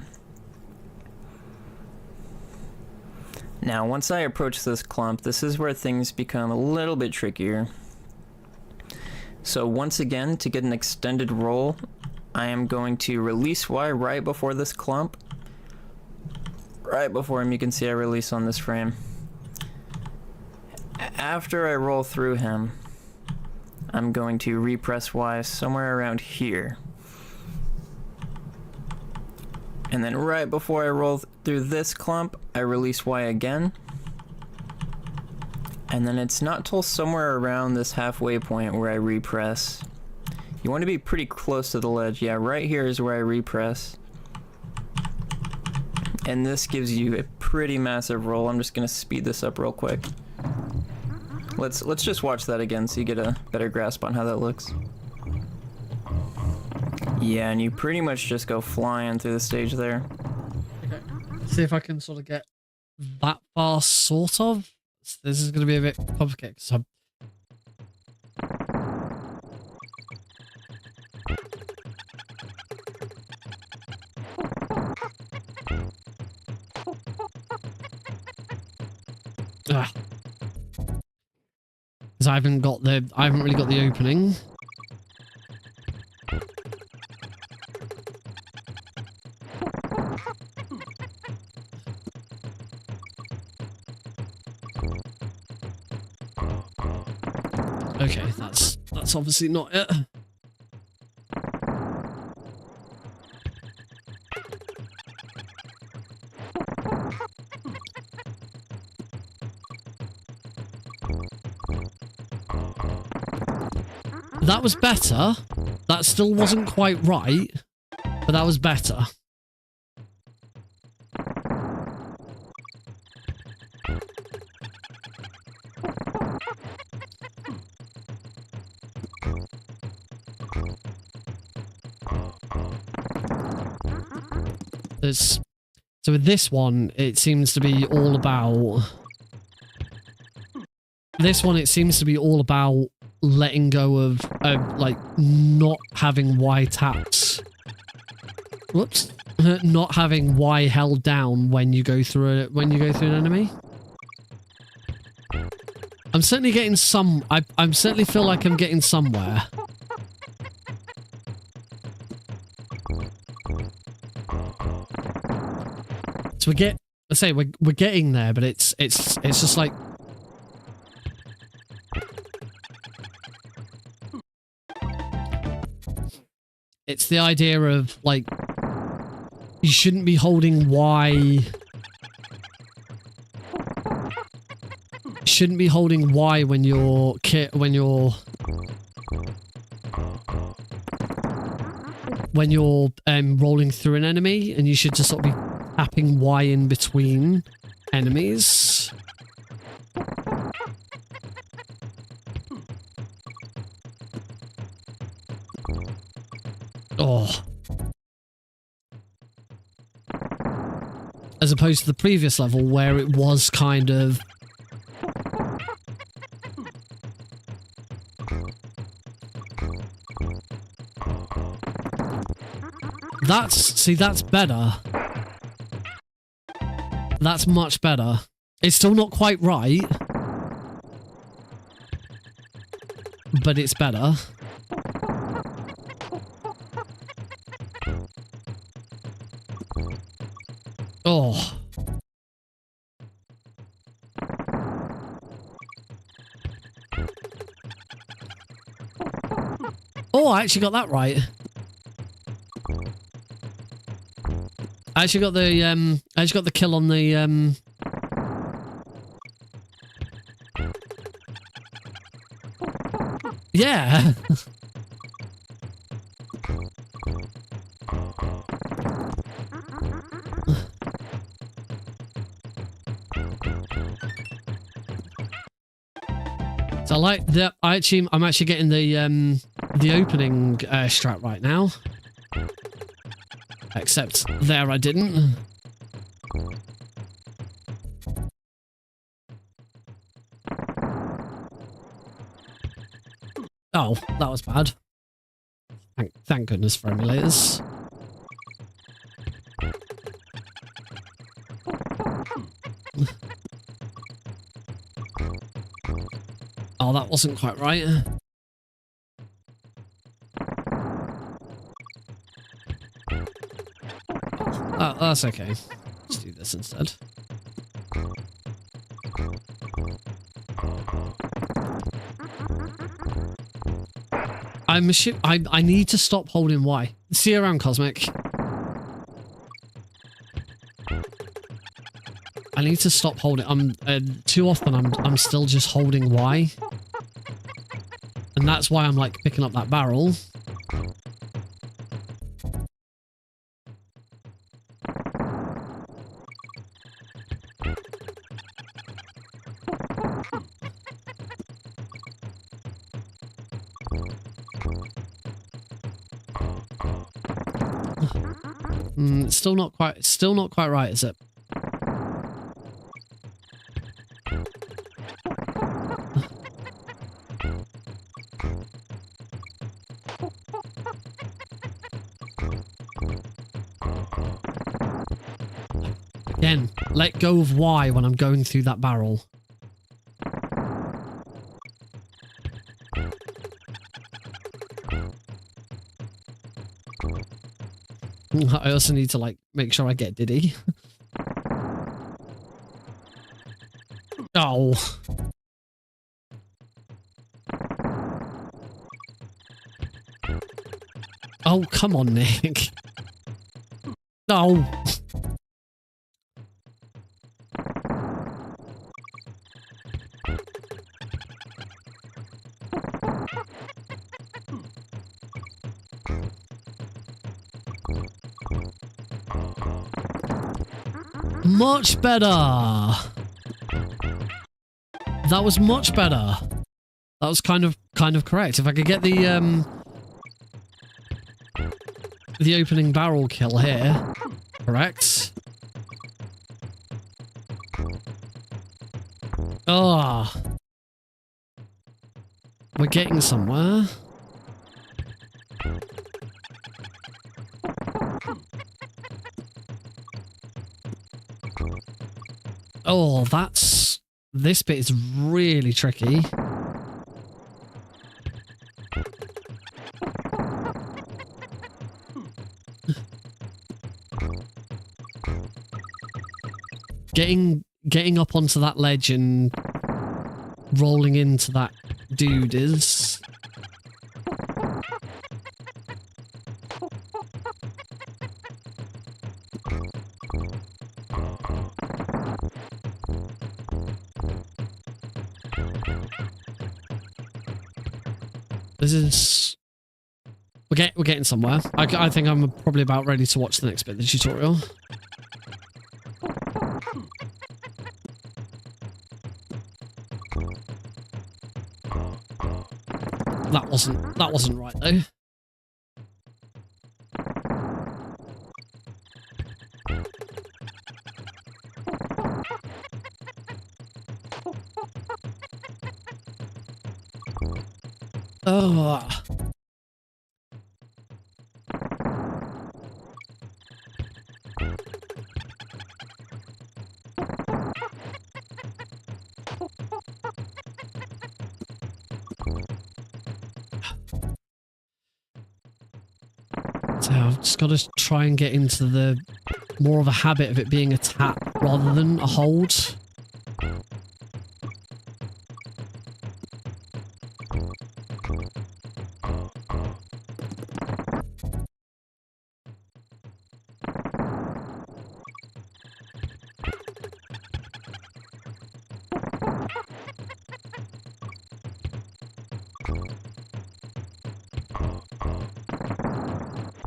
Now, once I approach this clump, this is where things become a little bit trickier. So once again, to get an extended roll, I am going to release Y right before this clump. Right before him, you can see I release on this frame. After I roll through him, I'm going to repress Y somewhere around here. And then right before I roll through this clump, I release Y again. And then it's not till somewhere around this halfway point where I repress. You want to be pretty close to the ledge. Yeah, right here is where I repress. And this gives you a pretty massive roll. I'm just going to speed this up real quick. Let's just watch that again so you get a better grasp on how that looks. Yeah, and you pretty much just go flying through the stage there. Okay. See if I can sort of get that far, sort of. This is going to be a bit complicated. So because I haven't really got the opening. Okay, that's obviously not it. That was better. That still wasn't quite right, but that was better. So with this one, it seems to be all about... This one, it seems to be all about letting go of, like, not having Y taps. Whoops. Not having Y held down when you go through an enemy. I'm certainly getting some... I certainly feel like I'm getting somewhere. So we're getting there, but it's just like... It's the idea of, like, you shouldn't be holding Y. You shouldn't be holding Y when you're rolling through an enemy, and you should just sort of be tapping Y in between enemies. Oh. as opposed to the previous level where it was kind of... that's better. That's much better. It's still not quite right, but it's better. Oh. Oh, I actually got that right. I actually got the kill on the yeah. So I like that. I'm actually getting the opening strat right now. Except there I didn't. Oh, that was bad. Thank goodness for emulators. Oh, that wasn't quite right. Oh, that's okay. Let's do this instead. I need to stop holding Y. See you around, Cosmic. I need to stop holding. Too often I'm still just holding Y, and that's why I'm like picking up that barrel. Still not quite right, is it? Again, let go of Y when I'm going through that barrel. I also need to, like, make sure I get Diddy. Oh. Oh, come on, Nick. No. Much better. That was much better. That was kind of correct. If I could get the opening barrel kill here, correct. Ah, we're getting somewhere. Oh, this bit is really tricky. Getting up onto that ledge and rolling into that dude is... This is... We're getting somewhere. I think I'm probably about ready to watch the next bit of the tutorial. That wasn't right though. Oh. So I've just got to try and get into the more of a habit of it being a tap rather than a hold.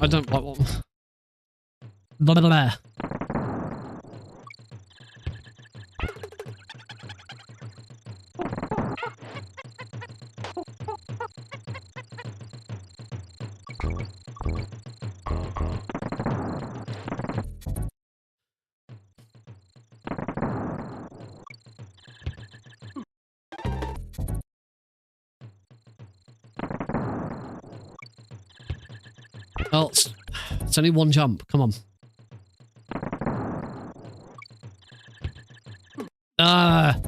I don't like one. Blah, blah, blah. Oh, it's only one jump. Come on. Ah.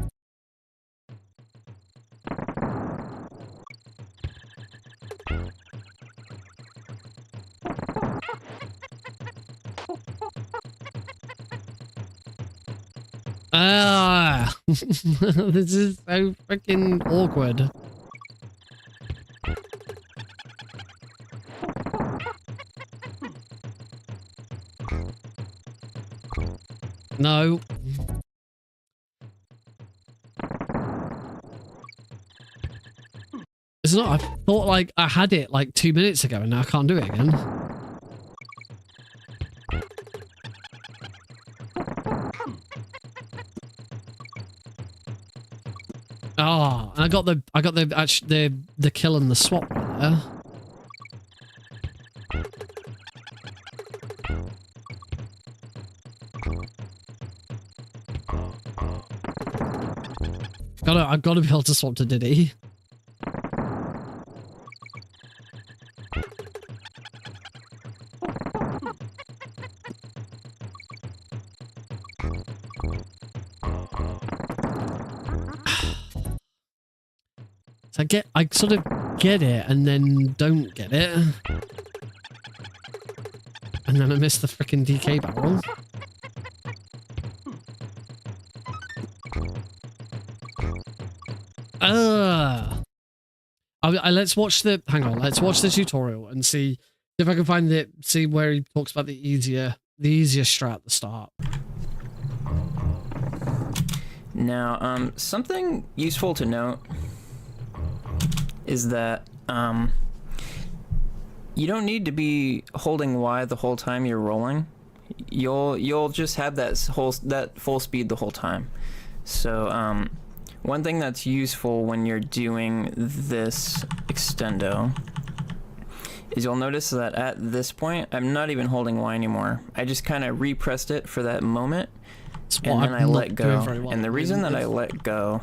Ah. This is so freaking awkward. No. It's not. I thought like I had it like 2 minutes ago and now I can't do it again. Oh, and I got the kill and the swap right there. I've got to be able to swap to Diddy. So I sort of get it and then don't get it. And then I miss the freaking DK barrel. Let's watch the let's watch the tutorial and see if I can find it, see where he talks about the easier strat at the start. Now, something useful to note is that you don't need to be holding Y the whole time you're rolling. You'll just have that full speed the whole time. So one thing that's useful when you're doing this extendo is you'll notice that at this point I'm not even holding Y anymore. I just kind of repressed it for that moment and then I let go. And the reason that I let go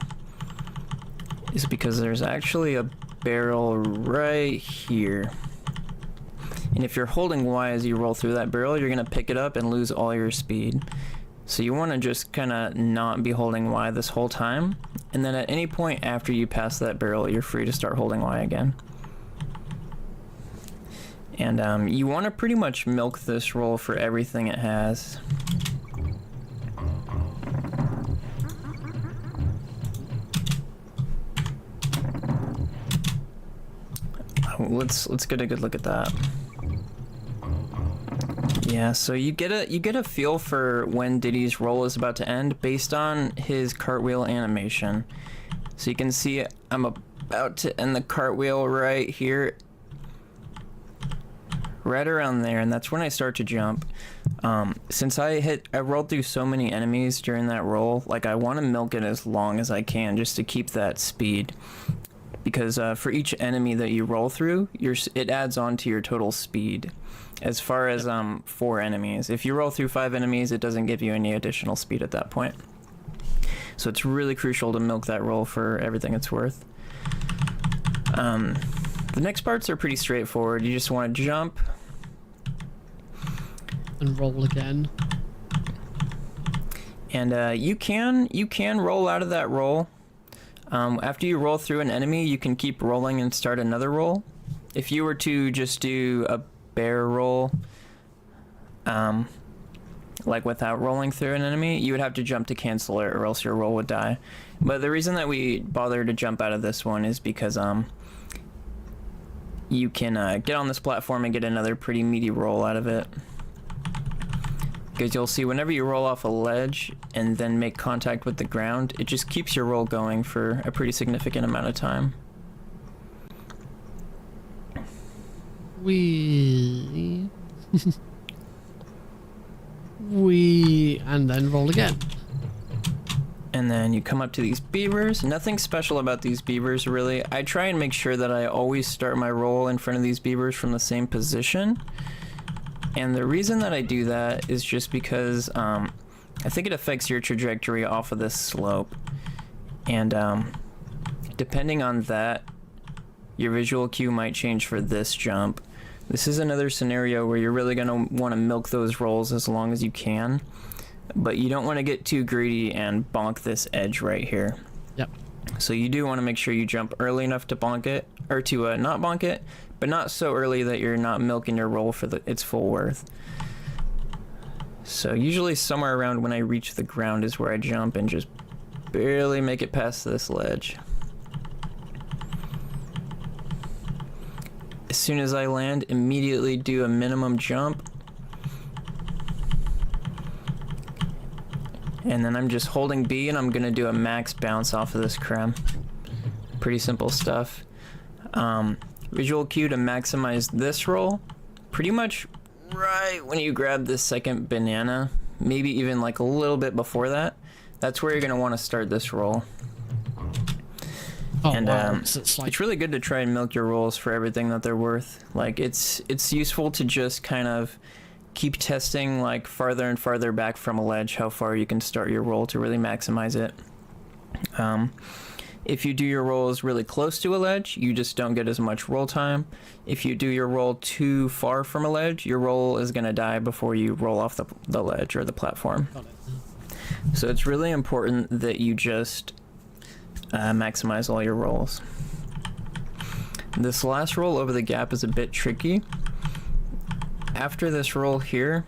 is because there's actually a barrel right here. And if you're holding Y as you roll through that barrel, you're going to pick it up and lose all your speed. So you want to just kind of not be holding Y this whole time. And then at any point after you pass that barrel, you're free to start holding Y again. And you want to pretty much milk this roll for everything it has. Let's get a good look at that. Yeah, so you get a feel for when Diddy's roll is about to end based on his cartwheel animation. So you can see I'm about to end the cartwheel right here, right around there, and that's when I start to jump. Since I rolled through so many enemies during that roll, like I want to milk it as long as I can just to keep that speed. Because for each enemy that you roll through, it adds on to your total speed. As far as 4 enemies. If you roll through 5 enemies, it doesn't give you any additional speed at that point. So it's really crucial to milk that roll for everything it's worth. The next parts are pretty straightforward. You just want to jump and roll again. And you can roll out of that roll. After you roll through an enemy, you can keep rolling and start another roll. If you were to just do a bear roll, like without rolling through an enemy, you would have to jump to cancel it or else your roll would die. But the reason that we bother to jump out of this one is because you can get on this platform and get another pretty meaty roll out of it. Because you'll see whenever you roll off a ledge and then make contact with the ground, it just keeps your roll going for a pretty significant amount of time. We and then roll again. And then you come up to these beavers. Nothing special about these beavers, really. I try and make sure that I always start my roll in front of these beavers from the same position. And the reason that I do that is just because I think it affects your trajectory off of this slope. And depending on that, your visual cue might change for this jump. This is another scenario where you're really going to want to milk those rolls as long as you can. But you don't want to get too greedy and bonk this edge right here. Yep. So you do want to make sure you jump early enough to bonk it, or to not bonk it, but not so early that you're not milking your roll for its full worth. So usually somewhere around when I reach the ground is where I jump and just barely make it past this ledge. As soon as I land, immediately do a minimum jump. And then I'm just holding B and I'm gonna do a max bounce off of this creme. Pretty simple stuff. Visual cue to maximize this roll. Pretty much right when you grab this second banana, maybe even like a little bit before that. That's where you're gonna want to start this roll. Oh, And wow. So it's like it's really good to try and milk your rolls for everything that they're worth. Like it's useful to just kind of keep testing like farther and farther back from a ledge how far you can start your roll to really maximize it. If you do your rolls really close to a ledge, you just don't get as much roll time. If you do your roll too far from a ledge, your roll is going to die before you roll off the ledge or the platform. got it. So it's really important that you just maximize all your rolls. This last roll over the gap is a bit tricky. After this roll here,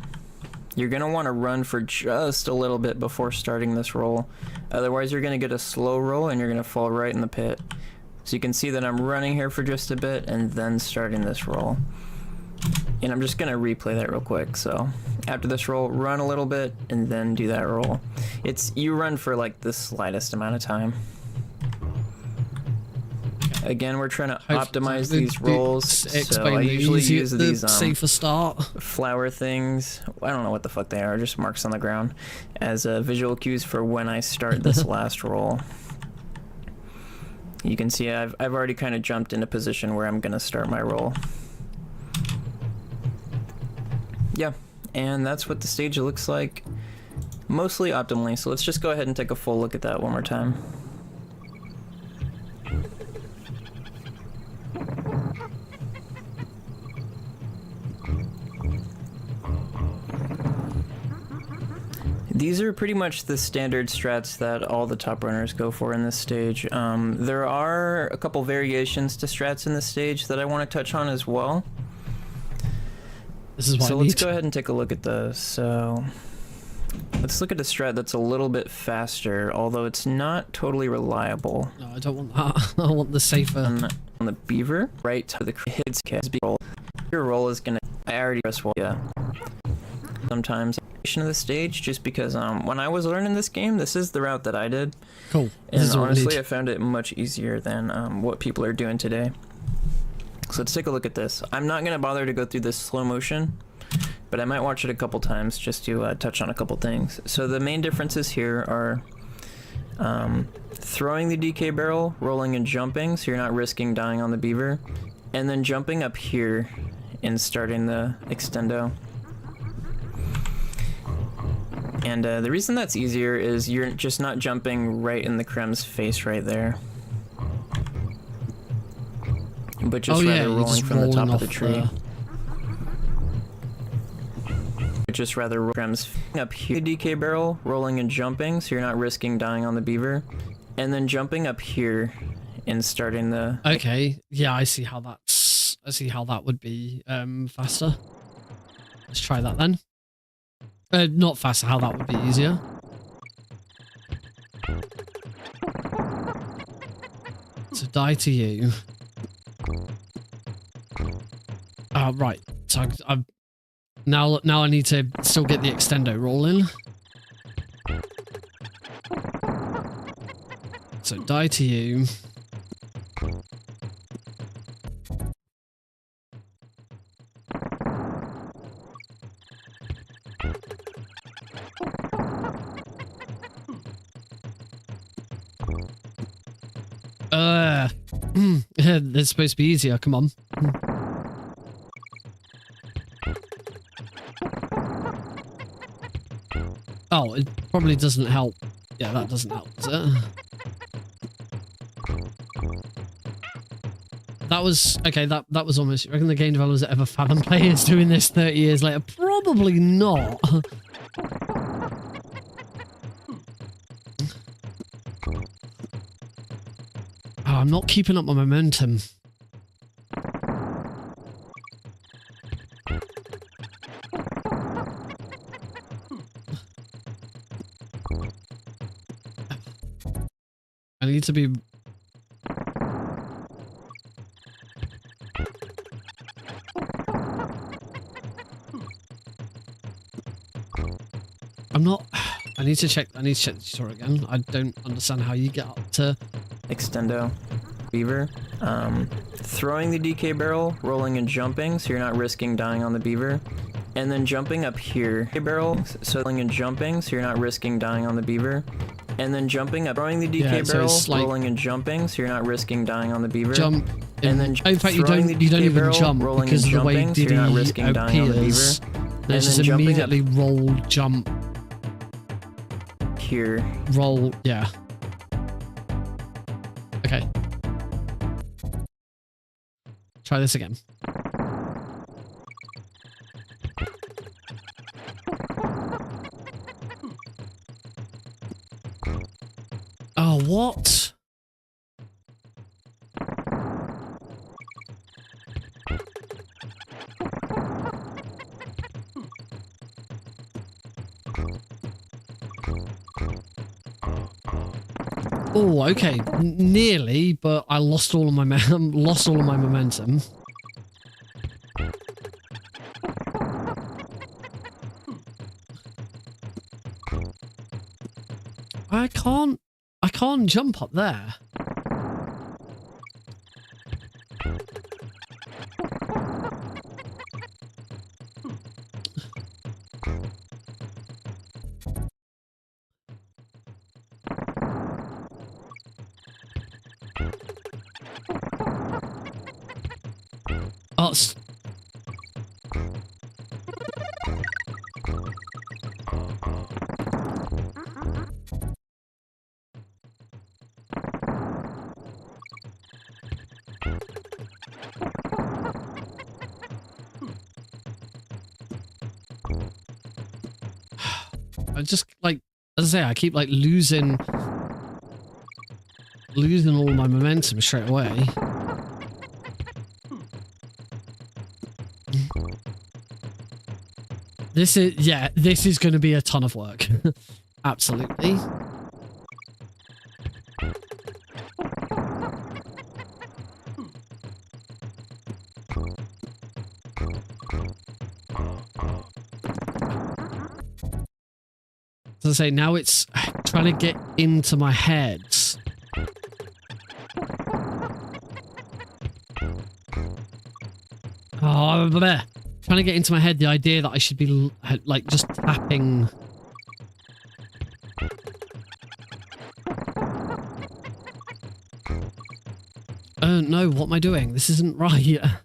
you're going to want to run for just a little bit before starting this roll. Otherwise, you're going to get a slow roll and you're going to fall right in the pit. So you can see that I'm running here for just a bit and then starting this roll. And I'm just going to replay that real quick. So after this roll, run a little bit and then do that roll. You run for like the slightest amount of time. Again, we're trying to optimize these rolls, so I usually use these safer start flower things. I don't know what the fuck they are, just marks on the ground, as visual cues for when I start this last roll. You can see I've already kind of jumped into position where I'm gonna start my roll. Yeah, and that's what the stage looks like, mostly optimally. So let's just go ahead and take a full look at that one more time. These are pretty much the standard strats that all the top runners go for in this stage. There are a couple variations to strats in this stage that I want to touch on as well. This is what So let's go ahead and take a look at those. So let's look at a strat that's a little bit faster, although it's not totally reliable. No, I don't want that. I want the safer. On the beaver, right to the hits roll. Your roll is gonna. I already pressed well. Yeah. Sometimes of the stage, just because when I was learning this game, this is the route that I did. Cool. And honestly, I found it much easier than what people are doing today. So let's take a look at this. I'm not gonna bother to go through this slow motion, but I might watch it a couple times just to touch on a couple things. So the main differences here are throwing the DK barrel, rolling and jumping, so you're not risking dying on the beaver, and then jumping up here and starting the extendo. And the reason that's easier is you're just not jumping right in the creme's face right there. but just Oh, yeah, rather you're rolling just from the top rolling of the off tree. the- Just rather programs up here, the DK barrel, rolling and jumping, so you're not risking dying on the beaver, and then jumping up here and starting the. Okay, yeah, I see how that's. I see how that would be faster. Let's try that then. Not faster. How that would be easier. So die to you. Right. So I've now I need to still get the extendo roll in. So die to you. It's supposed to be easier. Come on. Oh, it probably doesn't help. Yeah, that doesn't help, does it? That was okay. That was almost. You reckon the game developers that ever fathom players doing this 30 years later? Probably not. Oh, I'm not keeping up my momentum. I need to be... I'm not... I need to check the tutorial again. I don't understand how you get up to... Extendo beaver. Throwing the DK barrel, rolling and jumping, so you're not risking dying on the beaver. And then jumping up here. Barrel, so rolling and jumping, so you're not risking dying on the beaver. And then jumping up, throwing the DK so barrel, it's like rolling and jumping, so you're not risking dying on the beaver. Jump. And then in fact, you throwing don't the DK even barrel, jump rolling because and of the way jumping, so you're not Diddy risking dying on the appears. beaver. There's And just then jumping immediately roll, jump, here. roll. Yeah. Okay. Try this again. Oh, what? Oh, okay. Nearly, but I lost all of my momentum. I can't jump up there. Oh, I just like, as I say, I keep like losing all my momentum straight away. This is going to be a ton of work. Absolutely. As I say, now it's trying to get into my head. Oh, bleh. Trying to get into my head the idea that I should be like just tapping. No, what am I doing? This isn't right. I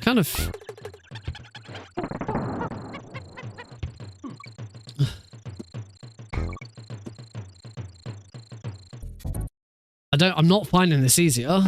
kind of... I'm not finding this easier.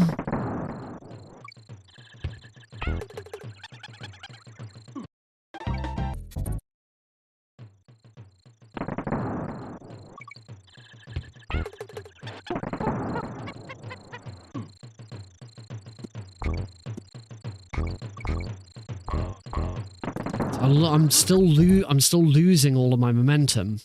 I'm still losing all of my momentum.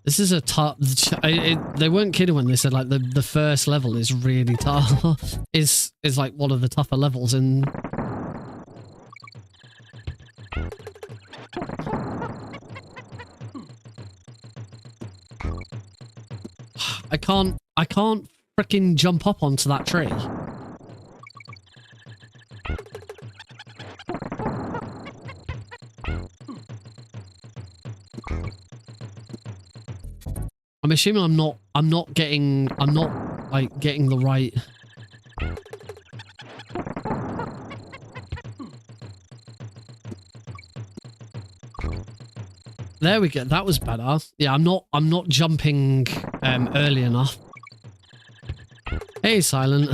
This is a tough. They weren't kidding when they said like the first level is really tough. is like one of the tougher levels in. I can't freaking jump up onto that tree. I'm assuming I'm not like getting the right. There we go. That was better. Yeah, I'm not jumping early enough. Hey, Silent.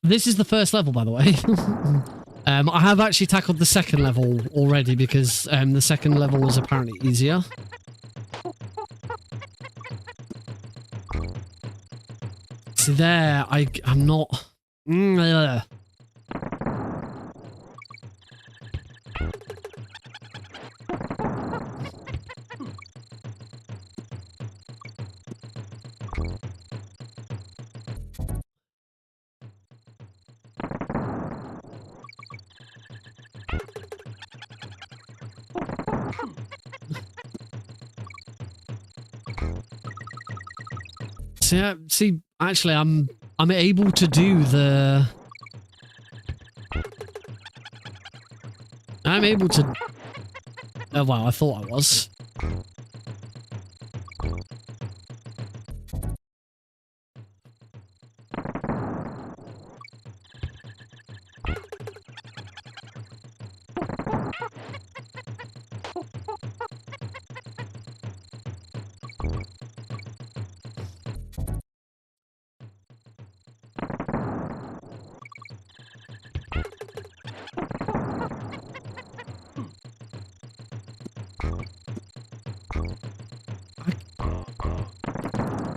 This is the first level, by the way. I have actually tackled the second level already because the second level was apparently easier. See there, I'm not. See, actually, I'm able to do the. I'm able to. Oh wow, I thought I was.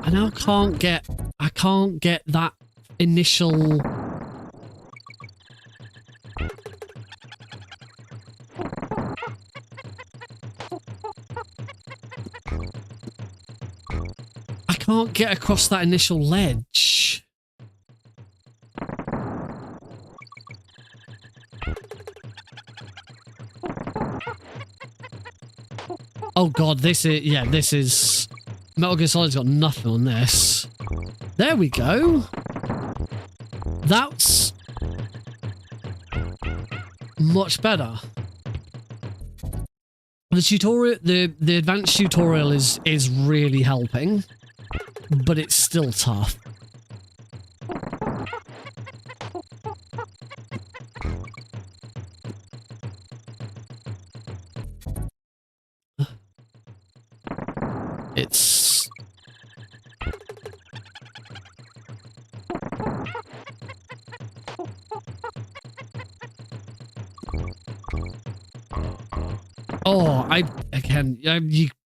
I now can't get that initial. I can't get across that initial ledge. Oh god, this is Metal Gear Solid's got nothing on this. There we go. That's much better. The tutorial, the advanced tutorial is really helping, but it's still tough. It's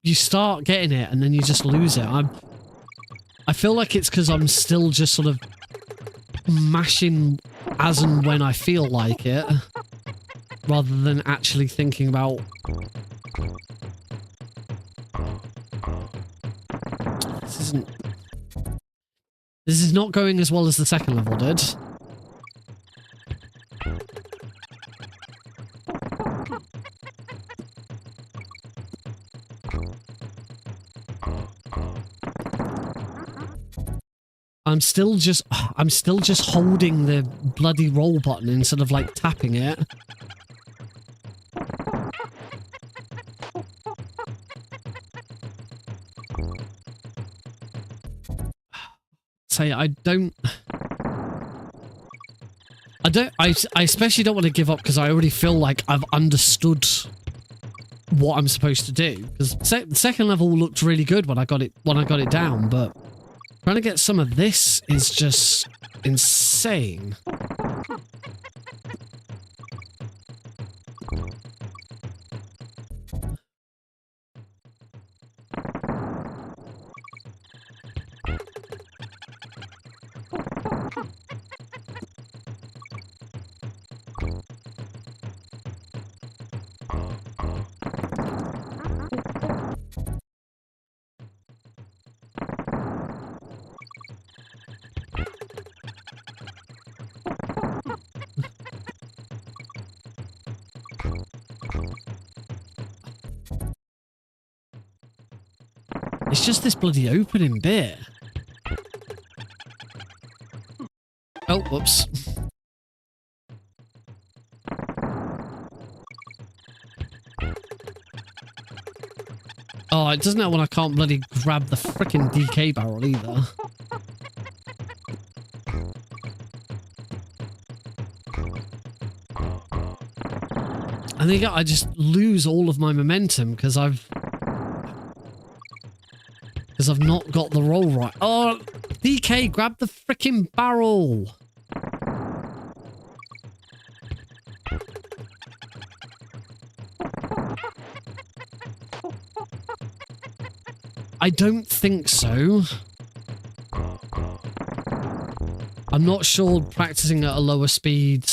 you start getting it and then you just lose it. I feel like it's because I'm still just sort of mashing as and when I feel like it, rather than actually thinking about. This is not going as well as the second level did. I'm still just holding the bloody roll button instead of like tapping it. say I especially don't want to give up because I already feel like I've understood what I'm supposed to do. Because the second level looked really good when I got it down, but trying to get some of this is just insane. It's just this bloody opening bit. Oh, whoops. Oh, it doesn't help when I can't bloody grab the frickin' DK barrel either. I think I just lose all of my momentum because I've not got the roll right. Oh, DK, grab the frickin' barrel. I don't think so. I'm not sure practicing at a lower speed,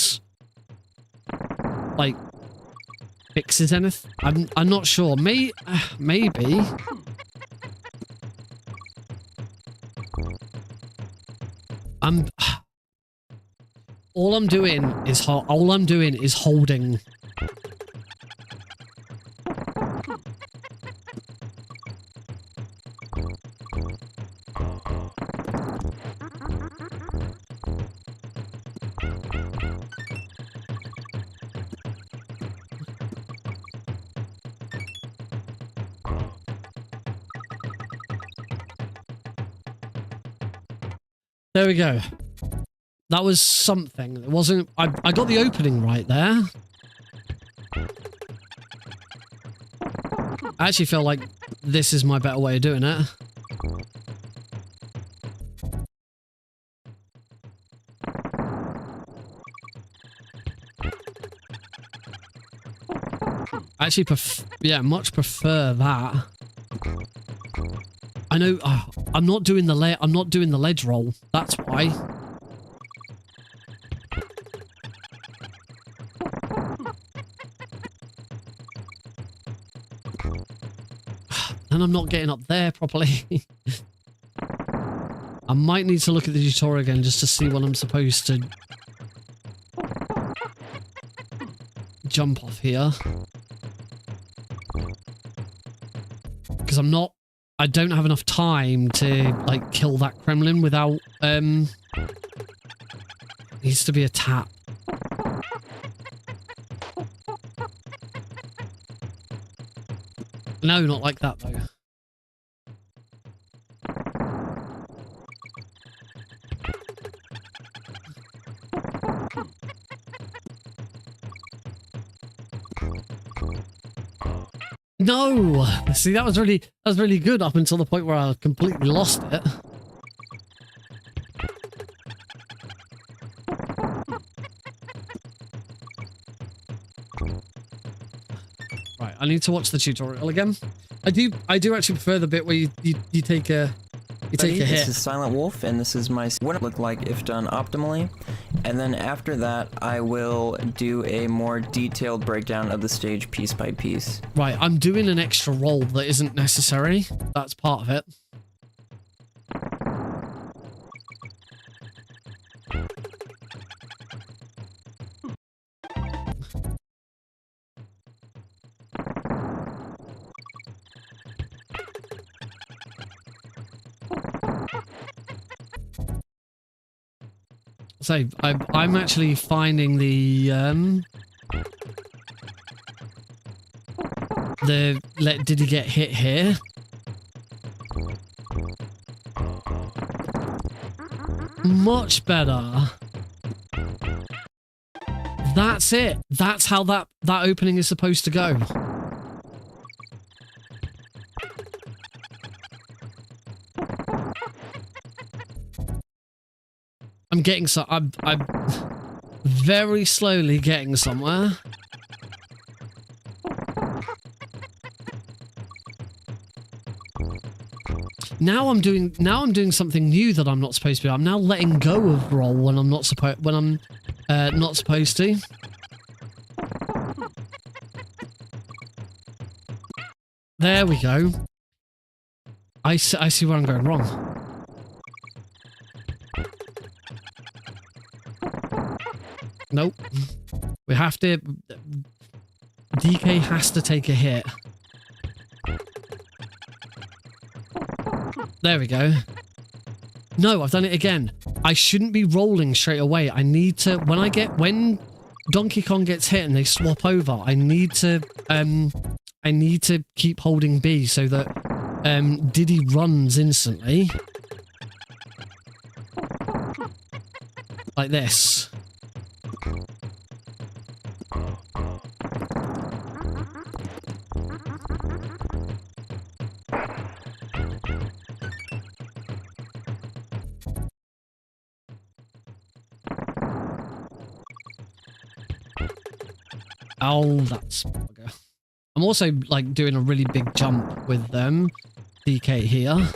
like, fixes anything. I'm not sure. Maybe. All I'm doing is holding. There we go. That was something. It wasn't... I got the opening right there. I actually feel like this is my better way of doing it. I actually much prefer that. I know I'm not doing the ledge roll. That's why. And I'm not getting up there properly. I might need to look at the tutorial again just to see what I'm supposed to jump off here. Because I don't have enough time to, like, kill that Kremlin without, needs to be a tap. No, not like that, though. No! See, that was really good up until the point where I completely lost it. Right, I need to watch the tutorial again. I do actually prefer the bit where you take a hit. This is Silent Wolf, and this is what it look like if done optimally. And then after that, I will do a more detailed breakdown of the stage piece by piece. Right, I'm doing an extra roll that isn't necessary. That's part of it. So I'm actually finding did he get hit here? Much better. That's it. That's how that opening is supposed to go. I'm getting I'm very slowly getting somewhere. Now I'm doing something new that I'm not supposed to do. I'm now letting go of roll when I'm not supposed to. There we go. I see where I'm going wrong. Nope. We have to... DK has to take a hit. There we go. No, I've done it again. I shouldn't be rolling straight away. I need to... When Donkey Kong gets hit and they swap over, I need to keep holding B so that Diddy runs instantly. Like this. Oh, that's bugger. I'm also like doing a really big jump with DK here.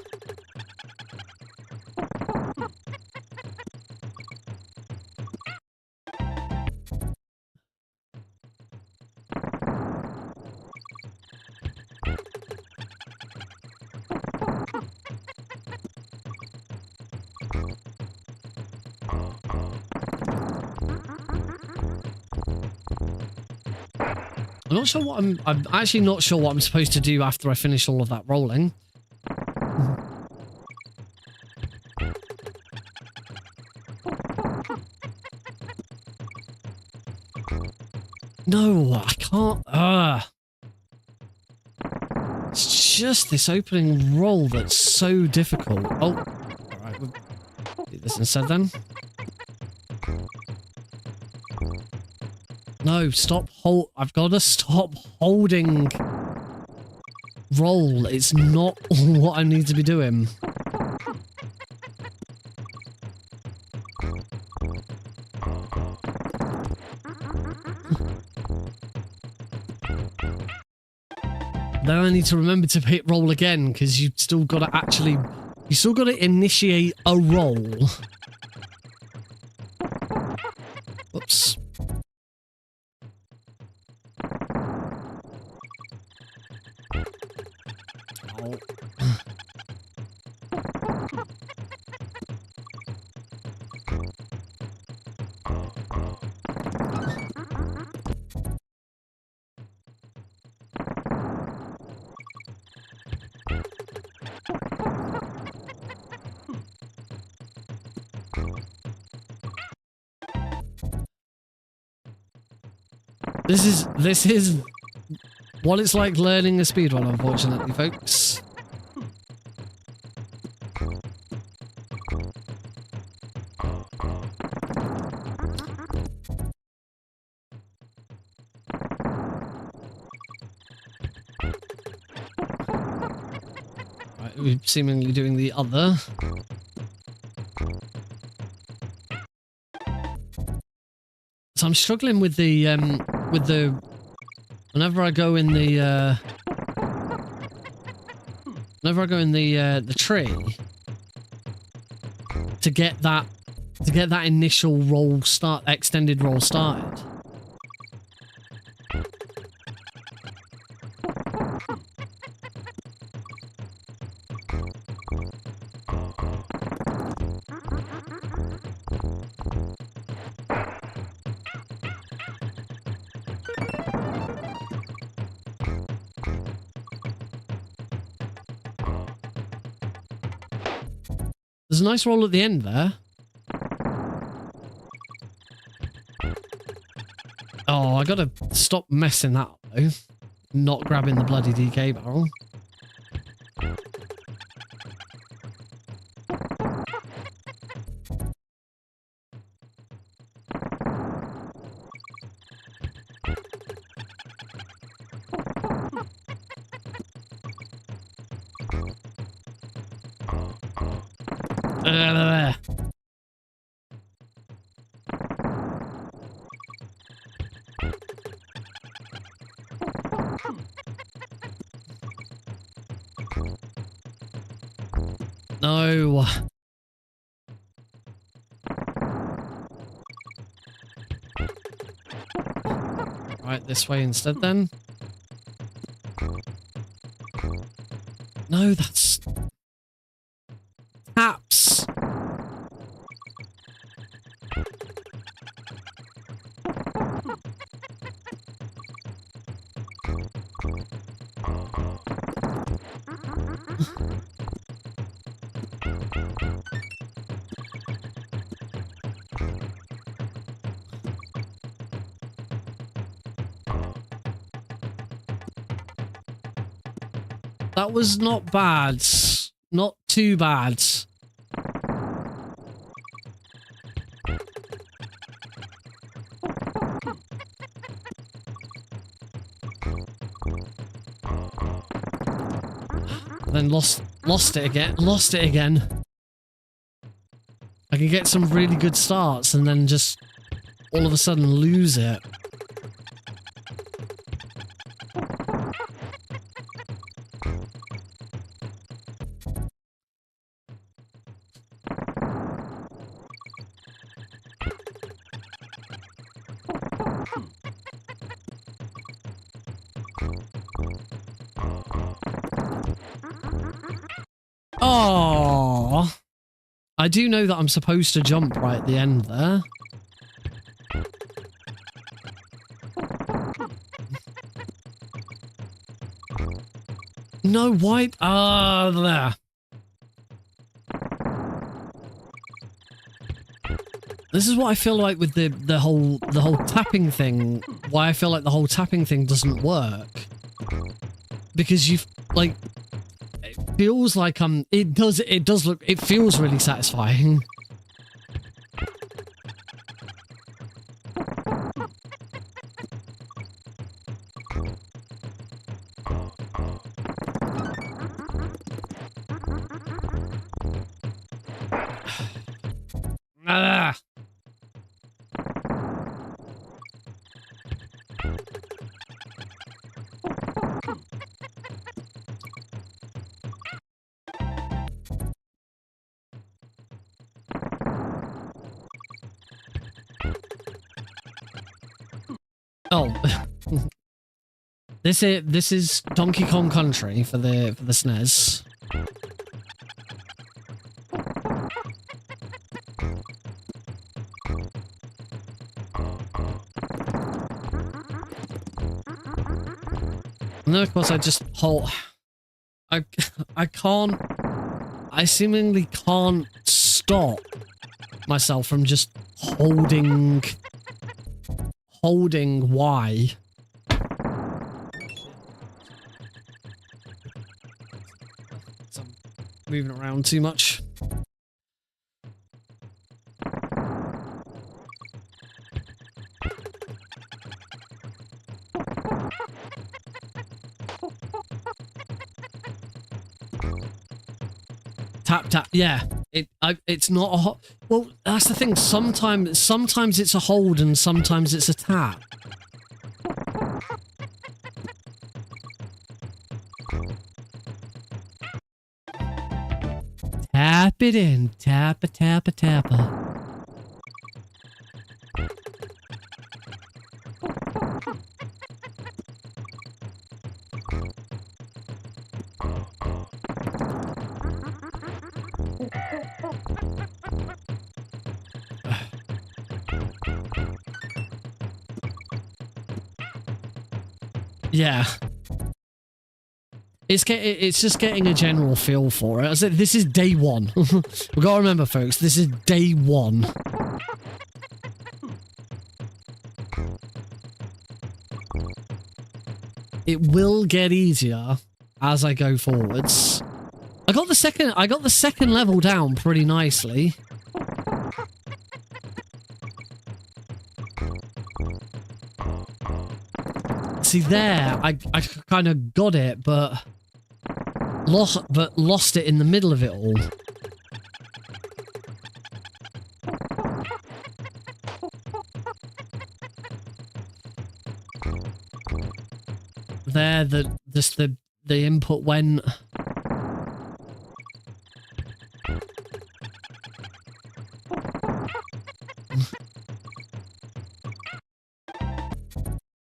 I'm not sure what I'm actually not sure what I'm supposed to do after I finish all of that rolling. No, I can't. It's just this opening roll that's so difficult. Oh, alright, we'll do this instead then. No, stop I've got to stop holding roll. It's not what I need to be doing. Then I need to remember to hit roll again because you've still got to initiate a roll. Whoops. Oh. This is what it's like learning a speedrun, unfortunately, folks. Right, we're seemingly doing the other. So I'm struggling with the whenever I go in the tree to get that initial roll extended roll started. There's a nice roll at the end there. Oh, I gotta stop messing that up though. Not grabbing the bloody DK barrel. No. Right, this way instead then. No, that's... taps. That was not bad. Not too bad. Then lost it again. Lost it again. I can get some really good starts and then just all of a sudden lose it. Oh, I do know that I'm supposed to jump right at the end there. No, why? Ah, there. This is what I feel like with the whole tapping thing. Why I feel like the whole tapping thing doesn't work. Because you've like, it feels like it does look, it feels really satisfying. Ah. Oh, this is Donkey Kong Country for the SNES. And then of course I just hold. I seemingly can't stop myself from just holding Y. So I'm moving around too much. Tap tap, yeah. It's not a hot. Well, that's the thing. Sometimes it's a hold and sometimes it's a tap. Tap it in, tap a tap a tappa. Yeah. It's just getting a general feel for it. I said this is day one. We gotta remember, folks, this is day one. It will get easier as I go forwards. I got the second level down pretty nicely. See there, I kind of got it, but lost it in the middle of it all. there that just the input went.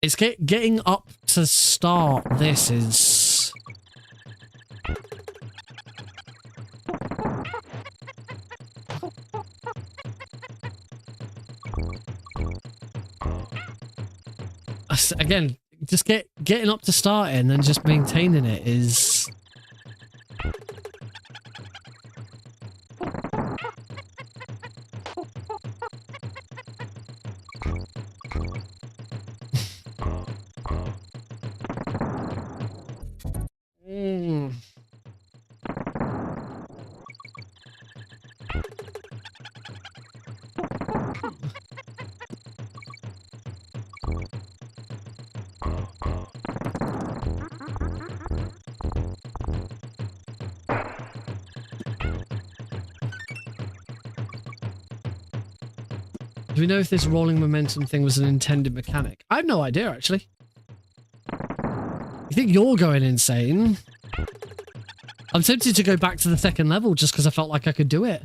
It's getting up to start. This is. Again, just getting up to start it and then just maintaining it is. Do we know if this rolling momentum thing was an intended mechanic? I have no idea, actually. You think you're going insane? I'm tempted to go back to the second level just because I felt like I could do it.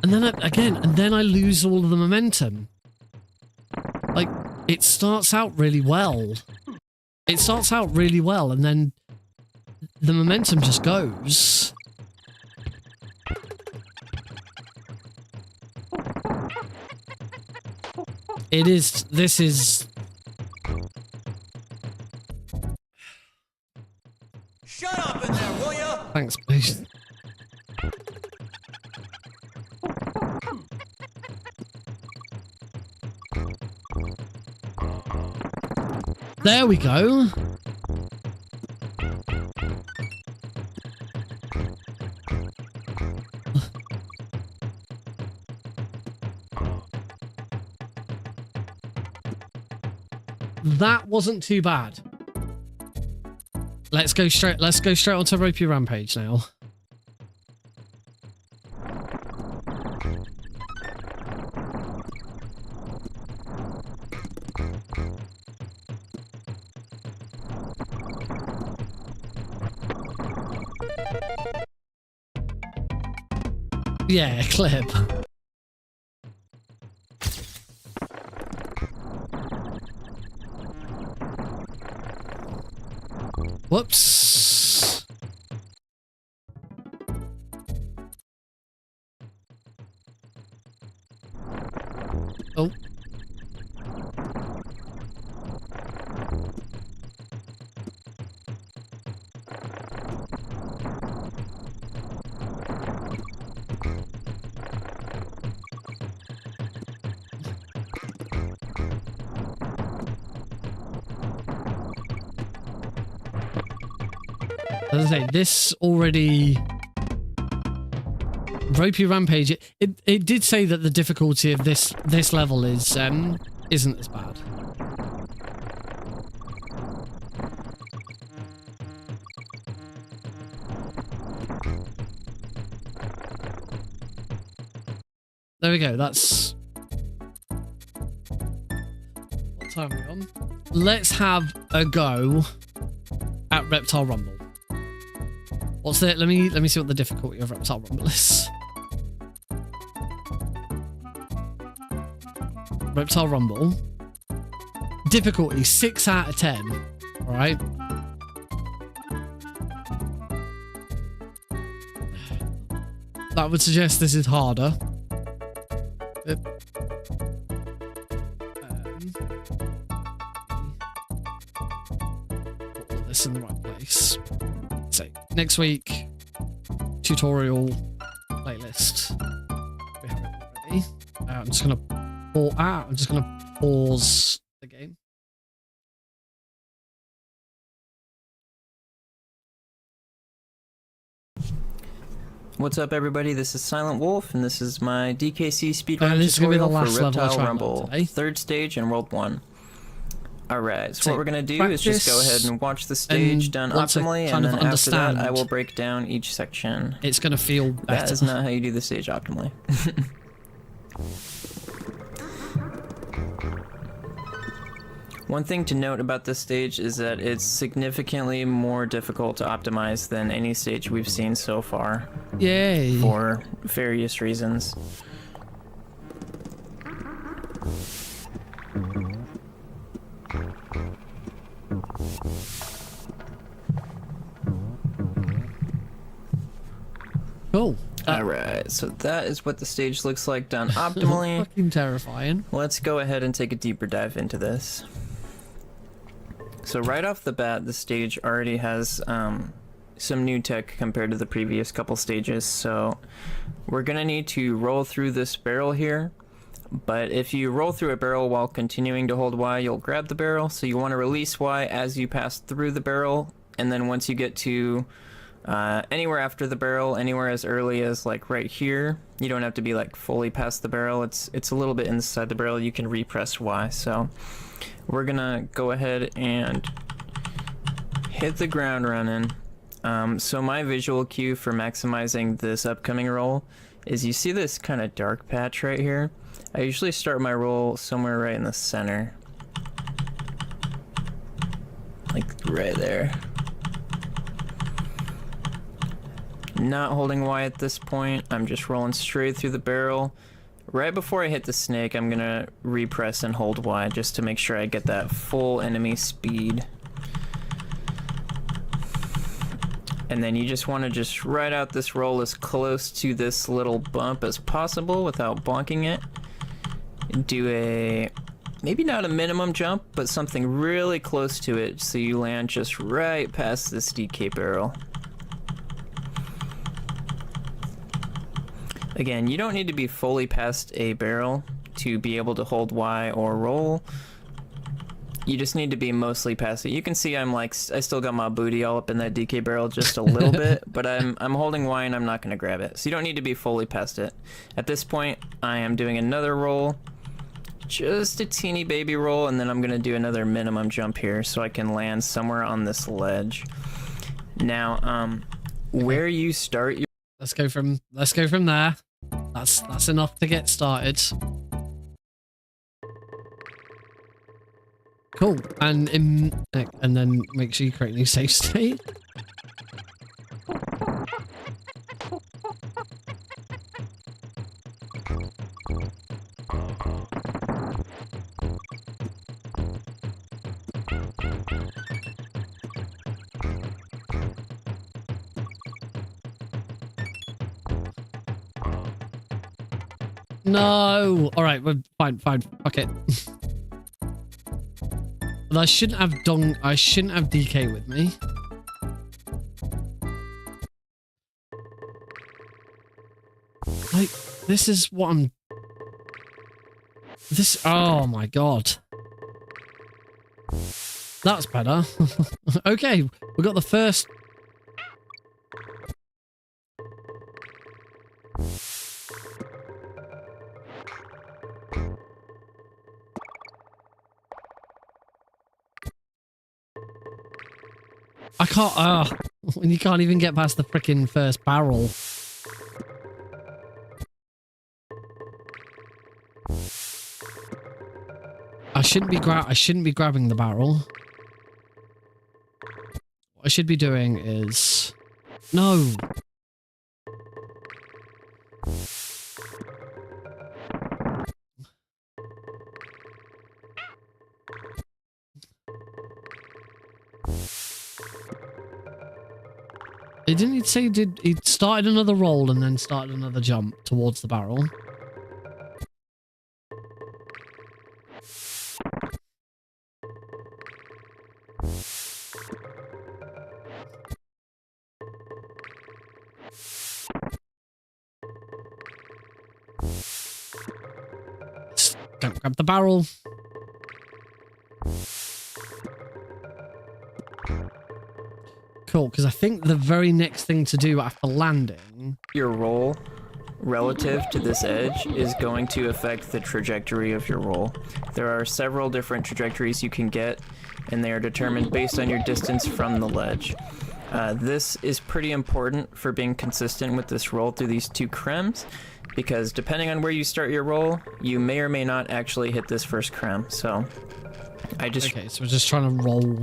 And then again, I lose all of the momentum. Like, it starts out really well. It starts out really well, and then the momentum just goes. This is... Shut up in there, will ya? Thanks, please. There we go. That wasn't too bad. Let's go straight onto Ropey Rampage now. Yeah, clip. Whoops. Oh. As I say, this already... Ropey Rampage, it did say that the difficulty of this level is isn't as bad. There we go, that's... What time are we on? Let's have a go at Reptile Rumble. What's the... Let me see what the difficulty of Reptile Rumble is. Reptile Rumble. Difficulty 6 out of 10. Alright. That would suggest this is harder. Put all this in the right place. So, next week, tutorial playlist. We have it already. I'm just gonna pause the game. What's up, everybody? This is Silent Wolf, and this is my DKC speedrun This is gonna be the tutorial last for level I Reptile try Rumble, today. 3rd stage and World 1. Alright, so So what we're going to do is just go ahead and watch the stage done once I optimally, kind and of then after that I understand, will break down each section. it's going to feel better. That is not how you do the stage optimally. One thing to note about this stage is that it's significantly more difficult to optimize than any stage we've seen so far, Yay. for various reasons. Cool. Alright, so that is what the stage looks like done optimally. Fucking terrifying. Let's go ahead and take a deeper dive into this. So right off the bat, the stage already has some new tech compared to the previous couple stages. So we're gonna need to roll through this barrel here. But if you roll through a barrel while continuing to hold Y, you'll grab the barrel. So you want to release Y as you pass through the barrel. And then once you get to anywhere after the barrel, anywhere as early as like right here, you don't have to be like fully past the barrel. It's a little bit inside the barrel. You can repress Y. So we're gonna go ahead and hit the ground running. So my visual cue for maximizing this upcoming roll is you see this kind of dark patch right here. I usually start my roll somewhere right in the center. Like right there. Not holding Y at this point, I'm just rolling straight through the barrel. Right before I hit the snake, I'm gonna repress and hold Y just to make sure I get that full enemy speed. And then you just want to just ride out this roll as close to this little bump as possible without bonking it. Do a, maybe not a minimum jump, but something really close to it so you land just right past this DK barrel. Again, you don't need to be fully past a barrel to be able to hold Y or roll. You just need to be mostly past it. You can see I'm like, I still got my booty all up in that DK barrel just a little bit, but I'm holding Y and I'm not gonna grab it. So you don't need to be fully past it. At this point, I am doing another roll, just a teeny baby roll, and then I'm gonna do another minimum jump here so I can land somewhere on this ledge. Now, where you start your... Let's go from there. That's enough to get started. Cool. And then make sure you create a new save state. No. All right, we're fine. Fuck it. But I shouldn't have DK with me. Like, this is what I'm... Oh my god. That's better. Okay, we got the first... I can't, when you can't even get past the frickin' first barrel. I shouldn't be grabbing the barrel. What I should be doing is... No! Didn't he say he started another roll and then started another jump towards the barrel? Don't grab the barrel. Cool, because I think the very next thing to do after landing... Your roll relative to this edge is going to affect the trajectory of your roll. There are several different trajectories you can get, and they are determined based on your distance from the ledge. This is pretty important for being consistent with this roll through these 2 crems, because depending on where you start your roll, you may or may not actually hit this first creme. So I just... Okay, so we're just trying to roll.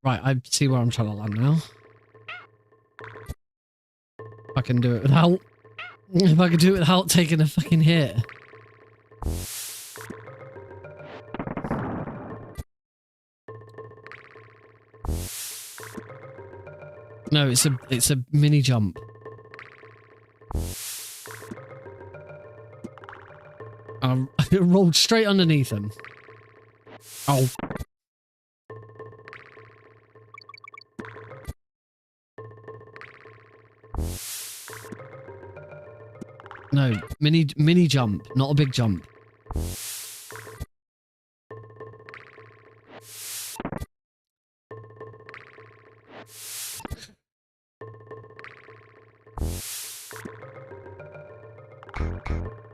Right, I see where I'm trying to land now. If I can do it without... If I can do it without taking a fucking hit. No, it's a mini jump. I rolled straight underneath him. Oh. No, mini jump, not a big jump.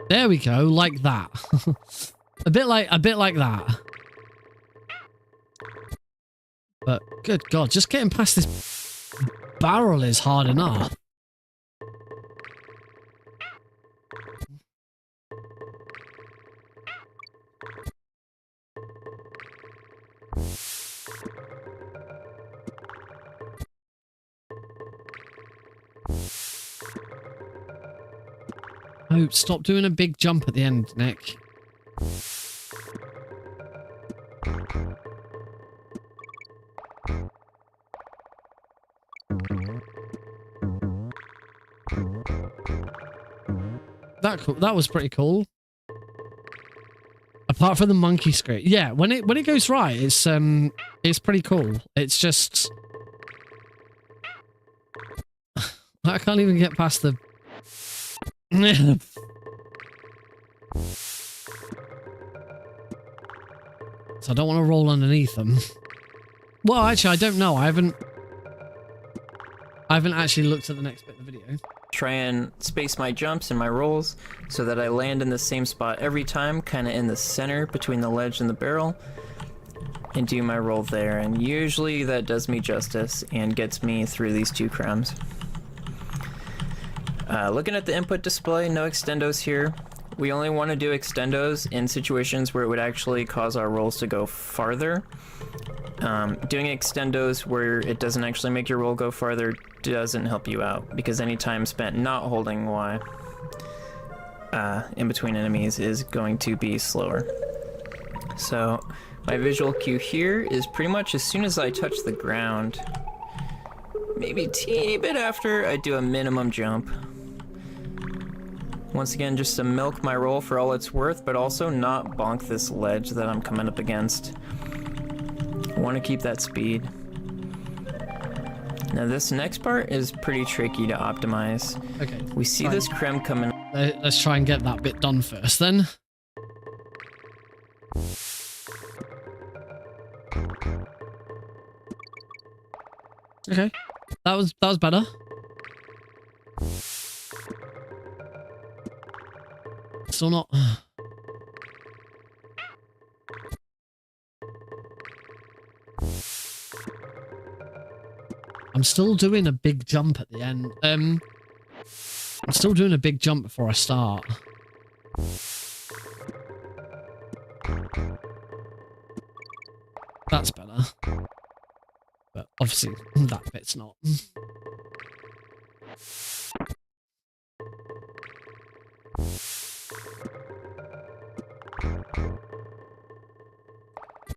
There we go, like that. a bit like that. But good God, just getting past this barrel is hard enough. Oh, stop doing a big jump at the end, Nick. That was pretty cool. Apart from the monkey scrape. Yeah, when it goes right, it's pretty cool. It's just I can't even get past the so I don't want to roll underneath them. Well, actually, I don't know. I haven't actually looked at the next bit of the video. Try and space my jumps and my rolls so that I land in the same spot every time, kind of in the center between the ledge and the barrel, and do my roll there. And usually that does me justice and gets me through these 2 crems. Looking at the input display, no extendos here. We only want to do extendos in situations where it would actually cause our rolls to go farther. Doing extendos where it doesn't actually make your roll go farther doesn't help you out, because any time spent not holding Y in between enemies is going to be slower. So my visual cue here is pretty much as soon as I touch the ground, maybe a teeny bit after, I do a minimum jump. Once again, just to milk my roll for all it's worth, but also not bonk this ledge that I'm coming up against. I want to keep that speed. Now this next part is pretty tricky to optimize. Okay. We see this creme coming. Let's try and get that bit done first, then. Okay, that was better. Still not. I'm still doing a big jump at the end. I'm still doing a big jump before I start. That's better. But obviously, that bit's not.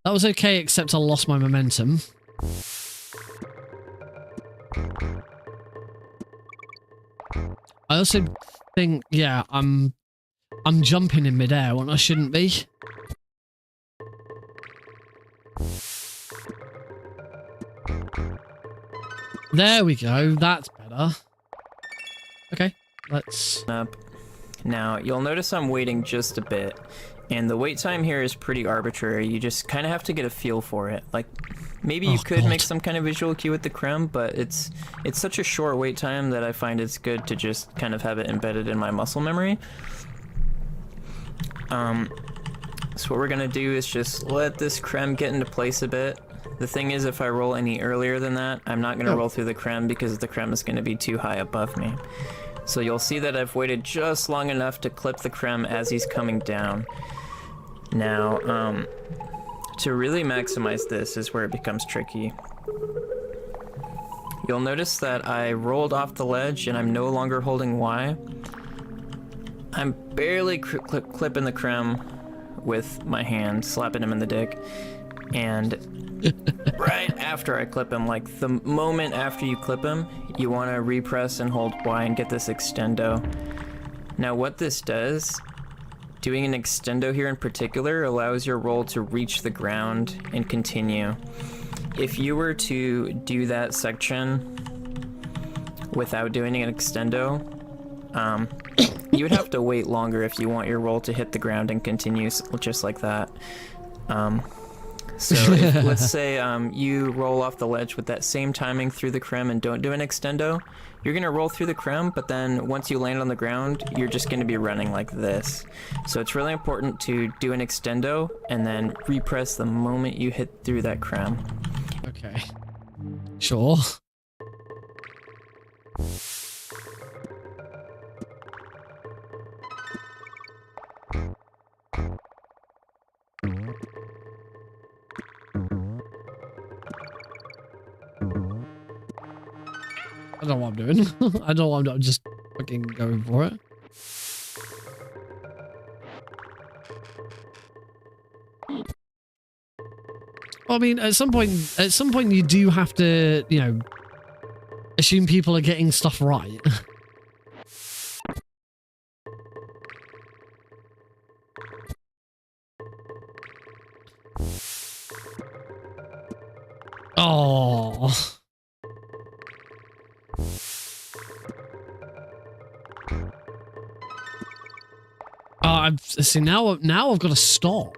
That was okay, except I lost my momentum. I also think, yeah, I'm jumping in midair when I shouldn't be. There we go, that's better. better. Okay, let's... Up. Now, you'll notice I'm waiting just a bit, and the wait time here is pretty arbitrary. You just kind of have to get a feel for it. Like, maybe you could make some kind of visual cue with the creme, but it's such a short wait time that I find it's good to just kind of have it embedded in my muscle memory. So what we're gonna do is just let this creme get into place a bit. The thing is, if I roll any earlier than that, I'm not gonna roll through the creme because the creme is gonna be too high above me. So you'll see that I've waited just long enough to clip the creme as he's coming down. Now, to really maximize this is where it becomes tricky. You'll notice that I rolled off the ledge and I'm no longer holding Y. I'm barely clipping the creme with my hand, slapping him in the dick. And right after I clip him, like the moment after you clip him, you want to repress and hold Y and get this extendo. Now what this does, doing an extendo here in particular, allows your roll to reach the ground and continue. If you were to do that section without doing an extendo, you would have to wait longer if you want your roll to hit the ground and continue just like that. So if, let's say you roll off the ledge with that same timing through the creme and don't do an extendo, you're gonna roll through the creme, but then once you land on the ground, you're just gonna be running like this. So it's really important to do an extendo and then repress the moment you hit through that creme. Okay. Sure. I don't know what I'm doing. I don't know what I'm doing. I'm just fucking going for it. I mean, at some point you do have to, you know, assume people are getting stuff right. Oh. See now I've got to stop.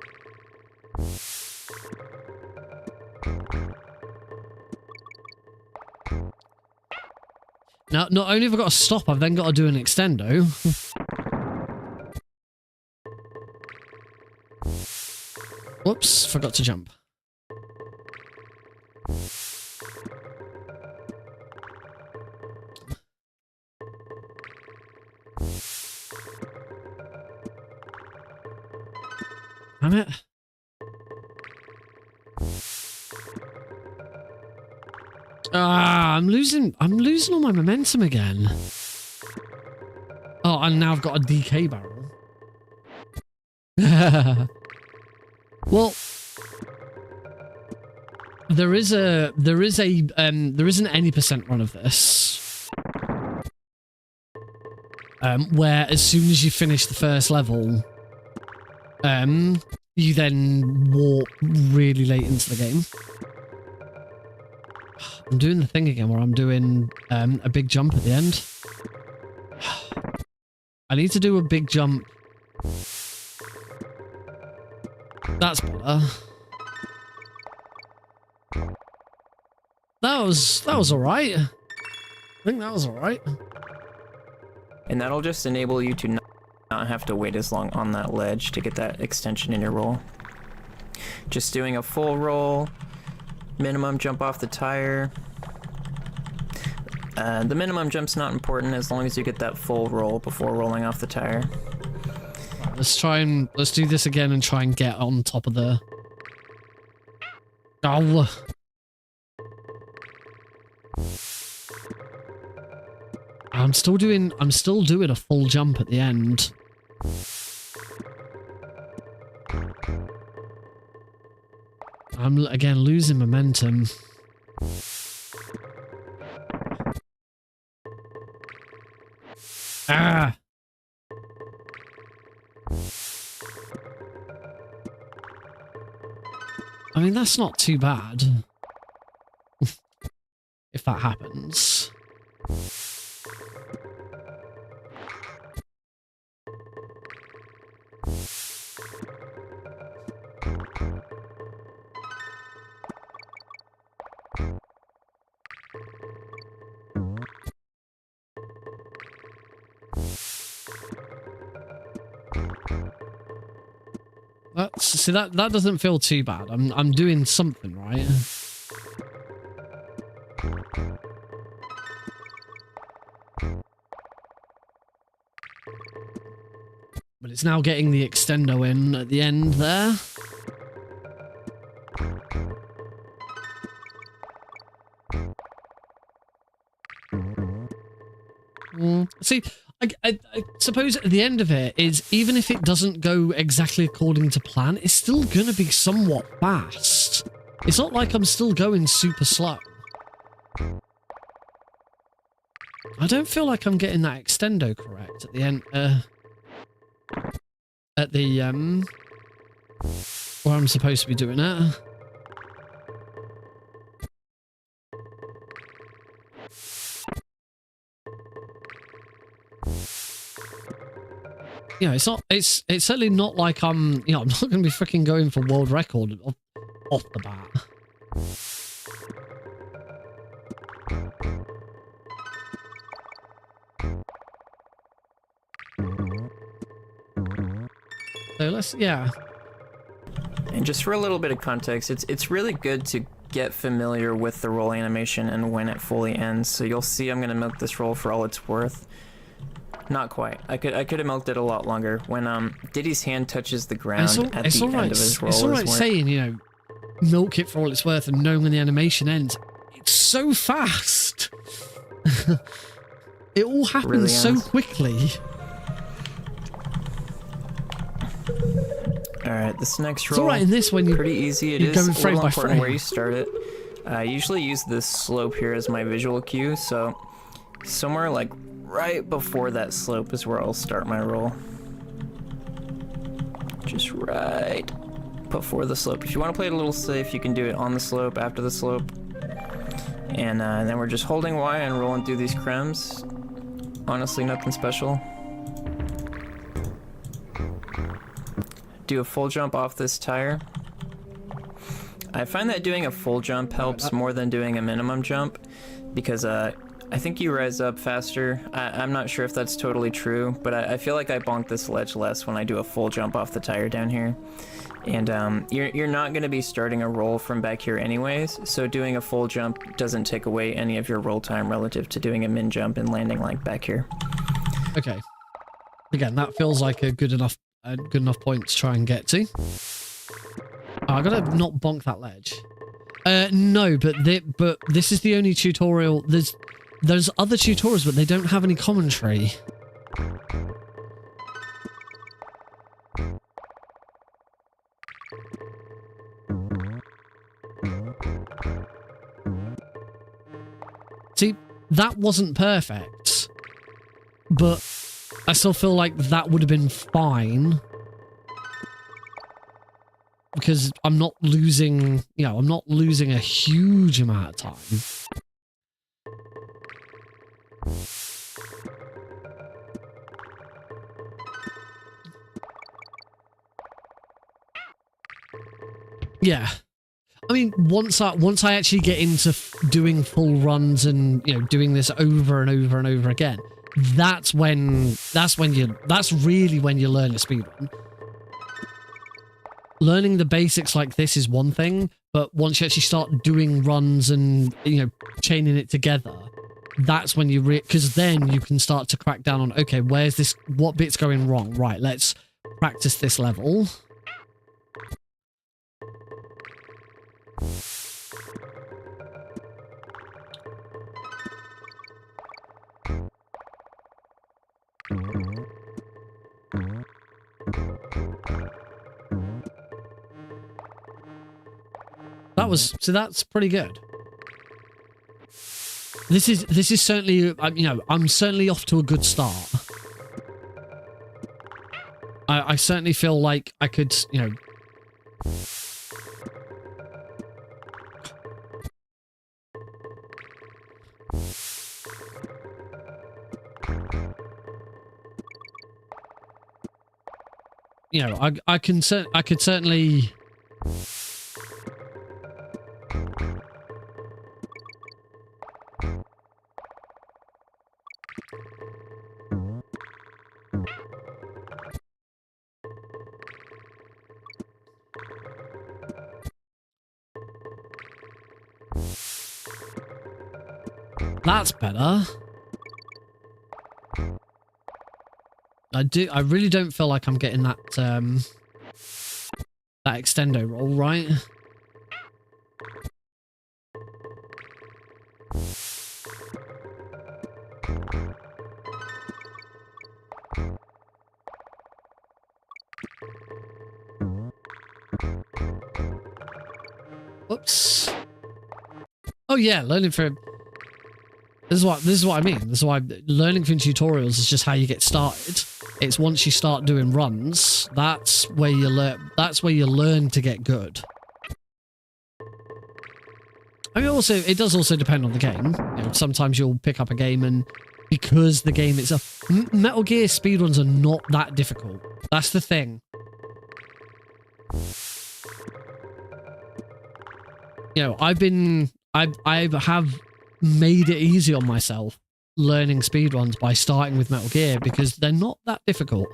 Now, not only have I got to stop, I've then got to do an extendo. Whoops, forgot to jump. Damn it. I'm losing all my momentum again. Oh, and now I've got a DK barrel. Well, there isn't any percent run of this. Where as soon as you finish the first level, you then warp really late into the game. I'm doing the thing again where I'm doing a big jump at the end. I need to do a big jump. That's better. That was alright. I think that was alright. And that'll just enable you to not have to wait as long on that ledge to get that extension in your roll. Just doing a full roll, minimum jump off the tire. The minimum jump's not important as long as you get that full roll before rolling off the tire. Right, let's do this again and try and get on top of the... Oh. I'm still doing a full jump at the end. I'm again losing momentum. Ah. I mean, that's not too bad. If that happens. See, that doesn't feel too bad. I'm doing something right. But it's now getting the extendo in at the end there. See, I suppose at the end of it is, even if it doesn't go exactly according to plan, it's still going to be somewhat fast. It's not like I'm still going super slow. I don't feel like I'm getting that extendo correct at the end. At the, where I'm supposed to be doing it. You know, it's certainly not like I'm not going to be freaking going for world record off the bat. So let's, yeah. And just for a little bit of context, it's really good to get familiar with the roll animation and when it fully ends. So you'll see I'm going to milk this roll for all it's worth. Not quite. I could have milked it a lot longer. When Diddy's hand touches the ground at the end of his roll. It's alright saying, milk it for all it's worth and knowing when the animation ends. It's so fast. It all happens really so quickly. Alright, this next roll. It's alright in this when you're pretty easy. It is a little important where you start it. I usually use this slope here as my visual cue, so somewhere like right before that slope is where I'll start my roll. Just right before the slope. If you want to play it a little safe, you can do it on the slope, after the slope. And then we're just holding Y and rolling through these crems. Honestly, nothing special. Do a full jump off this tire. I find that doing a full jump helps more than doing a minimum jump, because I think you rise up faster. I'm not sure if that's totally true, but I feel like I bonk this ledge less when I do a full jump off the tire down here. And you're not going to be starting a roll from back here anyways, so doing a full jump doesn't take away any of your roll time relative to doing a min jump and landing like back here. Okay. Again, that feels like a good enough point to try and get to. Oh, I gotta not bonk that ledge. No, but this is the only tutorial. There's other tutorials, but they don't have any commentary. See, that wasn't perfect, but I still feel like that would have been fine. Because I'm not losing, I'm not losing a huge amount of time. Yeah. I mean, once I actually get into doing full runs and, doing this over and over and over again, that's really when you learn a speedrun. Learning the basics like this is one thing, but once you actually start doing runs and, chaining it together, that's when you because then you can start to crack down on, okay, what bit's going wrong? Right, let's practice this level. That's pretty good. This is certainly, I'm certainly off to a good start. I certainly feel like I could, I could certainly. That's better. I really don't feel like I'm getting that that extendo roll right. Oops. Oh yeah, learning from... This is what I mean. This is why learning from tutorials is just how you get started. It's once you start doing runs, that's where you learn. That's where you learn to get good. I mean, also it does also depend on the game. You know, sometimes you'll pick up a game and because the game itself, Metal Gear speedruns are not that difficult. That's the thing. You know, I have made it easy on myself learning speedruns by starting with Metal Gear because they're not that difficult.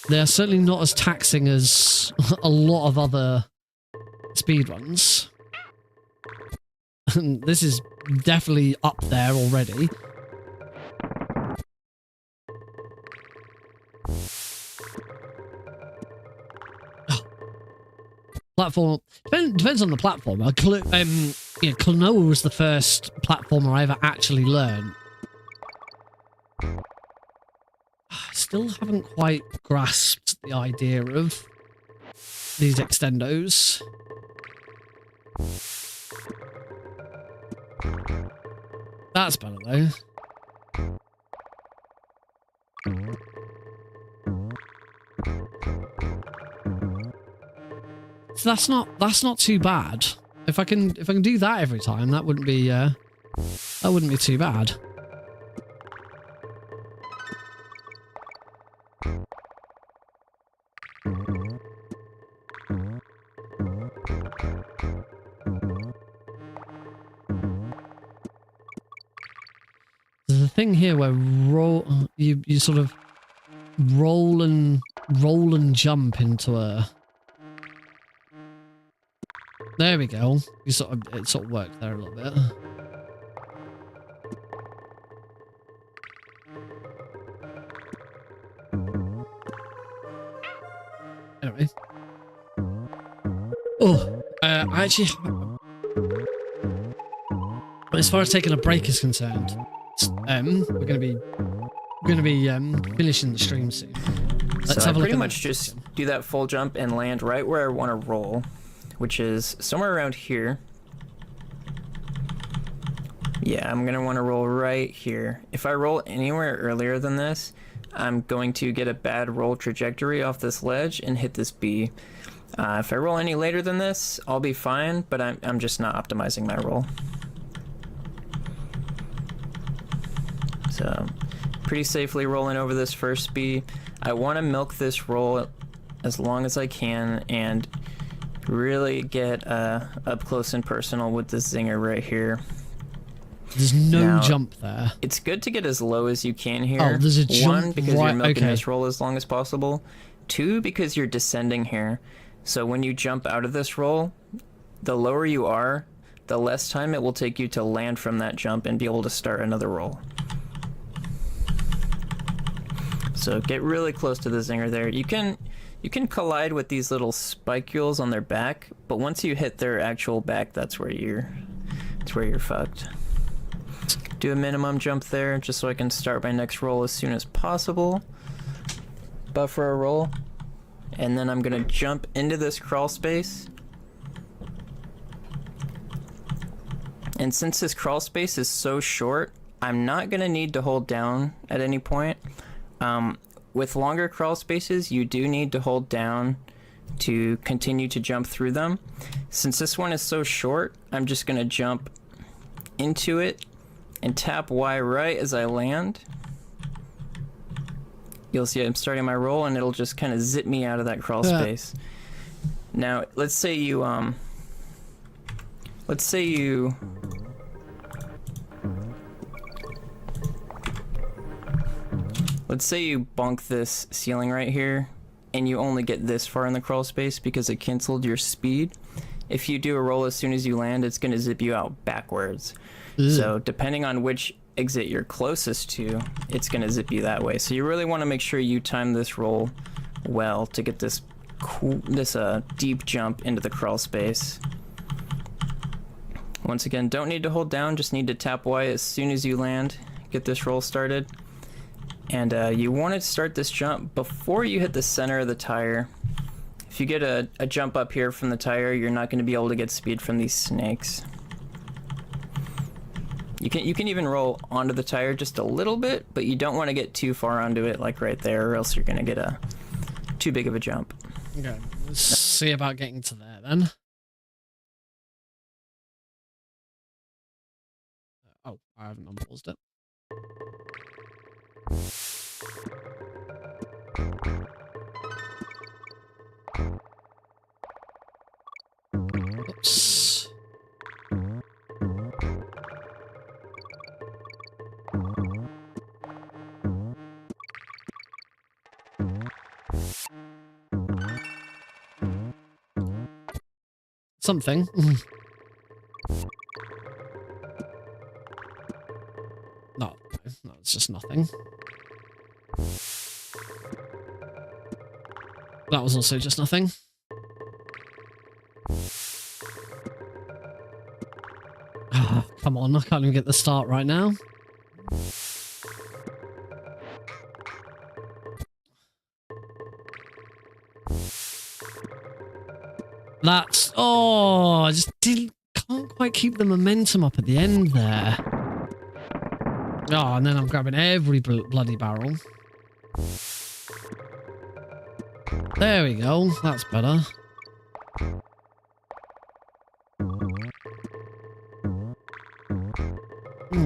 They're certainly not as taxing as a lot of other speedruns. This is definitely up there already. Platform depends on the platform. You know, Klonoa was the first platformer I ever actually learned. I still haven't quite grasped the idea of these extendos. That's better though. So that's not too bad. If I can do that every time, that wouldn't be too bad. There's a thing here where you sort of roll and jump into a... There we go. It sort of worked there a little bit. Anyway. Oh, I actually... As far as taking a break is concerned, we're gonna be finishing the stream soon. Let's have a look. Pretty much just do that full jump and land right where I want to roll, which is somewhere around here. Yeah, I'm gonna want to roll right here. If I roll anywhere earlier than this, I'm going to get a bad roll trajectory off this ledge and hit this B. If I roll any later than this, I'll be fine, but I'm just not optimizing my roll. So, pretty safely rolling over this first B. I want to milk this roll as long as I can and really get up close and personal with this zinger right here. There's no jump there. It's good to get as low as you can here. Oh, there's a jump. One, because you're milking this roll as long as possible. Two, because you're descending here. So when you jump out of this roll, the lower you are, the less time it will take you to land from that jump and be able to start another roll. So get really close to the zinger there. You can collide with these little spicules on their back, but once you hit their actual back, that's where you're fucked. Do a minimum jump there, just so I can start my next roll as soon as possible. Buffer a roll, and then I'm gonna jump into this crawl space. And since this crawl space is so short, I'm not gonna need to hold down at any point. With longer crawl spaces, you do need to hold down to continue to jump through them. Since this one is so short, I'm just gonna jump into it and tap Y right as I land. You'll see I'm starting my roll and it'll just kind of zip me out of that crawl space. Now, let's say you bonk this ceiling right here and you only get this far in the crawl space because it canceled your speed. if you do a roll as soon as you land, it's going to zip you out backwards. Ugh. So depending on which exit you're closest to, it's going to zip you that way. So you really want to make sure you time this roll well to get this deep jump into the crawl space. Once again, don't need to hold down, just need to tap Y as soon as you land. Get this roll started. And you want to start this jump before you hit the center of the tire. If you get a jump up here from the tire, you're not going to be able to get speed from these snakes. You can even roll onto the tire just a little bit, but you don't want to get too far onto it, like right there, or else you're going to get too big of a jump. Okay, let's see about getting to there then. Oh, I haven't unpaused it. Oops. Something. No, it's just nothing. That was also just nothing. Oh, come on, I can't even get the start right now. That's... Oh, I just can't quite keep the momentum up at the end there. Oh, and then I'm grabbing every bloody barrel. There we go. That's better.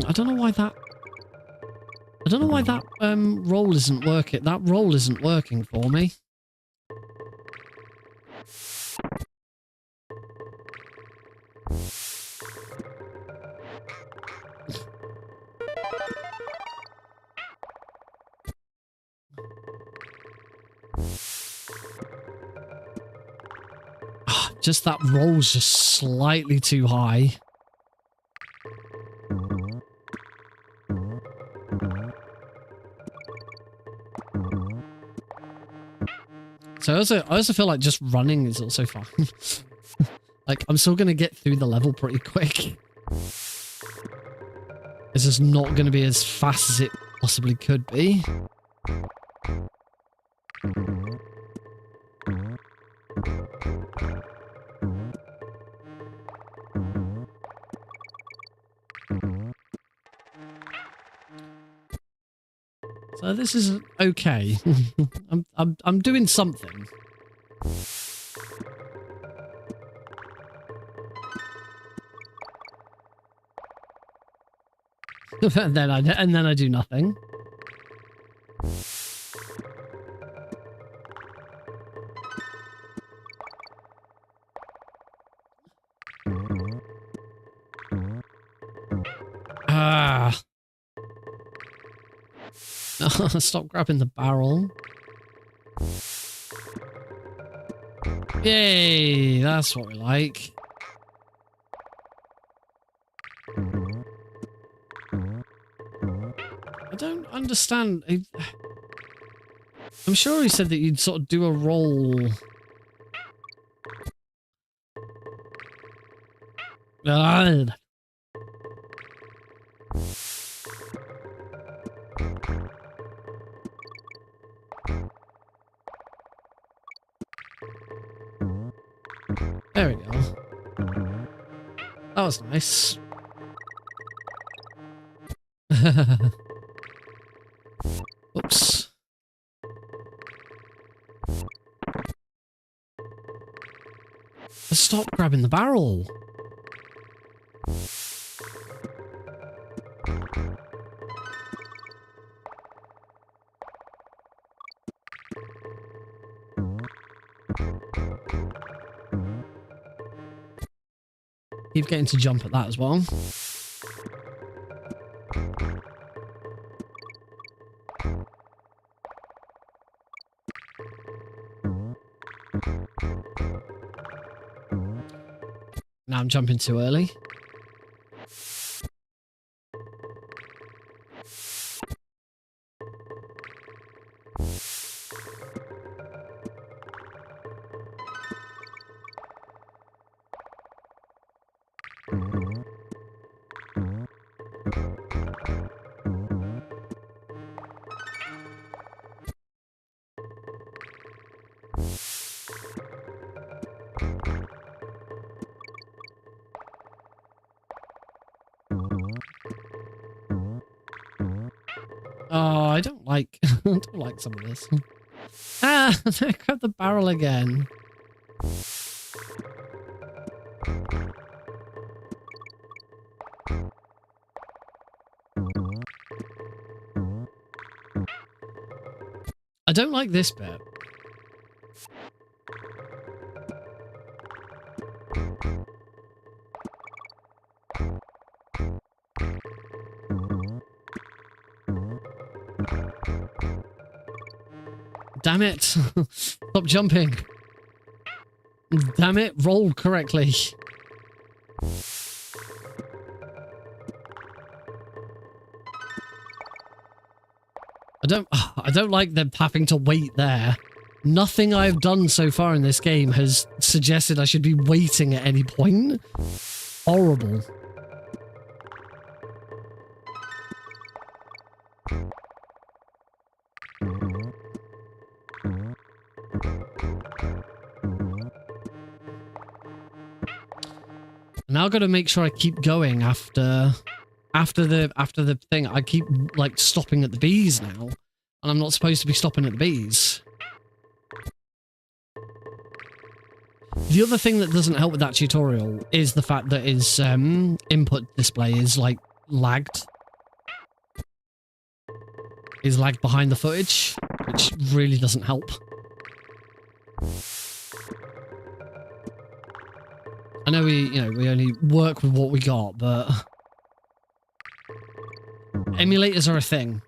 I don't know why that... I don't know why that roll isn't working. That roll isn't working for me. Just that roll's just slightly too high. So I also feel like just running is also fine. Like, I'm still going to get through the level pretty quick. It's just not going to be as fast as it possibly could be. So this is okay. I'm doing something. and then I do nothing. Ah. Stop grabbing the barrel. Yay, that's what we like. I don't understand. I'm sure he said that you'd sort of do a roll. Ah. There we go. That was nice. Oops. Stop grabbing the barrel. Keep getting to jump at that as well. I'm jumping too early. Oh, I don't like I don't like some of this. Ah, I grabbed the barrel again. I don't like this bit. Damn it. Stop jumping. Damn it, roll correctly. I don't like them having to wait there. Nothing I've done so far in this game has suggested I should be waiting at any point. Horrible. Now I've got to make sure I keep going after the thing. I keep like stopping at the bees now, and I'm not supposed to be stopping at the bees. The other thing that doesn't help with that tutorial is the fact that his input display is like lagged. Is lagged behind the footage, which really doesn't help. I know we only work with what we got, but emulators are a thing.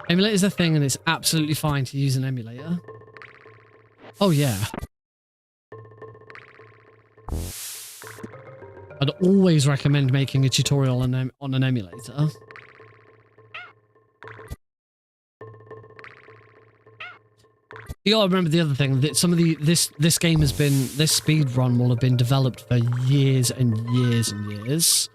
Emulators are a thing, and it's absolutely fine to use an emulator. Oh yeah. I'd always recommend making a tutorial on an emulator. You gotta remember the other thing, that some of this game has been, this speed run will have been developed for years and years and years.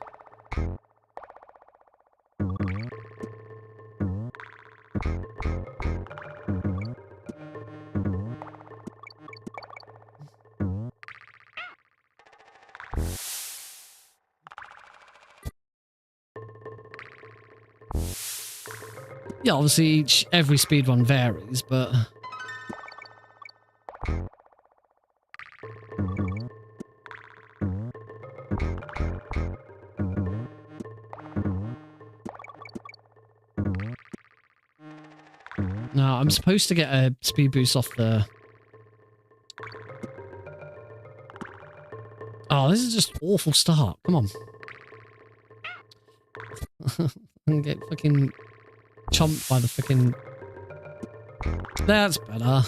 Yeah, obviously every speedrun varies, but no, I'm supposed to get a speed boost off the... Oh, this is just awful start. Come on. And get fucking chomped by the fucking... That's better.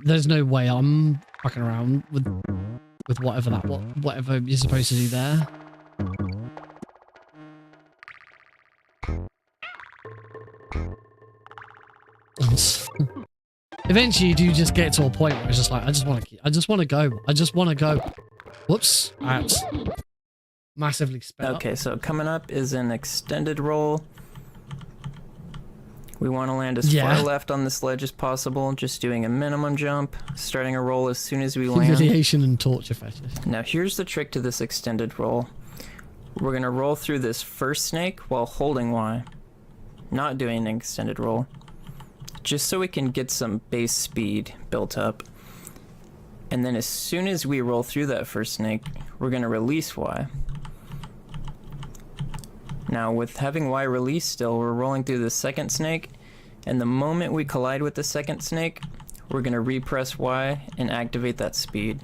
There's no way I'm fucking around with whatever you're supposed to do there. Eventually you do just get to a point where it's just like, I just want to go. Whoops. That's massively sped up. Okay, so coming up is an extended roll. We want to land as far left on this ledge as possible, just doing a minimum jump, starting a roll as soon as we land. Humiliation and torture fetish. Now here's the trick to this extended roll. We're going to roll through this first snake while holding Y, not doing an extended roll, just so we can get some base speed built up. And then as soon as we roll through that first snake, we're going to release Y. Now with having Y released still, we're rolling through the second snake, and the moment we collide with the second snake, we're going to repress Y and activate that speed.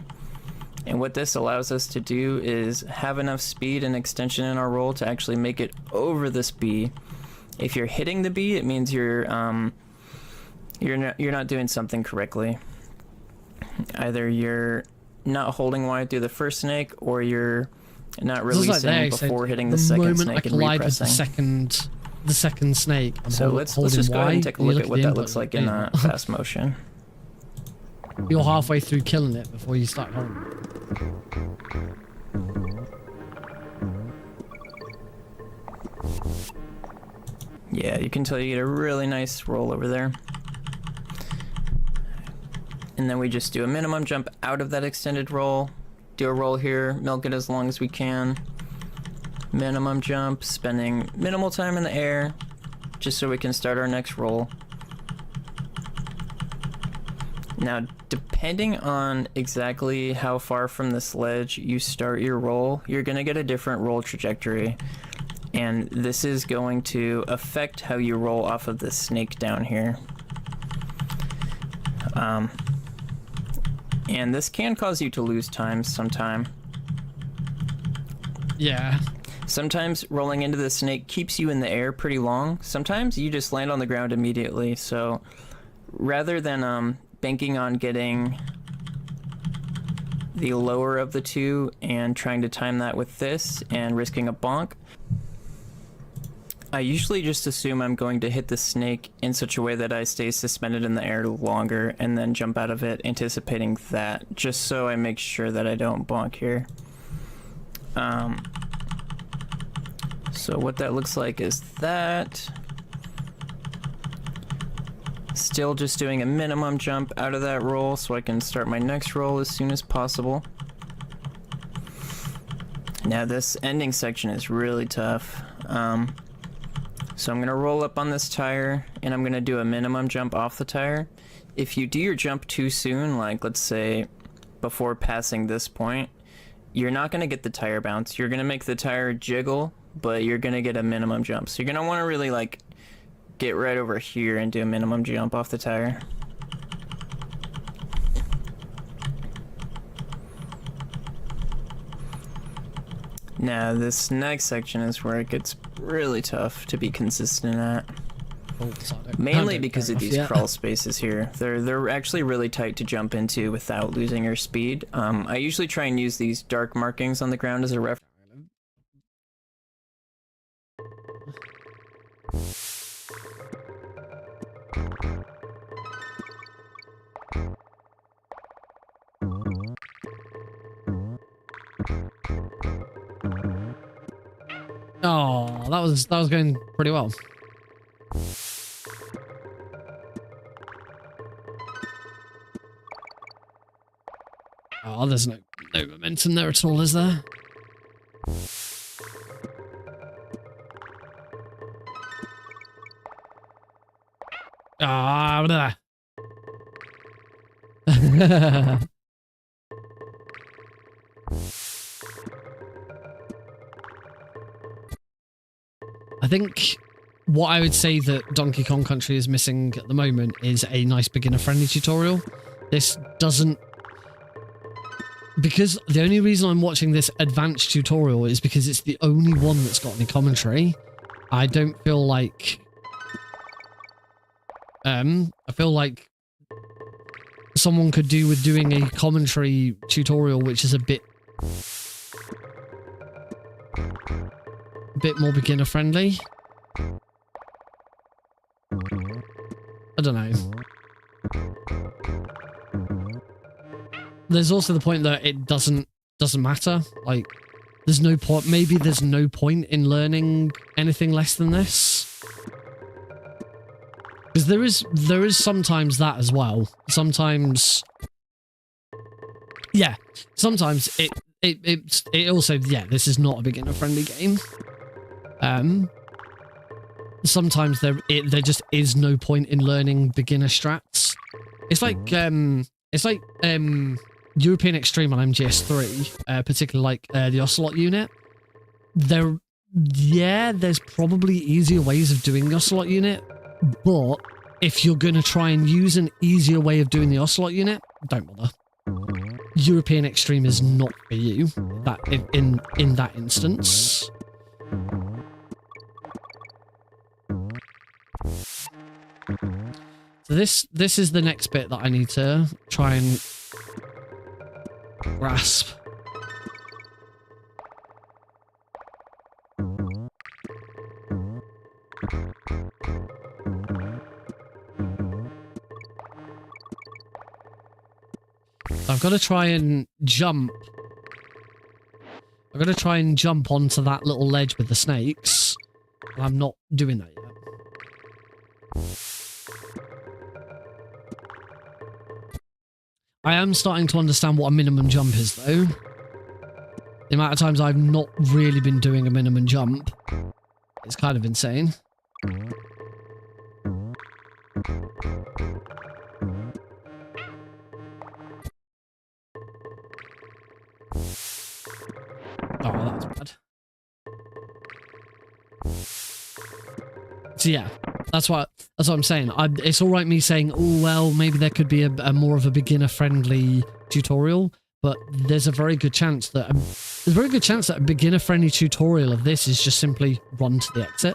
And what this allows us to do is have enough speed and extension in our roll to actually make it over this bee. If you're hitting the bee, it means you're not doing something correctly. Either you're not holding wide through the first snake, or you're not releasing before hitting the second snake and repressing. The second snake. So let's just go ahead and take a look at what that looks like in fast motion. You're halfway through killing it before you start holding it. Yeah, you can tell you get a really nice roll over there. And then we just do a minimum jump out of that extended roll. Do a roll here, milk it as long as we can. Minimum jump, spending minimal time in the air, just so we can start our next roll. Now, depending on exactly how far from this ledge you start your roll, you're going to get a different roll trajectory. And this is going to affect how you roll off of this snake down here. And this can cause you to lose time sometime. Yeah. Sometimes rolling into the snake keeps you in the air pretty long. Sometimes you just land on the ground immediately. So rather than banking on getting the lower of the two and trying to time that with this and risking a bonk, I usually just assume I'm going to hit the snake in such a way that I stay suspended in the air longer and then jump out of it, anticipating that, just so I make sure that I don't bonk here. So what that looks like is that. Still just doing a minimum jump out of that roll so I can start my next roll as soon as possible. Now this ending section is really tough. So I'm going to roll up on this tire, and I'm going to do a minimum jump off the tire. If you do your jump too soon, like let's say before passing this point, you're not going to get the tire bounce. You're going to make the tire jiggle, but you're going to get a minimum jump. So you're going to want to really like get right over here and do a minimum jump off the tire. Now this next section is where it gets really tough to be consistent at. Mainly because of these crawl spaces here. They're actually really tight to jump into without losing your speed. I usually try and use these dark markings on the ground as a reference. Oh, that was going pretty well. Oh, there's no momentum there at all, is there? Ah, blah. I think what I would say that Donkey Kong Country is missing at the moment is a nice beginner-friendly tutorial. This doesn't... Because the only reason I'm watching this advanced tutorial is because it's the only one that's got any commentary. I don't feel like... I feel like someone could do with doing a commentary tutorial which is a bit more beginner friendly. I don't know. There's also the point that it doesn't matter. Like, there's no point. Maybe there's no point in learning anything less than this. Because there is sometimes that as well. Sometimes, yeah. Sometimes it also, yeah, this is not a beginner friendly game. Sometimes there just is no point in learning beginner strats. It's like European Extreme on MGS3, particularly like the Ocelot unit. There's probably easier ways of doing the Ocelot unit, but if you're going to try and use an easier way of doing the Ocelot unit, don't bother. European Extreme is not for you. That in that instance. So this is the next bit that I need to try and grasp. I've got to try and jump. I've got to try and jump onto that little ledge with the snakes. And I'm not doing that yet. I am starting to understand what a minimum jump is, though. The amount of times I've not really been doing a minimum jump is kind of insane. Oh, that's bad. So yeah, that's what I'm saying. It's all right me saying, oh well, maybe there could be a more of a beginner-friendly tutorial, but there's a very good chance that a beginner-friendly tutorial of this is just simply run to the exit.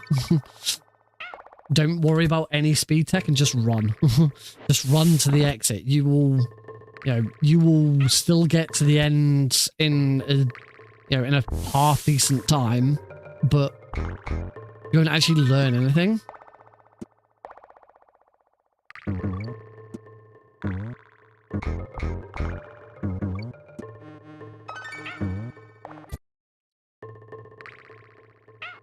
Don't worry about any speed tech and just run. Just run to the exit. You will still get to the end in a half decent time, but you won't actually learn anything.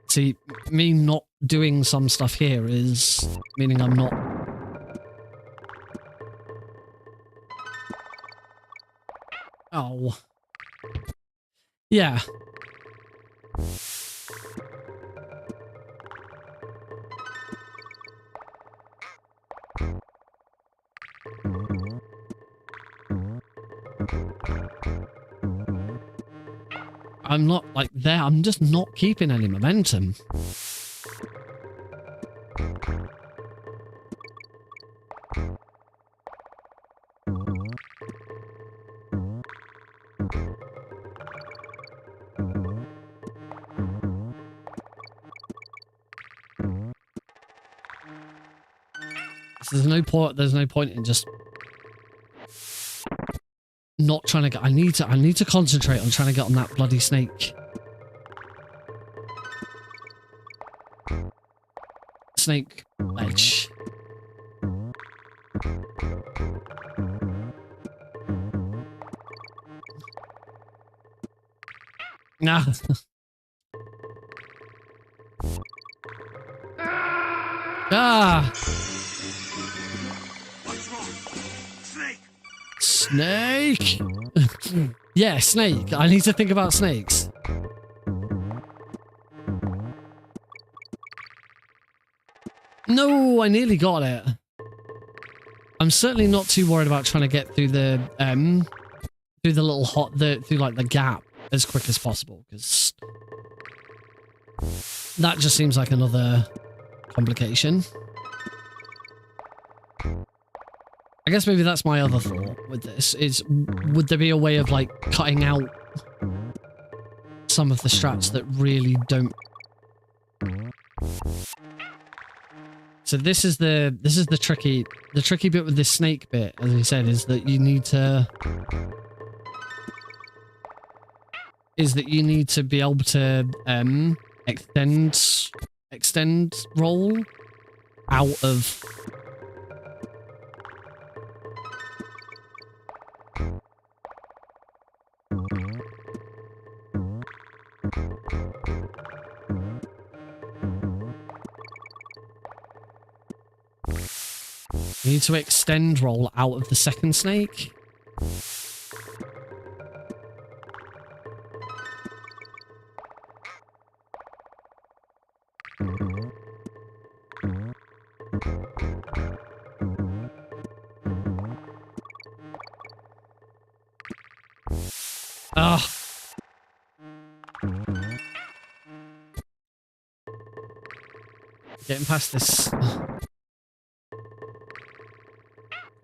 See, me not doing some stuff here is meaning I'm not... Oh. Yeah. I'm not, like, there. I'm just not keeping any momentum. So there's no point in just not trying to get... I need to concentrate on trying to get on that bloody snake. Snake ledge. Nah. Ah! What's wrong? Snake! Snake? Yeah, snake. I need to think about snakes. No, I nearly got it. I'm certainly not too worried about trying to get through the little through like the gap as quick as possible, because that just seems like another complication. I guess maybe that's my other thought with this, is would there be a way of like cutting out some of the strats that really don't... So this is the tricky bit with this snake bit, as we said, is that you need to be able to extend roll out of... You need to extend roll out of the second snake. Ugh. Getting past this.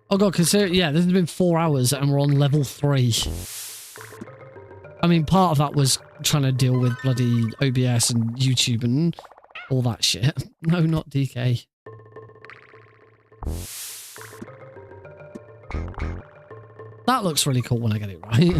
Oh god, consider, yeah, this has been 4 hours and we're on level 3. I mean, part of that was trying to deal with bloody OBS and YouTube and all that shit. No, not DK. That looks really cool when I get it right.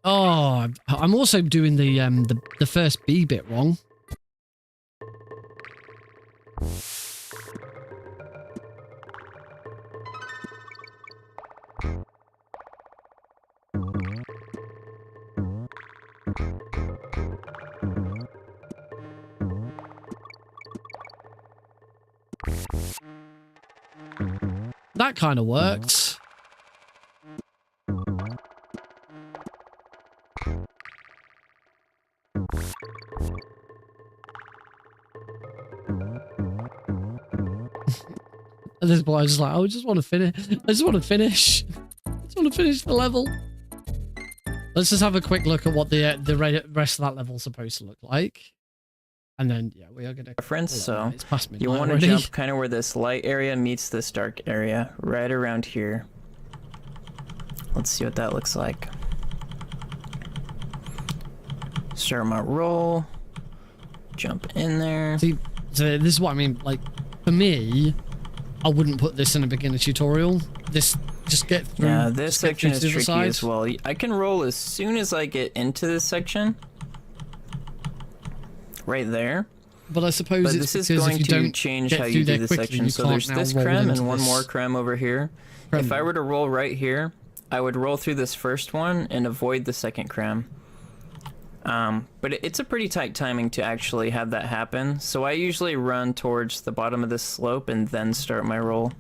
Oh, I'm also doing the first B bit wrong. That kind of worked. At this point, I was just like, I just want to finish. I just want to finish. I just want to finish the level. Let's just have a quick look at what the rest of that level is supposed to look like. And then, yeah, we are going to... Reference, so it's past midnight you want to already. jump kind of where this light area meets this dark area, right around here. Let's see what that looks like. Start my roll. Jump in there. See, so this is what I mean. Like, for me, I wouldn't put this in a beginner tutorial. This, just get through. Yeah, this just get section through is to the tricky side. as well. I can roll as soon as I get into this section. Right there. But I suppose But it's this is because going if you to don't change get how through you do there the quickly, section. you So can't there's now this roll creme into and one this more creme over here. creme If I now. were to roll right here, I would roll through this first one and avoid the second creme. But it's a pretty tight timing to actually have that happen. So I usually run towards the bottom of this slope and then start my roll.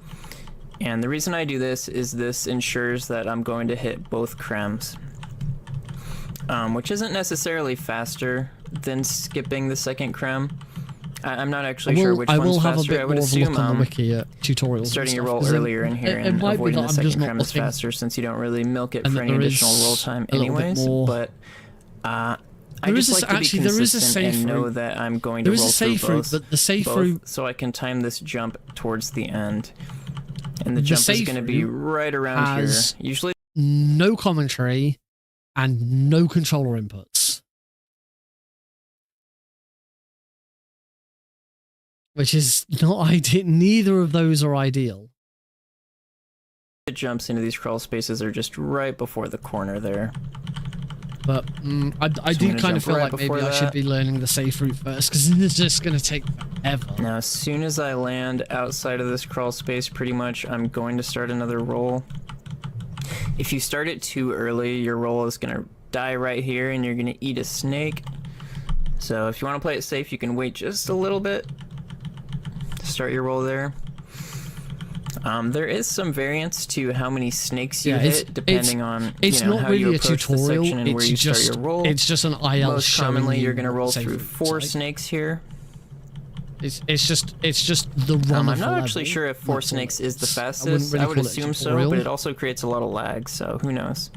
And the reason I do this is this ensures that I'm going to hit both cremes. Which isn't necessarily faster than skipping the second creme. I'm not actually sure which I one's will have faster. a bit I would more of a assume look on the wiki at tutorials. starting and your stuff, roll 'cause earlier in here it and might be avoiding that the I'm just second not creme is looking, faster since you don't really milk it and for that any there additional is roll time a little bit anyways. more- But I There is just a- like to actually, be there is a consistent safe and know route. that I'm going to There is roll a through safe route, both, but the safe both route, so I can time this jump towards the end. And the The jump is safe going to be route right around here. has Usually no commentary and no controller inputs. Which is not ideal. Neither of those are ideal. the jumps into these crawl spaces are just right before the corner there. But I So do I'm gonna kind of jump feel right like maybe before I should that. be learning the safe route first, because it's just going to take forever. Now, as soon as I land outside of this crawl space, pretty much, I'm going to start another roll. If you start it too early, your roll is going to die right here, and you're going to eat a snake. So if you want to play it safe, you can wait just a little bit to start your roll there. There is some variance to how many snakes you hit, depending on it's you know, not how really you a approach the tutorial. section and where you start your roll. It's just an IL Most showing commonly, you you're going to what roll the safe through route's 4 like. snakes here. It's just the run. I'm of the not actually level. sure if 4 That's all snakes it is the is. fastest. wouldn't really I would call it a assume so, tutorial. but it also creates a lot of lag, so who knows.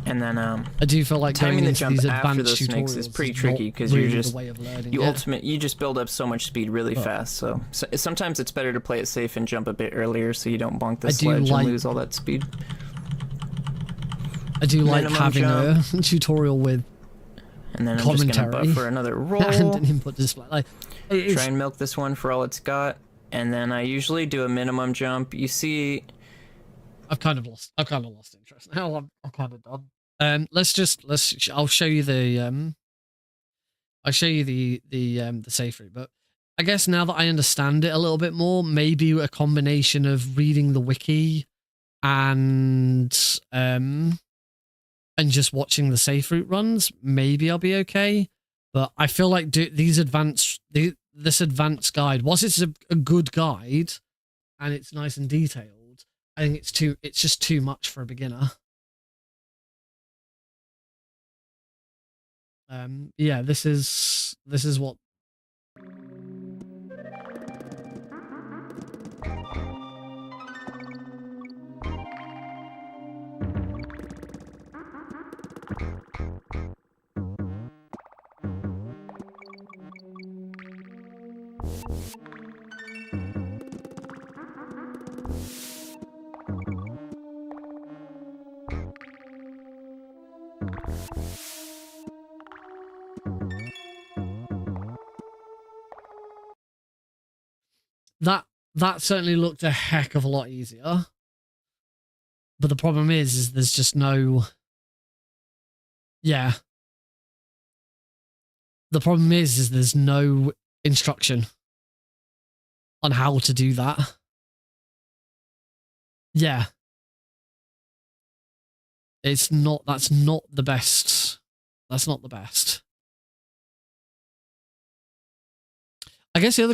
And then I do feel like timing going the into jump these after advanced those snakes tutorials is pretty not tricky because really you're the just way of learning you it. you just build up so much speed really fast. So sometimes it's better to play it safe and jump a bit earlier so you don't bonk the I do sledge like- and lose all that speed. I do like minimum having jump. a tutorial with And then I'm just gonna commentary buffer another roll. and an input display. Like, it's, Try and milk this one for all it's got, and then I usually do a minimum jump. You see, I've kind of lost interest now. I'm kind of done. I'll show you the safe route, but I guess now that I understand it a little bit more, maybe a combination of reading the wiki and just watching the safe route runs, maybe I'll be okay. But I feel like this advanced guide, whilst it's a good guide and it's nice and detailed, I think it's just too much for a beginner. Yeah, this is what. That certainly looked a heck of a lot easier. But the problem is there's just no... Yeah. The problem is there's no instruction on how to do that. Yeah. That's not the best. That's not the best. I guess the other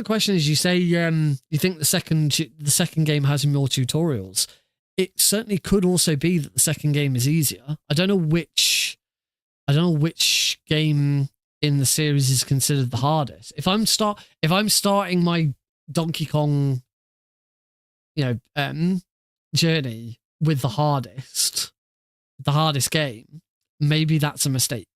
question is, you say you think the second game has more tutorials. It certainly could also be that the second game is easier. I don't know which game in the series is considered the hardest. If I'm starting my Donkey Kong, journey with the hardest game, maybe that's a mistake.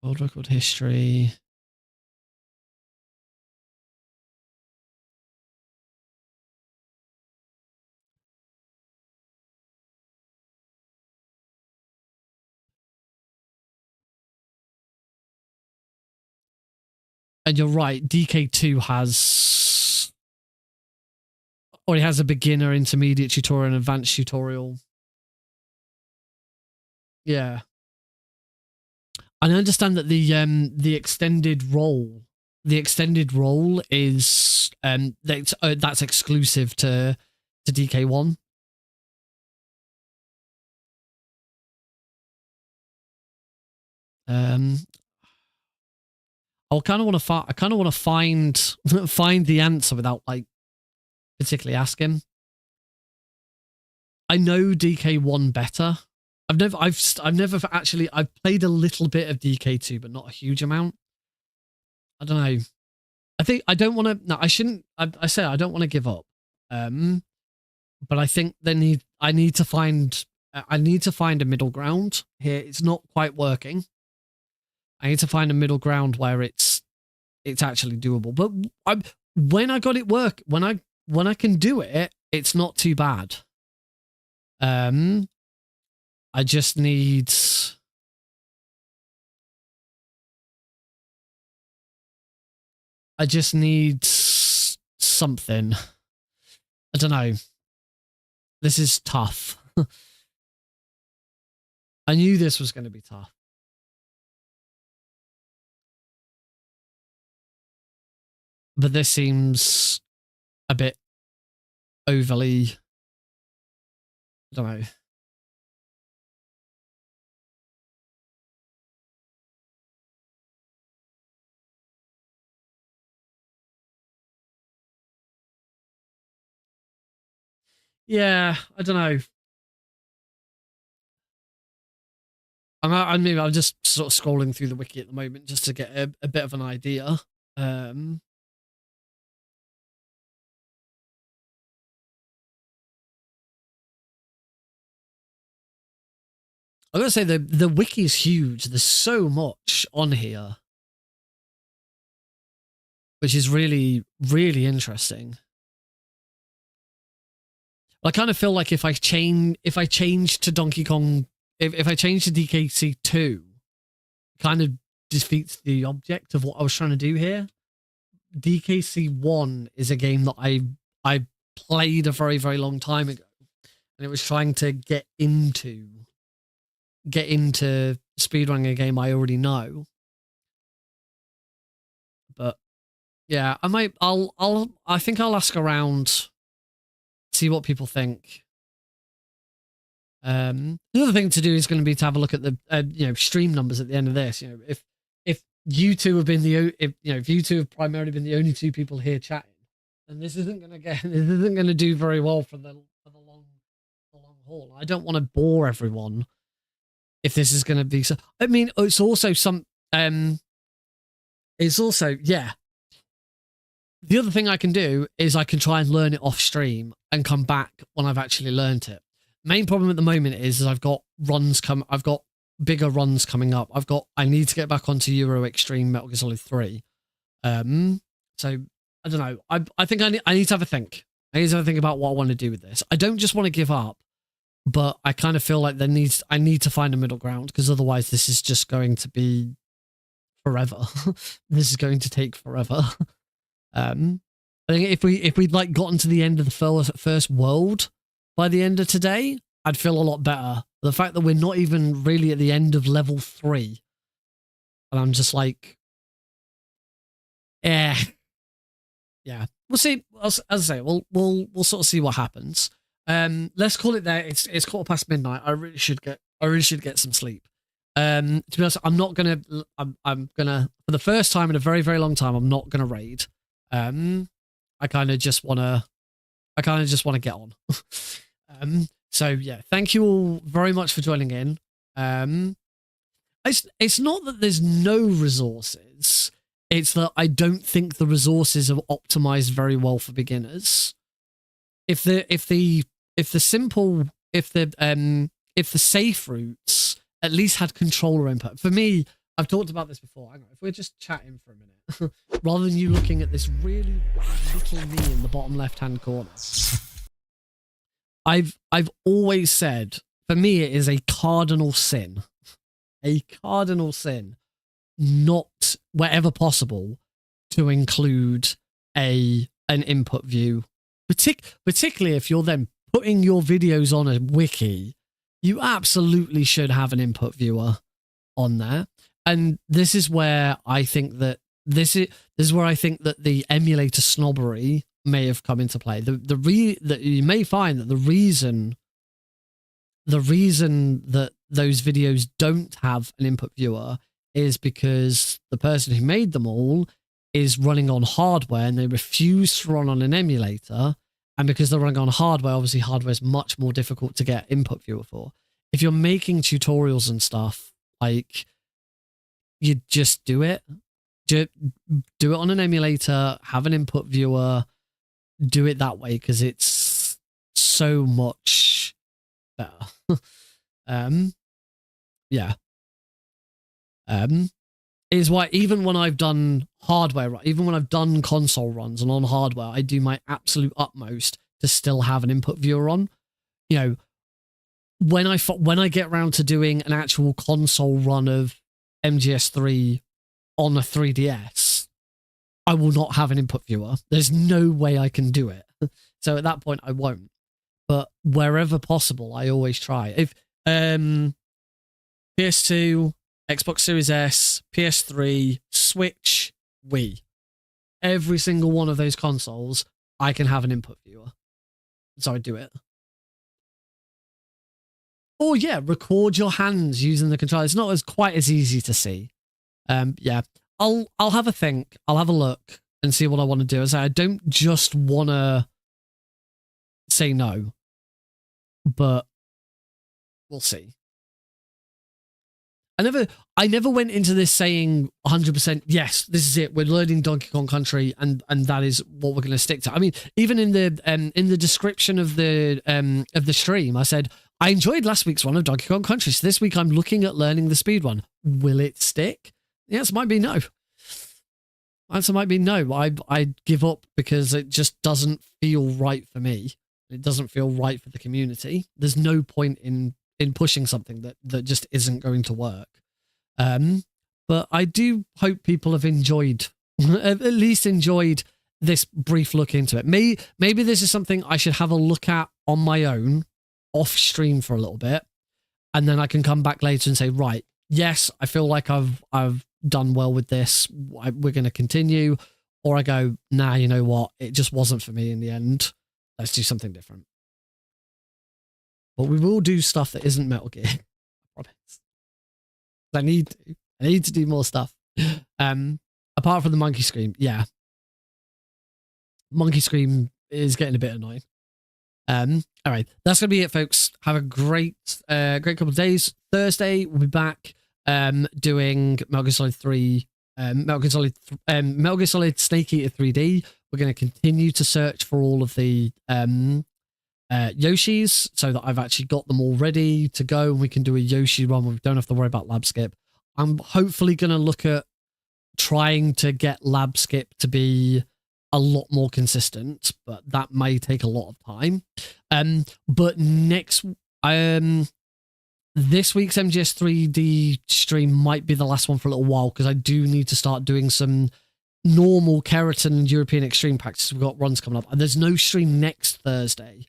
World record history. And you're right, DK2 has a beginner, intermediate tutorial, and advanced tutorial. Yeah. And I understand that the extended role is that's exclusive to DK1. I kind of want to find the answer without like particularly asking. I know DK1 better. I've played a little bit of DK2, but not a huge amount. I don't know. I don't want to. No, I shouldn't. I say I don't want to give up. But I think I need to find a middle ground here. It's not quite working. I need to find a middle ground where it's actually doable. But when I got it when I can do it, it's not too bad. I just need something. I don't know. This is tough. I knew this was going to be tough. But this seems a bit overly... I don't know. Yeah, I don't know. I'm just sort of scrolling through the wiki at the moment just to get a bit of an idea. I'm gonna say the wiki is huge. There's so much on here, which is really, really interesting. I kind of feel like if I change to Donkey Kong, if I change to DKC2, kind of defeats the object of what I was trying to do here. DKC1 is a game that I played a very, very long time ago, and it was trying to get into speedrunning a game I already know. But yeah, I think I'll ask around, see what people think. The other thing to do is going to be to have a look at the stream numbers at the end of this. If you two have been if you two have primarily been the only two people here chatting, then this isn't going to do very well for the long haul. I don't want to bore everyone. If this is going to be so, I mean, it's also yeah. The other thing I can do is I can try and learn it off stream and come back when I've actually learned it. Main problem at the moment is I've got bigger runs coming up. I need to get back onto Euro Extreme Metal Gear Solid 3. So I don't know. I think I need to have a think. I need to have a think about what I want to do with this. I don't just want to give up, but I kind of feel like I need to find a middle ground, because otherwise this is just going to be forever. This is going to take forever. I think if we'd like gotten to the end of the first world by the end of today, I'd feel a lot better. The fact that we're not even really at the end of level 3, and I'm just like, yeah, we'll see. As I say, we'll sort of see what happens. Let's call it there. It's midnight. I really should get some sleep. To be honest, I'm gonna for the first time in a very, very long time, I'm not gonna raid. I kind of just wanna get on. So yeah, thank you all very much for joining in. It's not that there's no resources. It's that I don't think the resources are optimized very well for beginners. If the safe routes at least had controller input. For me, I've talked about this before. Hang on, if we're just chatting for a minute, rather than you looking at this really little me in the bottom left-hand corner. I've always said, for me, it is a cardinal sin, not wherever possible to include an input view, particularly if you're then putting your videos on a wiki. You absolutely should have an input viewer on there. And this is where I think that the emulator snobbery may have come into play. That you may find that the reason that those videos don't have an input viewer is because the person who made them all is running on hardware, and they refuse to run on an emulator. And because they're running on hardware, obviously hardware is much more difficult to get input viewer for. If you're making tutorials and stuff, like, you just do it. Do it on an emulator, have an input viewer, do it that way, because it's so much better. Yeah. Is why even when I've done hardware, even when I've done console runs and on hardware, I do my absolute utmost to still have an input viewer on. You know, when I get around to doing an actual console run of MGS3 on a 3DS, I will not have an input viewer. There's no way I can do it. So at that point, I won't. But wherever possible, I always try. If PS2, Xbox Series S, PS3, Switch, Wii, every single one of those consoles, I can have an input viewer. So I do it. Or yeah, record your hands using the controller. It's not quite as easy to see. Yeah, I'll have a think. I'll have a look and see what I want to do. As I don't just want to say no, but we'll see. I never went into this saying 100%, yes, this is it. We're learning Donkey Kong Country, and that is what we're going to stick to. I mean, even in the description of the stream, I said, I enjoyed last week's run of Donkey Kong Country, so this week I'm looking at learning the speedrun. Will it stick? The answer might be no. Answer might be no. I give up because it just doesn't feel right for me. It doesn't feel right for the community. There's no point in pushing something that just isn't going to work. But I do hope people have enjoyed, at least enjoyed this brief look into it. Maybe this is something I should have a look at on my own, off stream for a little bit, and then I can come back later and say, right, yes, I feel like I've done well with this. We're going to continue. Or I go, nah, you know what? It just wasn't for me in the end. Let's do something different. But we will do stuff that isn't Metal Gear. I promise. I need to do more stuff. Apart from the monkey scream, yeah. Monkey scream is getting a bit annoying. All right, that's gonna be it, folks. Have a great couple of days. Thursday we'll be back doing Metal Gear Solid 3, Metal Gear Solid Snake Eater 3D. We're going to continue to search for all of the Yoshi's so that I've actually got them all ready to go and we can do a Yoshi run where we don't have to worry about lab skip. I'm hopefully going to look at trying to get lab skip to be a lot more consistent, but that may take a lot of time. But this week's MGS 3D stream might be the last one for a little while because I do need to start doing some normal Keratin and European Extreme practice. We've got runs coming up and there's no stream next Thursday.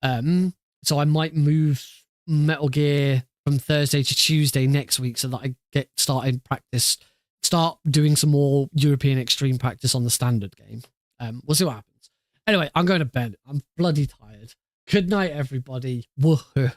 So I might move Metal Gear from Thursday to Tuesday next week so that I get started practice, start doing some more European Extreme practice on the standard game. We'll see what happens. Anyway, I'm going to bed. I'm bloody tired. Good night, everybody. Woohoo.